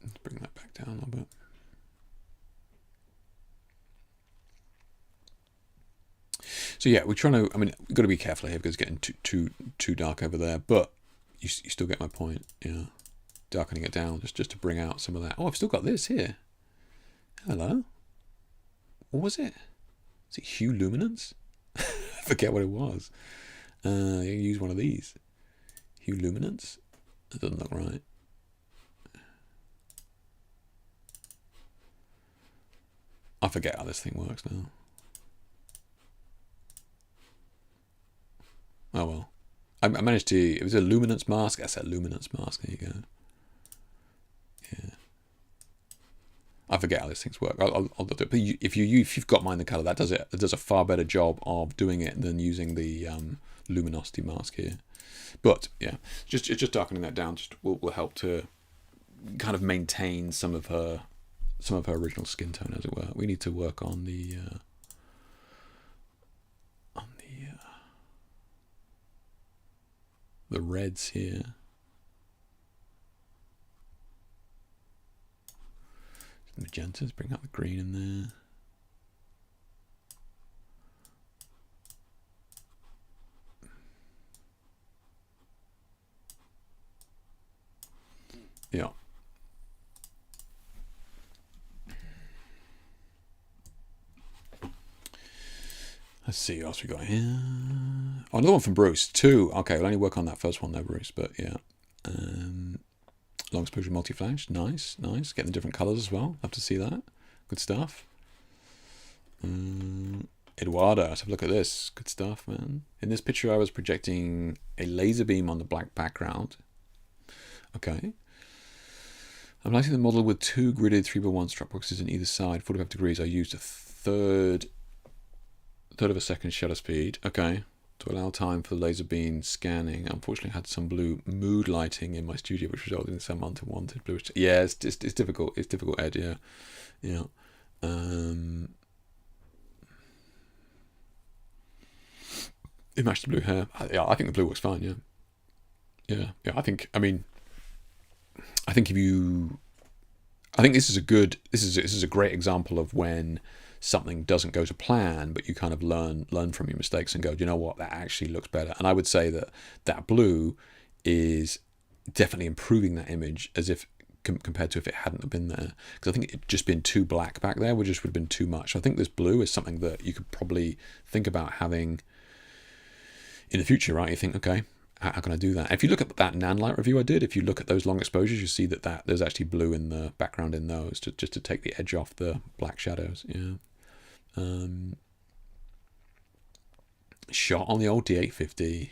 Let's bring that back down a little bit. So yeah, we're trying to. I mean, we've got to be careful here because it's getting too dark over there. But you still get my point. Yeah, darkening it down just to bring out some of that. Oh, I've still got this here. Hello. What was it? Is it hue luminance? I forget what it was. You use one of these. Hue luminance. That doesn't look right. I forget how this thing works now. Oh well. I managed to. It was a luminance mask. I said luminance mask. There you go. Yeah. I forget how these things work. I'll do it. But if you've got Mind the Color, that does it. It does a far better job of doing it than using the luminosity mask here. But yeah, just darkening that down just will help to kind of maintain some of her original skin tone, as it were. We need to work on the reds here. Magentas, bring out the green in there. Yeah. Let's see what else we got here. Oh, another one from Bruce. 2. Okay, we'll only work on that first one there, Bruce. But yeah. Long exposure multi-flash. Nice. Getting the different colours as well. Love to see that. Good stuff. Eduardo, let's have a look at this. Good stuff, man. In this picture, I was projecting a laser beam on the black background. Okay. I'm lighting the model with 2 gridded 3x1 strap boxes in either side, 45 degrees. I used a third of a second shutter speed. Okay. To allow time for the laser beam scanning. Unfortunately, I had some blue mood lighting in my studio, which resulted in some unwanted blue. Yeah, it's difficult. It's difficult, Ed. Yeah. It matched the blue hair. Yeah, I think the blue looks fine. Yeah. I think this is a great example of when something doesn't go to plan, but you kind of learn from your mistakes and go, do you know what, that actually looks better. And I would say that blue is definitely improving that image as if compared to if it hadn't been there, because I think it just been too black back there would have been too much. I think this blue is something that you could probably think about having in the future, right? You think, okay, how can I do that? If you look at that Nanlite review I did, if you look at those long exposures, you see that there's actually blue in the background in those just to take the edge off the black shadows. Yeah. Shot on the old D850.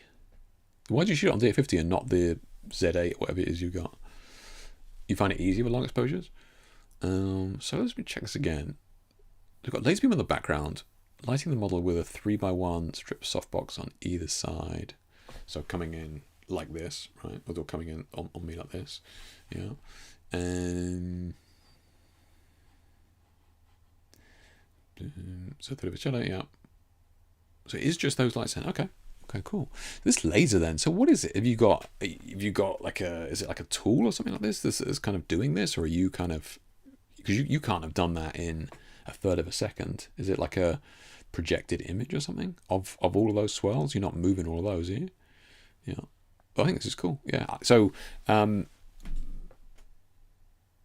Why did you shoot on D850 and not the Z8 or whatever it is you got? You find it easy with long exposures? So let's check this again. We've got laser beam on the background, lighting the model with a 3x1 strip softbox on either side. So coming in like this, right? Or coming in on me like this, yeah. And so a bit of a shadow, yeah. So it is just those lights in. Okay, cool. This laser then. So what is it? Have you got like is it like a tool or something like this? This is kind of doing this, or are you kind of, because you can't have done that in a third of a second. Is it like a projected image or something of all of those swirls? You're not moving all of those, are you? Yeah. But I think this is cool. Yeah. So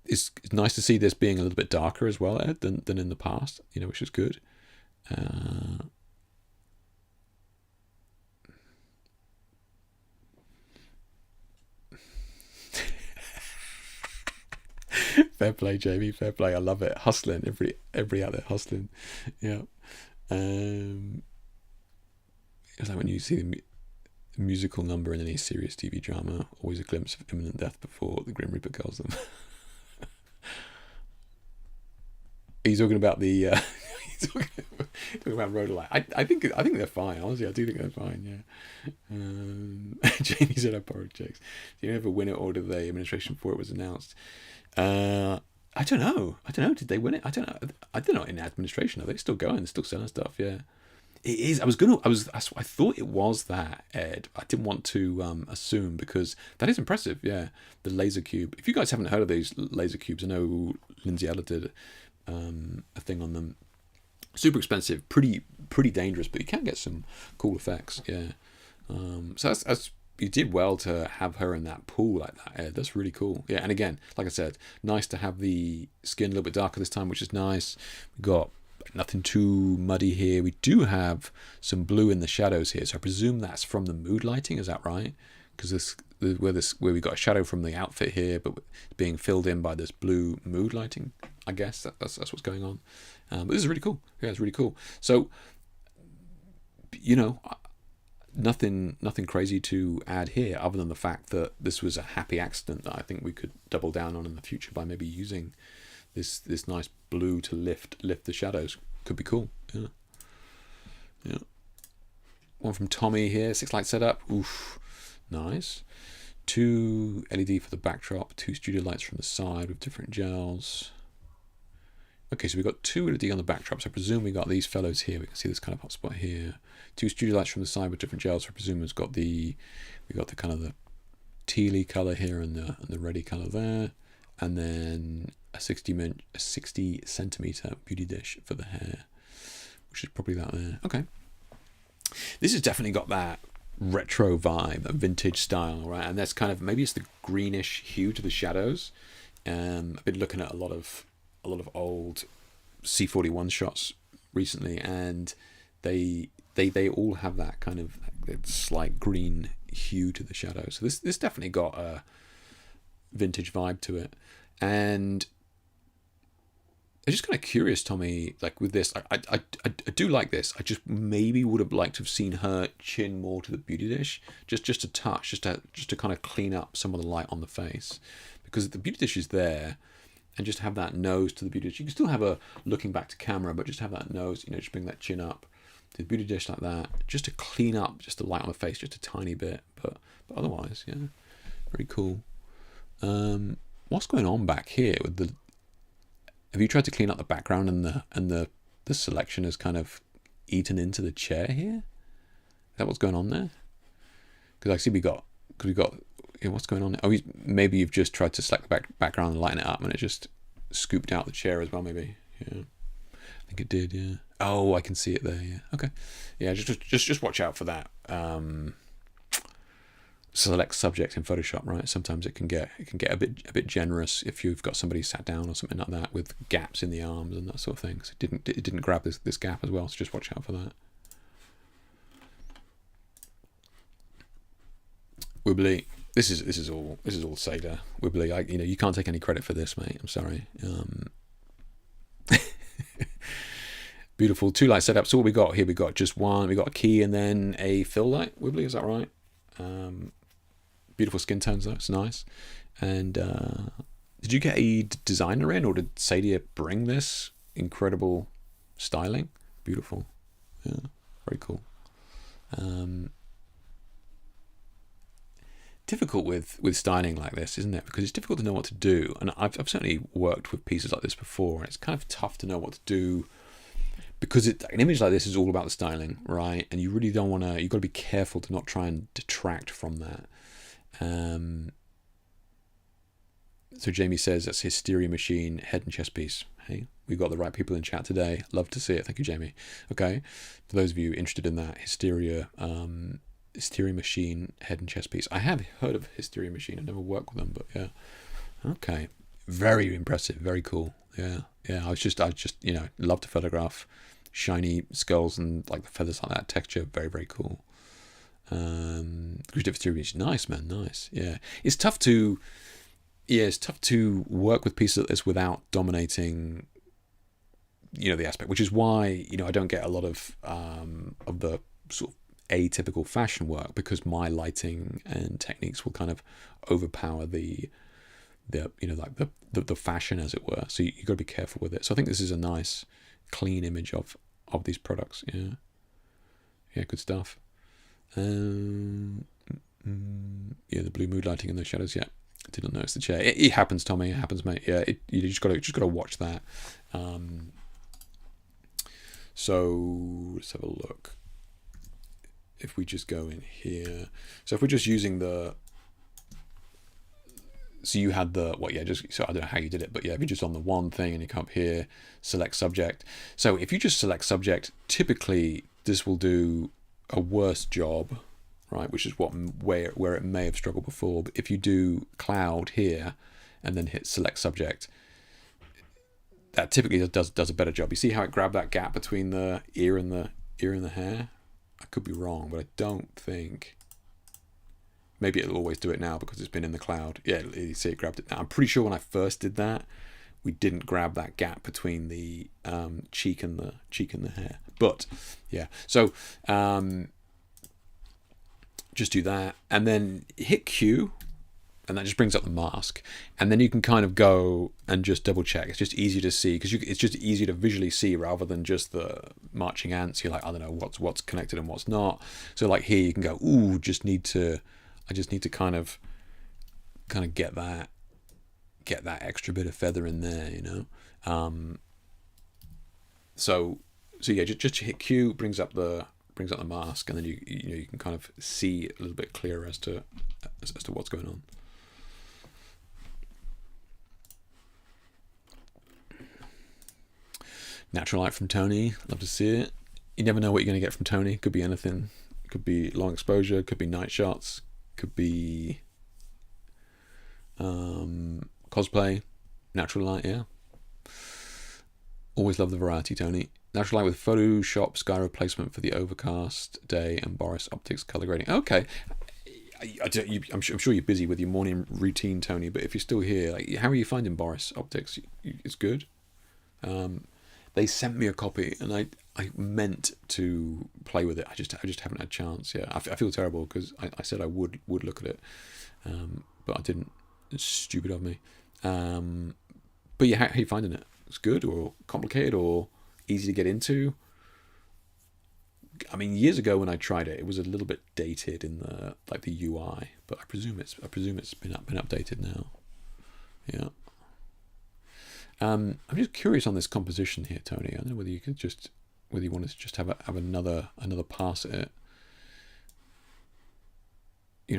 it's nice to see this being a little bit darker as well, Ed, than in the past, which is good. Fair play, Jamie. Fair play. I love it. Hustling. Every out there hustling. Yeah. It's like when you see the musical number in any serious TV drama, always a glimpse of imminent death before the Grim Reaper kills them. He's talking about the. He's talking about Rhodolite. I think they're fine. Honestly, I do think they're fine. Yeah. Jamie said I borrowed checks. Do you ever win it, or did the administration for it was announced? I don't know. Did they win it? I don't know. I don't know. In administration, are they still going? They're still selling stuff. Yeah. It is. I thought it was that, Ed. I didn't want to assume, because that is impressive. Yeah, the laser cube. If you guys haven't heard of these laser cubes, I know Lindsay Ella did a thing on them. Super expensive, pretty dangerous, but you can get some cool effects. Yeah. So that's you did well to have her in that pool like that, Ed. That's really cool. Yeah, and again, like I said, nice to have the skin a little bit darker this time, which is nice. We got nothing too muddy here. We do have some blue in the shadows here, so I presume that's from the mood lighting. Is that right? Because where we got a shadow from the outfit here, but being filled in by this blue mood lighting. I guess that's what's going on. But this is really cool. Yeah, it's really cool. So, nothing crazy to add here, other than the fact that this was a happy accident that I think we could double down on in the future by maybe using this nice blue to lift the shadows. Could be cool. Yeah. One from Tommy here. 6 light setup. Oof, nice. 2 LED for the backdrop. 2 studio lights from the side with different gels. Okay, so we've got 2 LED on the backdrop. So I presume we got these fellows here. We can see this kind of hot spot here. 2 studio lights from the side with different gels. So I presume we got the kind of the tealy color here and the reddy color there, and then a 60 centimeter beauty dish for the hair, which is probably that there. Okay, this has definitely got that retro vibe, that vintage style, right? And that's kind of, maybe it's the greenish hue to the shadows. I've been looking at a lot of old C41 shots recently, and they all have that kind of slight green hue to the shadow. So this definitely got a vintage vibe to it. And I'm just kind of curious, Tommy, like with this, I do like this. I just maybe would have liked to have seen her chin more to the beauty dish, just a touch, just to kind of clean up some of the light on the face, because the beauty dish is there, and just have that nose to the beauty dish. You can still have a looking back to camera, but just have that nose, just bring that chin up to the beauty dish like that, just to clean up just the light on the face, just a tiny bit, but otherwise, yeah, very cool. What's going on back here with the? Have you tried to clean up the background and the selection has kind of eaten into the chair here? Is that what's going on there? Because I see we got what's going on there? Oh, maybe you've just tried to select the background and lighten it up, and it just scooped out the chair as well. Maybe, yeah. I think it did. Yeah. Oh, I can see it there. Yeah. Okay. Yeah. Just watch out for that. Select subject in Photoshop, right? Sometimes it can get a bit generous if you've got somebody sat down or something like that with gaps in the arms and that sort of thing. So it didn't grab this gap as well. So just watch out for that. Wibbly, this is all Seda. Wibbly, you can't take any credit for this, mate. I'm sorry. Beautiful 2 light setup. So what we got here? We got just one. We got a key and then a fill light. Wibbly, is that right? Beautiful skin tones though, it's nice. And did you get a designer in, or did Sadia bring this incredible styling? Beautiful, yeah, very cool. Difficult with styling like this, isn't it? Because it's difficult to know what to do, and I've certainly worked with pieces like this before, and it's kind of tough to know what to do, because an image like this is all about the styling, right? And you really don't want to. You've got to be careful to not try and detract from that. So Jamie says that's Hysteria Machine head and chest piece. Hey, we've got the right people in chat today. Love to see it. Thank you, Jamie. Okay, for those of you interested in that Hysteria machine head and chest piece, I have heard of Hysteria machine. I never worked with them, but yeah. Okay, very impressive. Very cool. Yeah. I just love to photograph shiny skulls and like the feathers like that texture. Very, very cool. Creative Hysteria machine, nice, man, nice. Yeah, it's tough to work with pieces like this without dominating, the aspect, which is why, I don't get a lot of the sort of atypical fashion work, because my lighting and techniques will kind of overpower the fashion, as it were. So you got to be careful with it. So I think this is a nice, clean image of these products. Yeah, good stuff. The blue mood lighting in those shadows. Yeah, I didn't notice the chair. It happens, Tommy. It happens, mate. Yeah, you just gotta watch that. So let's have a look. If we just go in here, so if we're just using so you had so I don't know how you did it, but yeah, if you're just on the one thing and you come up here, select subject. So if you just select subject, typically this will do a worse job, right? Which is where it may have struggled before. But if you do cloud here and then hit select subject, that typically does a better job. You see how it grabbed that gap between the ear and the hair? I could be wrong, but I don't think. Maybe it'll always do it now because it's been in the cloud. Yeah, you see it grabbed it now. I'm pretty sure when I first did that, we didn't grab that gap between the cheek and the hair. But yeah, so just do that and then hit Q, and that just brings up the mask, and then you can kind of go and just double check. It's just easier to see because it's just easier to visually see rather than just the marching ants. You're like, I don't know what's connected and what's not. So like here you can go, I just need to kind of get that extra bit of feather in there, So yeah, just hit Q, brings up the mask, and then you can kind of see a little bit clearer as to what's going on. Natural light from Tony, love to see it. You never know what you're going to get from Tony. Could be anything. Could be long exposure. Could be night shots. Could be cosplay. Natural light, yeah. Always love the variety, Tony. Natural light with Photoshop sky replacement for the overcast day and Boris Optics color grading. Okay, I'm sure you're busy with your morning routine, Tony. But if you're still here, how are you finding Boris Optics? It's good. They sent me a copy, and I meant to play with it. I just haven't had a chance. Yeah, I feel terrible because I said I would look at it, but I didn't. It's stupid of me. But yeah, how are you finding it? It's good or complicated or easy to get into? I mean, years ago when I tried it, it was a little bit dated in the UI, but I presume it's been updated now. Yeah. I'm just curious on this composition here, Tony. I don't know whether you wanted to just have another pass at it.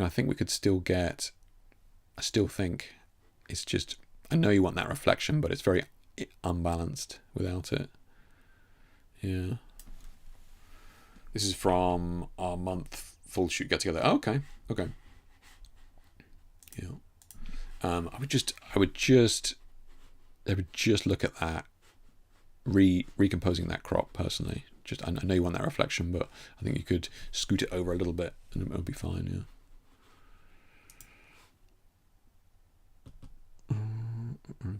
I think we could still get. I still think it's just. I know you want that reflection, but it's very unbalanced without it. Yeah. This is from our month full shoot get together. Oh, okay. Yeah. I would just look at that, recomposing that crop personally. I know you want that reflection, but I think you could scoot it over a little bit and it would be fine. Yeah.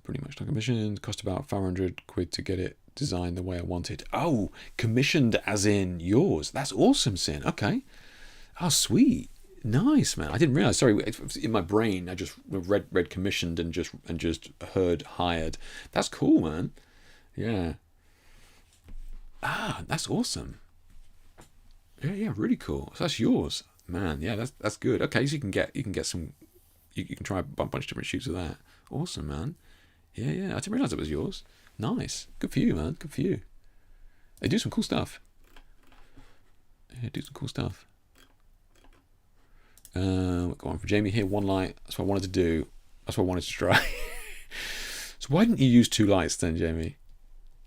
Pretty much not commissioned. Cost about £500 to get it designed the way I wanted. Oh, commissioned as in yours. That's awesome, Sin. Okay. Oh, sweet. Nice, man. I didn't realize. Sorry, in my brain, I just read commissioned and just heard hired. That's cool, man. Yeah. That's awesome. Yeah, really cool. So that's yours, man. Yeah, that's good. Okay, so you can get some. You can try a bunch of different shoots of that. Awesome, man. Yeah. I didn't realize it was yours. Nice. Good for you, man. Good for you. They do some cool stuff. Go on for Jamie here. One light. That's what I wanted to do. That's what I wanted to try. So why didn't you use 2 lights then, Jamie?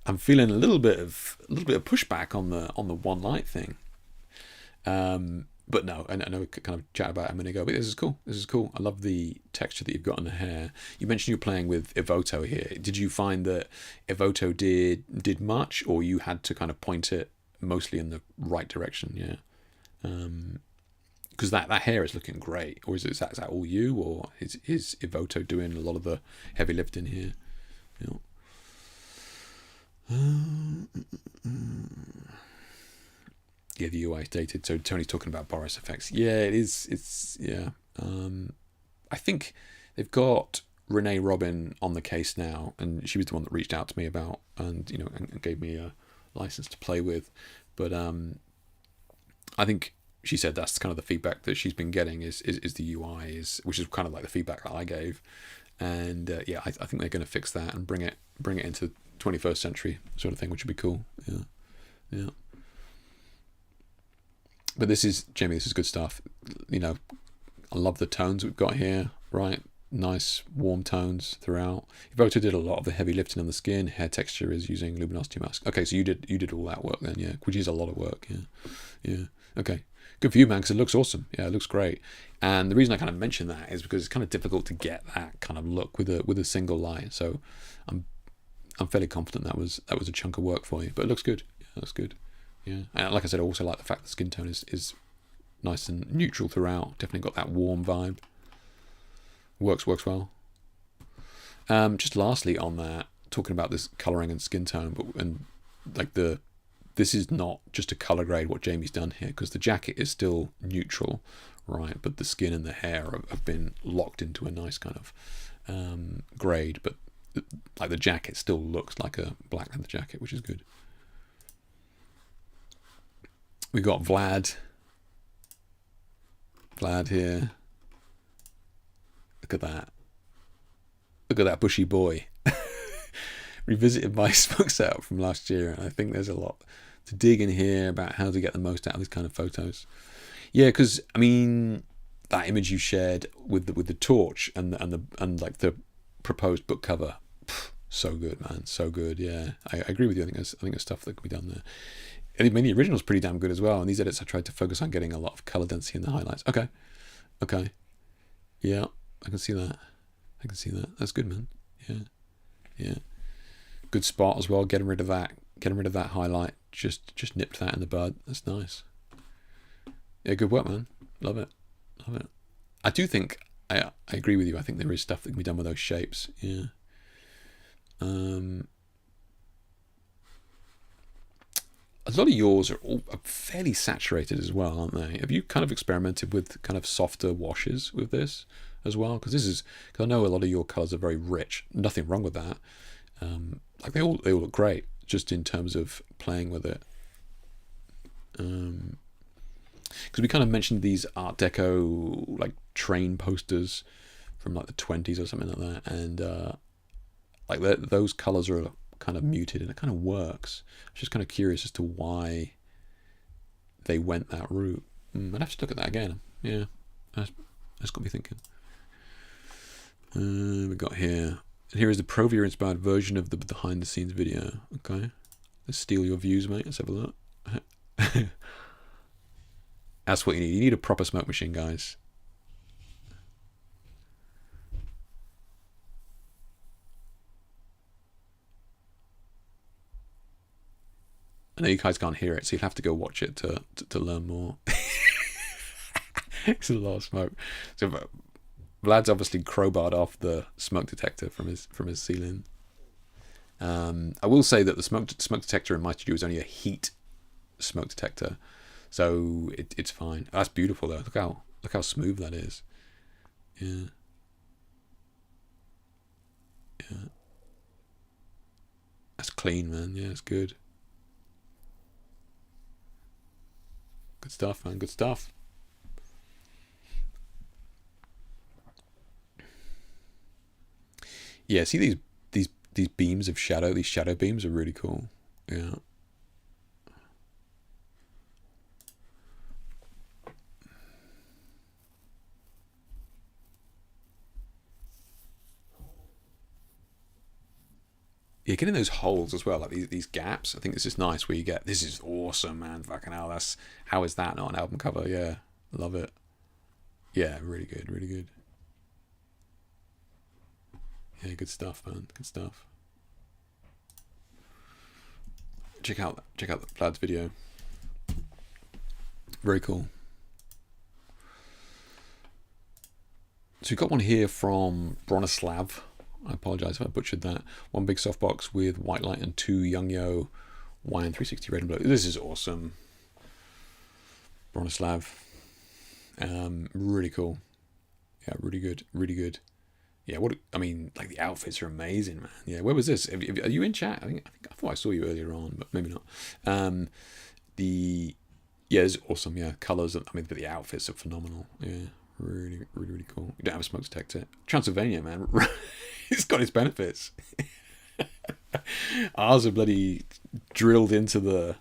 I'm feeling a little bit of pushback on the 1 light thing. But no, I know we kind of chat about it a minute ago, but this is cool. This is cool. I love the texture that you've got in the hair. You mentioned you're playing with Evoto here. Did you find that Evoto did much, or you had to kind of point it mostly in the right direction? Yeah. Because that hair is looking great. Or is that all you, or is Evoto doing a lot of the heavy lifting here? Yeah. Yeah, the UI is dated. So Tony's talking about Boris effects. Yeah, it is. It's yeah. I think they've got Renee Robin on the case now, and she was the one that reached out to me about and gave me a license to play with. But I think she said that's kind of the feedback that she's been getting is the UI which is kind of like the feedback that I gave, and yeah, I think they're going to fix that and bring it into 21st century sort of thing, which would be cool. Yeah. But this is, Jamie, this is good stuff. I love the tones we've got here, right? Nice warm tones throughout. Evoto did a lot of the heavy lifting on the skin. Hair texture is using luminosity mask. Okay, so you did all that work then, yeah, which is a lot of work, yeah. Okay, good for you, man, because it looks awesome. Yeah, it looks great. And the reason I kind of mention that is because it's kind of difficult to get that kind of look with a single light. So I'm fairly confident that was a chunk of work for you, but it looks good. Yeah, it looks good. Yeah, and like I said, I also like the fact the skin tone is nice and neutral throughout. Definitely got that warm vibe. Works well. Just lastly on that, talking about this colouring and skin tone, this is not just a colour grade what Jamie's done here, because the jacket is still neutral, right? But the skin and the hair have been locked into a nice kind of grade, but like the jacket still looks like a black leather jacket, which is good. We got Vlad here. Look at that bushy boy. Revisited my smoke setup from last year, and I think there's a lot to dig in here about how to get the most out of these kind of photos. Yeah, because I mean that image you shared with the torch and like the proposed book cover, so good, man, so good. Yeah, I agree with you. I think there's stuff that can be done there. I mean, the original's pretty damn good as well. And these edits, I tried to focus on getting a lot of color density in the highlights. Okay. Yeah, I can see that. That's good, man. Yeah. Good spot as well. Getting rid of that highlight. Just nipped that in the bud. That's nice. Yeah, good work, man. Love it. I do think I agree with you. I think there is stuff that can be done with those shapes. Yeah. A lot of yours are fairly saturated as well, aren't they? Have you kind of experimented with kind of softer washes with this as well? Because I know a lot of your colours are very rich. Nothing wrong with that. Like they all look great, just in terms of playing with it. Because we kind of mentioned these Art Deco like train posters from like the 20s or something like that, and like those colours are kind of muted, and it kind of works. I was just kind of curious as to why they went that route. I'd have to look at that again. Yeah, that's got me thinking. We got here. And here is the Provia inspired version of the behind the scenes video. Okay, let's steal your views, mate. Let's have a look. That's what you need. You need a proper smoke machine, guys. I know you guys can't hear it, so you'll have to go watch it to learn more. It's a lot of smoke. So Vlad's obviously crowbarred off the smoke detector from his ceiling. I will say that the smoke detector in my studio is only a heat smoke detector, so it's fine. That's beautiful though. Look how smooth that is. Yeah. That's clean, man. Yeah, it's good. Good stuff, man. Good stuff. Yeah, see these beams of shadow. These shadow beams are really cool. Yeah. Yeah, getting those holes as well, like these gaps. I think this is nice where you get, this is awesome, man. Fucking hell, how is that not an album cover? Yeah, love it. Yeah, really good, really good. Yeah, good stuff, man. Good stuff. Check out Vlad's video. Very cool. So we've got one here from Bronislav. I apologise if I butchered that. One big softbox with white light and 2 Youngyo YN360 red and blue. This is awesome. Bronislav. Really cool. Yeah, really good. Really good. Yeah, like the outfits are amazing, man. Yeah, where was this? Are you in chat? I thought I saw you earlier on, but maybe not. Yeah, it's awesome. Yeah, colours. But the outfits are phenomenal. Yeah, really, really, really cool. You don't have a smoke detector. Transylvania, man. It's got its benefits. Ours are bloody drilled into the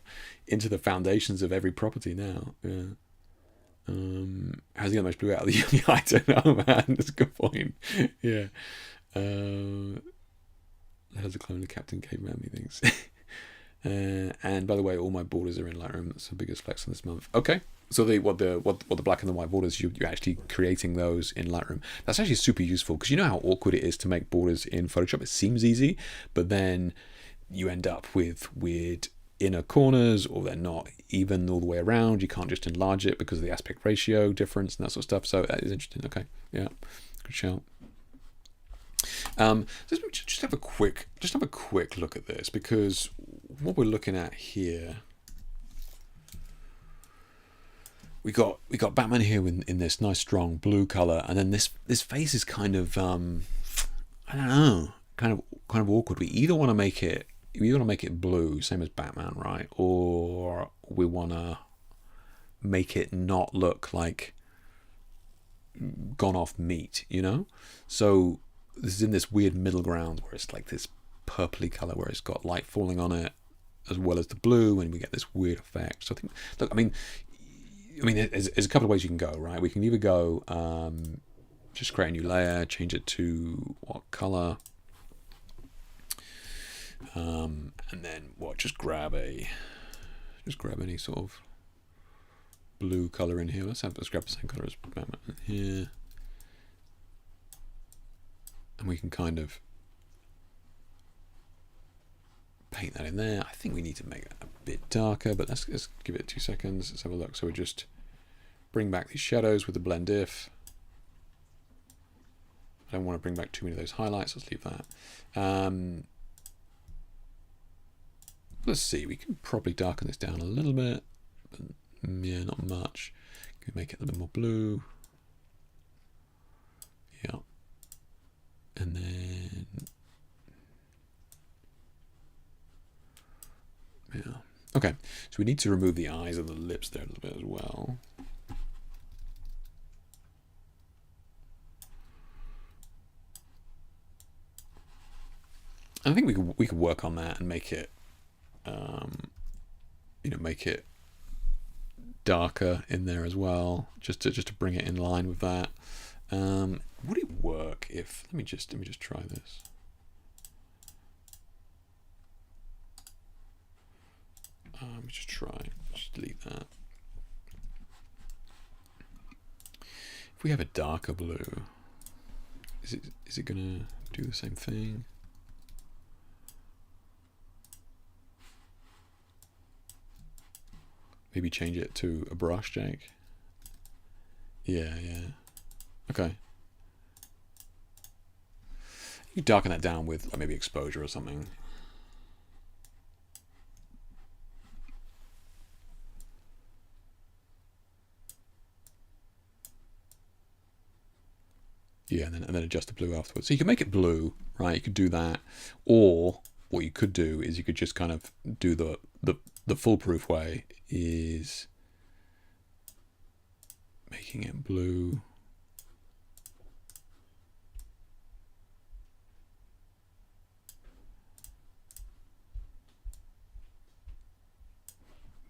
foundations of every property now. Yeah. How's he got much blue out of the I don't know, man. That's a good point. Yeah. How's the clone of Captain Caveman, methinks. And by the way, all my borders are in Lightroom. That's the biggest flex on this month. Okay. So what the black and the white borders, you're actually creating those in Lightroom. That's actually super useful because you know how awkward it is to make borders in Photoshop. It seems easy, but then you end up with weird inner corners, or they're not even all the way around. You can't just enlarge it because of the aspect ratio difference and that sort of stuff. So that is interesting. Okay, yeah, good shout. Just have a quick look at this, because what we're looking at here, we got Batman here in this nice strong blue color, and then this face is kind of I don't know, kind of awkward. We either want to make it blue, same as Batman, right? Or we want to make it not look like gone off meat, you know? So this is in this weird middle ground where it's like this purpley color where it's got light falling on it as well as the blue, and we get this weird effect. So I think, look, I mean, there's a couple of ways you can go, right? We can either go just create a new layer, change it to what color, and then just grab any sort of blue color in here. Let's grab the same color as Batman here, and we can kind of paint that in there. I think we need to make it a bit darker, but let's give it 2 seconds. Let's have a look. So we just bring back these shadows with the blend if. I don't want to bring back too many of those highlights. Let's leave that. Let's see. We can probably darken this down a little bit, but yeah, not much. Can we make it a little bit more blue? Yeah. And then yeah. Okay. So we need to remove the eyes and the lips there a little bit as well. I think we could work on that and make it, make it darker in there as well, just to bring it in line with that. Would it work if? Let me just try this. Let me just try. Just delete that. If we have a darker blue, is it gonna do the same thing? Maybe change it to a brush, Jake. Yeah. Okay. You darken that down with maybe exposure or something. Yeah, and then adjust the blue afterwards. So you can make it blue, right? You could do that, or what you could do is you could just kind of do the foolproof way, is making it blue.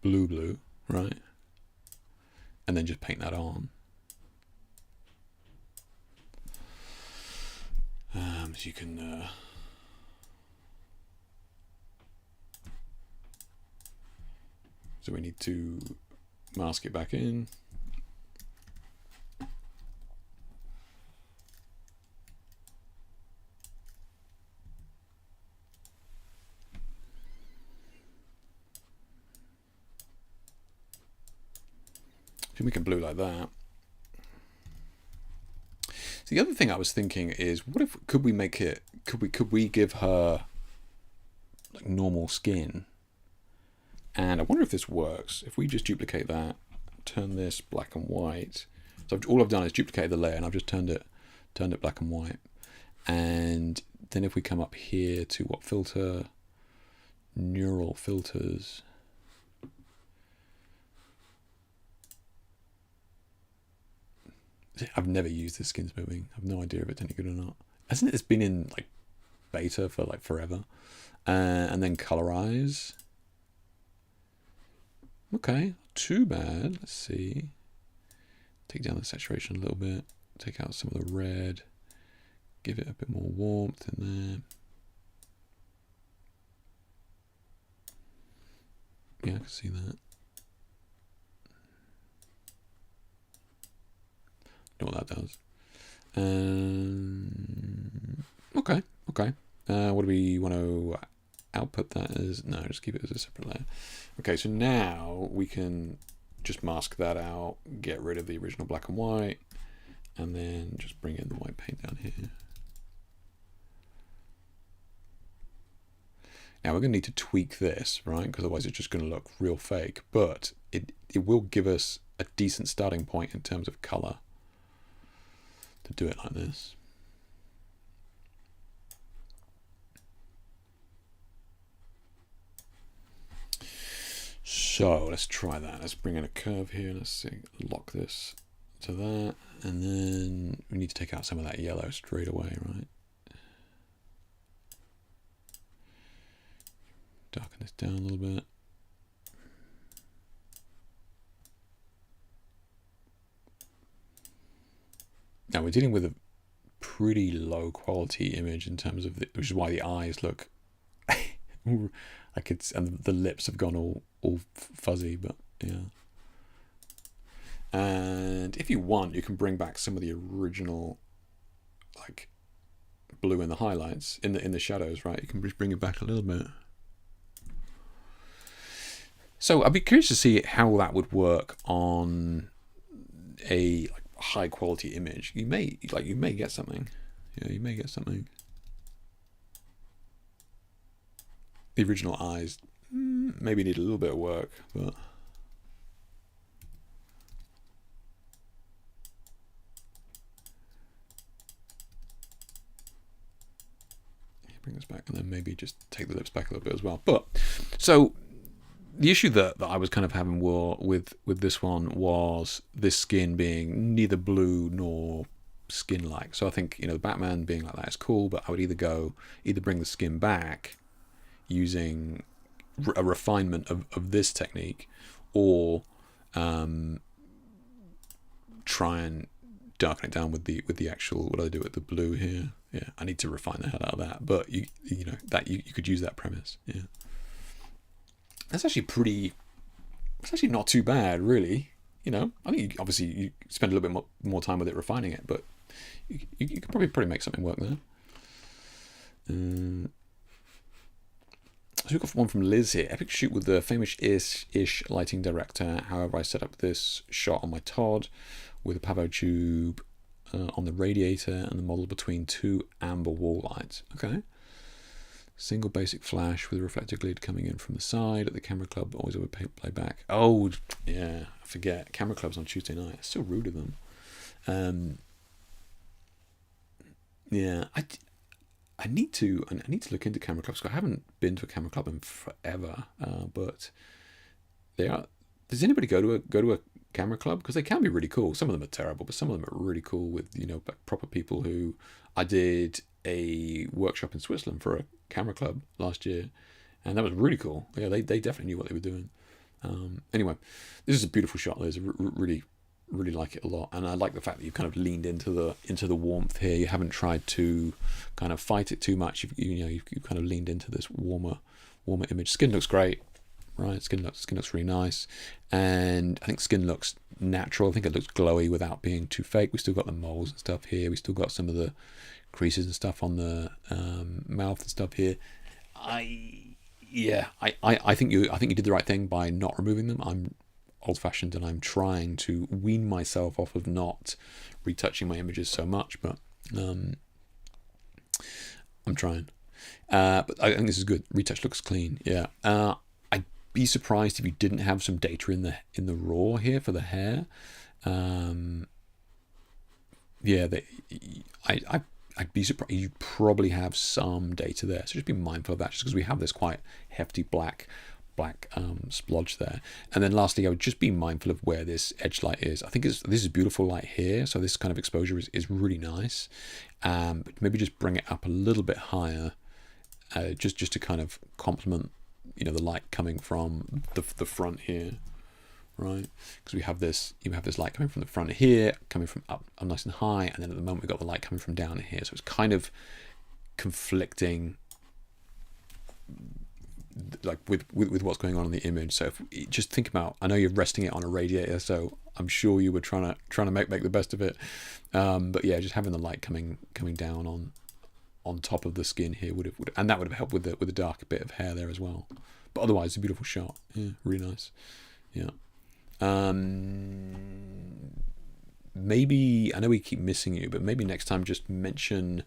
Blue, right? And then just paint that on. So you can So we need to mask it back in. If we make it blue like that. So the other thing I was thinking is, what if could we make it? Could we give her like normal skin? And I wonder if this works. If we just duplicate that, turn this black and white. So all I've done is duplicated the layer, and I've just turned it black and white. And then if we come up here to what filter? Neural filters. I've never used this skin smoothing. I've no idea if it's any good or not. Hasn't this been in like beta for like forever? And then colorize. Okay, too bad. Let's see. Take down the saturation a little bit. Take out some of the red. Give it a bit more warmth in there. Yeah, I can see that. Know what that does. Okay. What do we want to output that as? No, just keep it as a separate layer. Okay, so now we can just mask that out, get rid of the original black and white, and then just bring in the white paint down here. Now we're going to need to tweak this, right? Because otherwise it's just going to look real fake. But it will give us a decent starting point in terms of color to do it like this. So let's try that. Let's bring in a curve here. Let's see, lock this to that, and then we need to take out some of that yellow straight away, right? Darken this down a little bit. Now we're dealing with a pretty low quality image in terms of which is why the eyes look like it's, and the lips have gone all fuzzy, but yeah. And if you want, you can bring back some of the original like blue in the highlights, in the shadows, right? You can just bring it back a little bit. So I'd be curious to see how that would work on a like high quality image. You may get something. Yeah, you may get something. The original eyes maybe need a little bit of work, but bring this back, and then maybe just take the lips back a little bit as well. But so the issue that I was kind of having with this one was this skin being neither blue nor skin-like. So I think, you know, the Batman being like that is cool, but I would either bring the skin back using a refinement of this technique, or try and darken it down with the actual, what do I do with the blue here? Yeah, I need to refine the hell out of that. But you know that you could use that premise. Yeah. That's actually not too bad, really. You know, I think obviously you spend a little bit more time with it refining it, but you could probably make something work there. So we've got one from Liz here. Epic shoot with the famous-ish lighting director. However, I set up this shot on my Todd with a pavo tube on the radiator and the model between two amber wall lights. Okay. Single basic flash with a reflector grid coming in from the side at the camera club. Always over playback. Oh, yeah, I forget. Camera clubs on Tuesday night. It's so rude of them. Yeah, I need to look into camera clubs. I haven't been to a camera club in forever. But they are. Does anybody go to a camera club? Because they can be really cool. Some of them are terrible, but some of them are really cool with, you know, proper people who. I did a workshop in Switzerland for a camera club last year, and that was really cool. Yeah, they definitely knew what they were doing. Anyway, this is a beautiful shot, Liz. Really like it a lot, and I like the fact that you've kind of leaned into the warmth here. You haven't tried to kind of fight it too much. You've kind of leaned into this warmer image. Skin looks great. right? Skin looks really nice, and I think skin looks natural. I think it looks glowy without being too fake. We still got the moles and stuff here. We still got some of the creases and stuff on the mouth and stuff here. I think you did the right thing by not removing them. I'm old-fashioned and I'm trying to wean myself off of not retouching my images so much, but I'm trying. But I think this is good. Retouch looks clean. Yeah. I'd be surprised if you didn't have some data in the raw here for the hair. I'd be surprised. You probably have some data there, so just be mindful of that, just because we have this quite hefty black splodge there. And then lastly, I would just be mindful of where this edge light is. I think this is beautiful light here, so this kind of exposure is really nice. But maybe just bring it up a little bit higher, just to kind of complement, the light coming from the front here, right? Because you have this light coming from the front here, coming from up nice and high, and then at the moment we've got the light coming from down here, so it's kind of conflicting, like with what's going on in the image. So just think about, I know you're resting it on a radiator, so I'm sure you were trying to make the best of it. But yeah, just having the light coming down on top of the skin here would have helped with the dark bit of hair there as well. But otherwise, it's a beautiful shot. Yeah, really nice. Yeah. Maybe, I know we keep missing you, but maybe next time just mention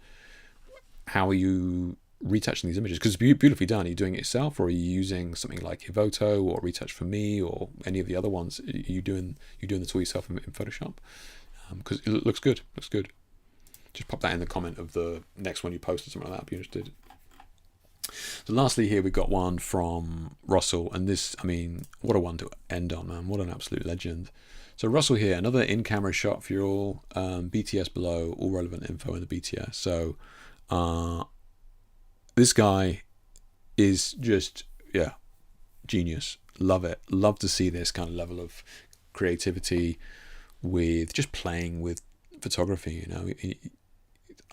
how are you retouching these images, because it's beautifully done. Are you doing it yourself, or are you using something like Evoto or Retouch for Me or any of the other ones? Are you doing the tool yourself in Photoshop? Because it looks good. Just pop that in the comment of the next one you post or something like that. I'd be interested. So lastly here we've got one from Russell, and this, I mean, what a one to end on, man. What an absolute legend. So Russell here, another in-camera shot for you all. BTS below, all relevant info in the BTS. So this guy is just, genius. Love it. Love to see this kind of level of creativity with just playing with photography,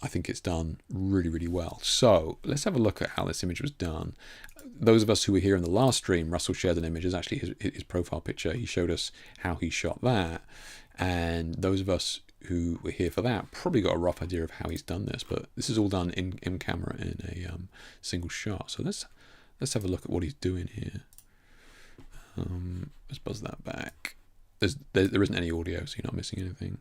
I think it's done really, really well. So let's have a look at how this image was done. Those of us who were here in the last stream, Russell shared an image. It's actually his profile picture. He showed us how he shot that. And those of us who were here for that probably got a rough idea of how he's done this. But this is all done in camera in a single shot. So let's have a look at what he's doing here. Let's buzz that back. There isn't any audio, so you're not missing anything.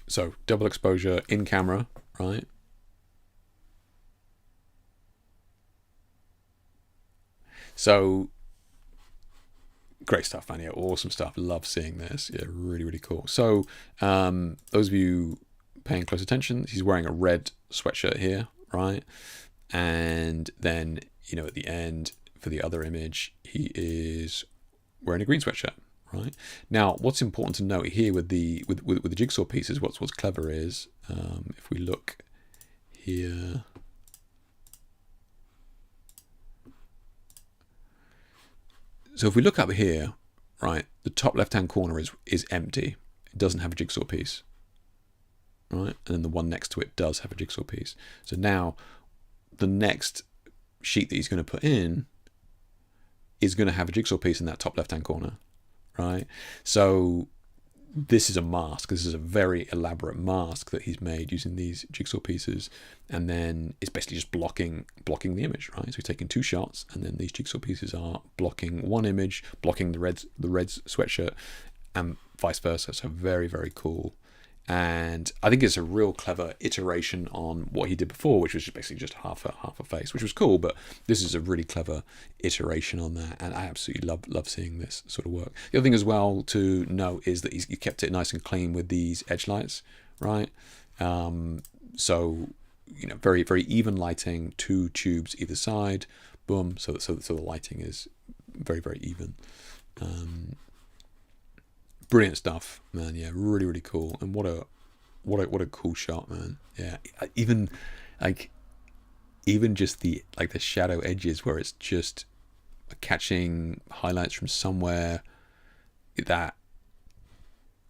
So double exposure in camera, right? So great stuff, man. Yeah, awesome stuff. Love seeing this. Yeah, really, really cool. So those of you paying close attention, he's wearing a red sweatshirt here, right? And then, at the end for the other image, he is wearing a green sweatshirt. Right now, what's important to note here with the jigsaw pieces, what's clever is if we look here, so if we look up here, right, the top left-hand corner is empty. It doesn't have a jigsaw piece, right, and then the one next to it does have a jigsaw piece. So now the next sheet that he's going to put in is going to have a jigsaw piece in that top left-hand corner. Right, so this is a mask. This is a very elaborate mask that he's made using these jigsaw pieces, and then it's basically just blocking the image. Right, so he's taking two shots, and then these jigsaw pieces are blocking one image, blocking the red's sweatshirt, and vice versa. So very, very cool. And I think it's a real clever iteration on what he did before, which was just basically just half a face, which was cool. But this is a really clever iteration on that, and I absolutely love seeing this sort of work. The other thing as well to note is that he kept it nice and clean with these edge lights, right? So very, very even lighting, two tubes either side, boom. So the lighting is very, very even. Brilliant stuff, man. Yeah, really, really cool. And what a cool shot, man. Yeah, even just the shadow edges where it's just catching highlights from somewhere, that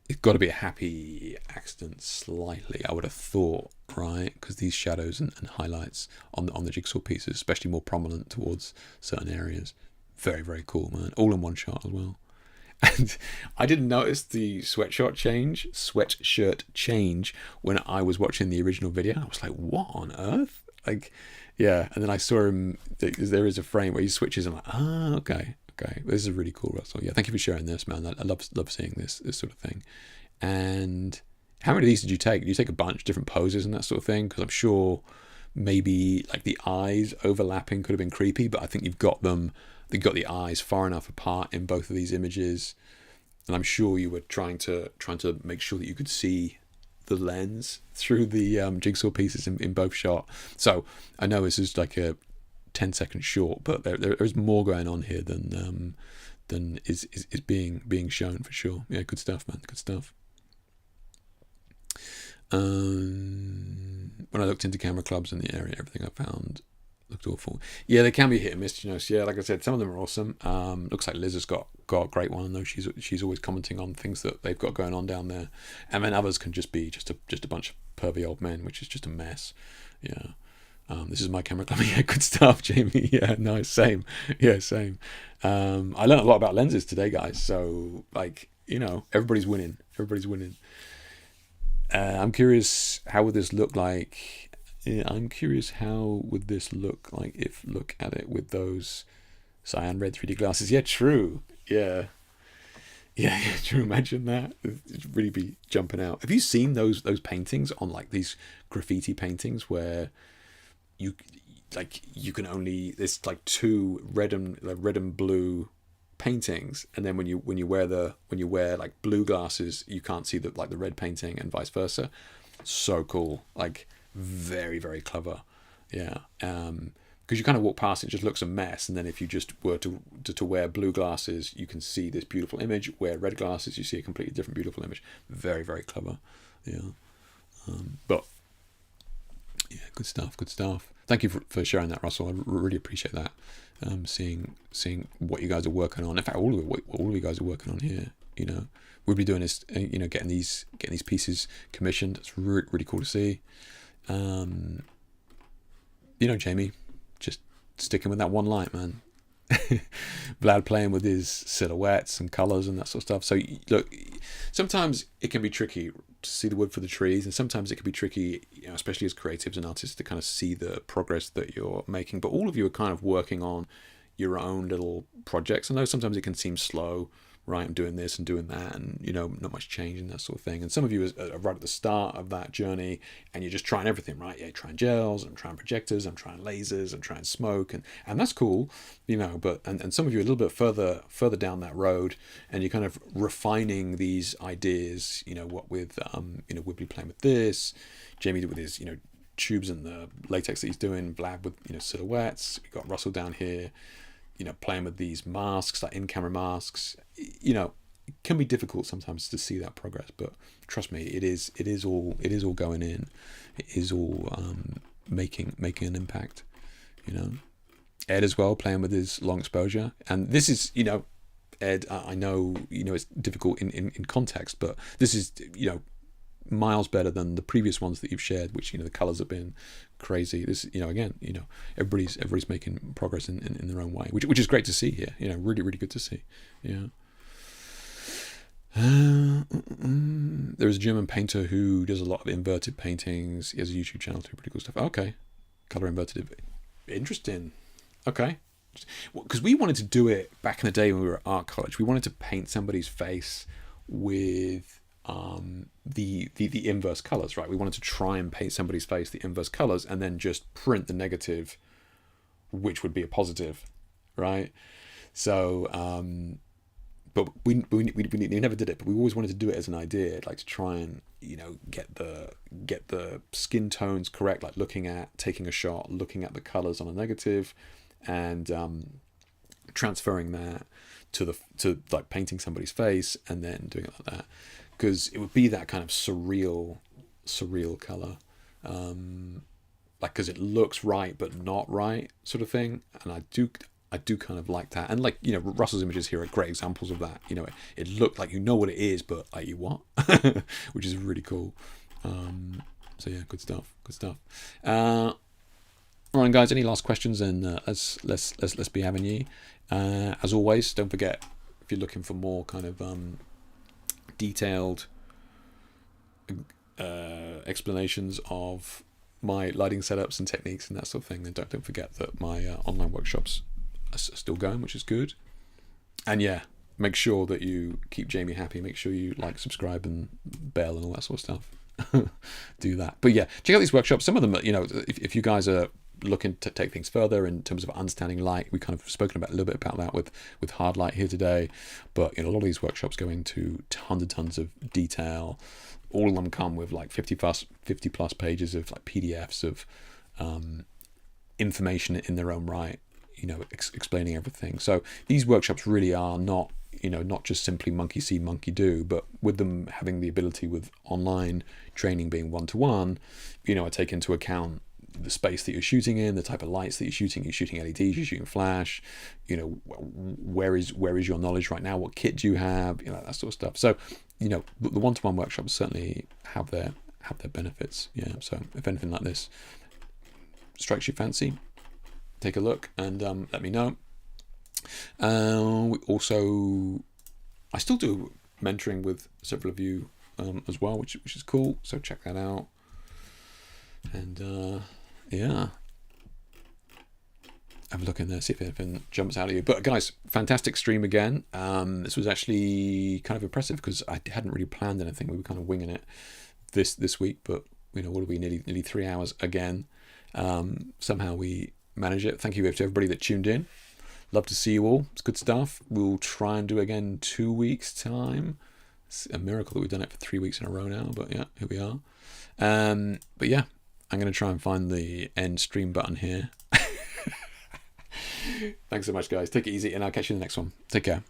it's got to be a happy accident slightly, I would have thought, right? Because these shadows and highlights on the jigsaw pieces, especially more prominent towards certain areas. Very, very cool, man. All in one shot as well. And I didn't notice the sweatshirt change when I was watching the original video. I was like, what on earth? Like, yeah. And then I saw him, there is a frame where he switches. I'm like, okay. This is really cool, Russell. Yeah, thank you for sharing this, man. I love seeing this sort of thing. And how many of these did you take? Did you take a bunch of different poses and that sort of thing? Because I'm sure maybe like the eyes overlapping could have been creepy, but I think you've got the eyes far enough apart in both of these images, and I'm sure you were trying to make sure that you could see the lens through the jigsaw pieces in both shots. So I know this is like a 10-second short, but there's more going on here than is being shown for sure. Yeah, good stuff, man. Good stuff. When I looked into camera clubs in the area, everything I found looked awful. Yeah, they can be hit and miss, you know. So yeah, like I said, some of them are awesome. Looks like Liz has got a great one. I know she's always commenting on things that they've got going on down there, and then others can just be just a bunch of pervy old men, which is just a mess. Yeah. This is my camera club. Yeah, good stuff, Jamie. Yeah, nice. Same. Yeah, same. I learned a lot about lenses today, guys. So like, you know, everybody's winning. I'm curious, how would this look like? Yeah, I'm curious how would this look like if look at it with those cyan red 3D glasses. Yeah, true. Yeah, true. Imagine that. It'd really be jumping out. Have you seen those paintings on like these graffiti paintings where you can only, there's like two red and blue paintings, and then when you wear like blue glasses, you can't see the red painting, and vice versa. So cool. Like very, very clever. Yeah. Because you kind of walk past, it just looks a mess, and then if you just were to wear blue glasses, you can see this beautiful image. Wear red glasses, you see a completely different beautiful image. Very, very clever. Yeah. But yeah, good stuff. Thank you for sharing that, Russell. I really appreciate that. Seeing what you guys are working on. In fact, all of you guys are working on here. You know, we'll be doing this. You know, getting these pieces commissioned. It's really, really cool to see. You know, Jamie, just sticking with that one light, man. Vlad playing with his silhouettes and colors and that sort of stuff. So look, sometimes it can be tricky to see the wood for the trees, and sometimes it can be tricky, you know, especially as creatives and artists, to kind of see the progress that you're making. But all of you are kind of working on your own little projects. I know sometimes it can seem slow, right? I'm doing this and doing that, and you know, not much change and that sort of thing. And some of you are right at the start of that journey, and you're just trying everything, right? Yeah, trying gels, I'm trying projectors, I'm trying lasers, I'm trying smoke, and that's cool, you know. But and some of you are a little bit further down that road, and you're kind of refining these ideas. You know, what with you know, Wibbly playing with this, Jamie with his, you know, tubes and the latex that he's doing, Vlad with, you know, silhouettes. We've got Russell down here, you know, playing with these masks, like in-camera masks. You know, it can be difficult sometimes to see that progress, but trust me, it is all going in. It is all making an impact. You know, Ed as well, playing with his long exposure, and this is, you know, Ed, I know, you know, it's difficult in context, but this is, you know, miles better than the previous ones that you've shared, which, you know, the colors have been crazy. This, you know, again, you know, everybody's making progress in their own way, which is great to see here. You know, really, really good to see. Yeah. There's a German painter who does a lot of inverted paintings. He has a YouTube channel too. Pretty cool stuff. Okay, color inverted. Interesting. Okay. Because we wanted to do it back in the day when we were at art college. We wanted to paint somebody's face with the inverse colors, right? We wanted to try and paint somebody's face the inverse colors, and then just print the negative, which would be a positive, right? So, but we never did it. But we always wanted to do it as an idea, like to try and, you know, get the skin tones correct, like taking a shot, looking at the colors on a negative, and transferring that to like painting somebody's face and then doing it like that. Because it would be that kind of surreal color, like, because it looks right but not right sort of thing. And I do kind of like that. And like, you know, Russell's images here are great examples of that. You know, it looked like you know what it is, but like, you what? Which is really cool. So yeah, good stuff. Good stuff. All right, guys. Any last questions? And let's be having you. As always, don't forget, if you're looking for more kind of detailed explanations of my lighting setups and techniques and that sort of thing, then don't forget that my online workshops are still going, which is good. And yeah, make sure that you keep Jamie happy. Make sure you like, subscribe, and bell and all that sort of stuff. Do that. But yeah, check out these workshops. Some of them, you know, if you guys are looking to take things further in terms of understanding light, we kind of spoken about a little bit about that with hard light here today. But you know, a lot of these workshops go into tons of detail. All of them come with like 50 plus pages of like PDFs of information in their own right, you know, explaining everything. So these workshops really are not, you know, not just simply monkey see, monkey do, but with them having the ability with online training being one-to-one, you know, I take into account the space that you're shooting in, the type of lights that you're shooting LEDs, you're shooting flash, you know, where is your knowledge right now, what kit do you have, you know, that sort of stuff. So, you know, the one-to-one workshops certainly have their benefits. Yeah. So if anything like this strikes your fancy, take a look and let me know. We also, I still do mentoring with several of you as well, which is cool. So check that out. And yeah, have a look in there, see if anything jumps out at you. But guys, fantastic stream again. This was actually kind of impressive because I hadn't really planned anything. We were kind of winging it this week, but you know, what are we, nearly 3 hours again. Somehow we managed it. Thank you to everybody that tuned in. Love to see you all. It's good stuff. We'll try and do it again 2 weeks time. It's a miracle that we've done it for 3 weeks in a row now, but yeah, here we are. But yeah, I'm going to try and find the end stream button here. Thanks so much, guys. Take it easy, and I'll catch you in the next one. Take care.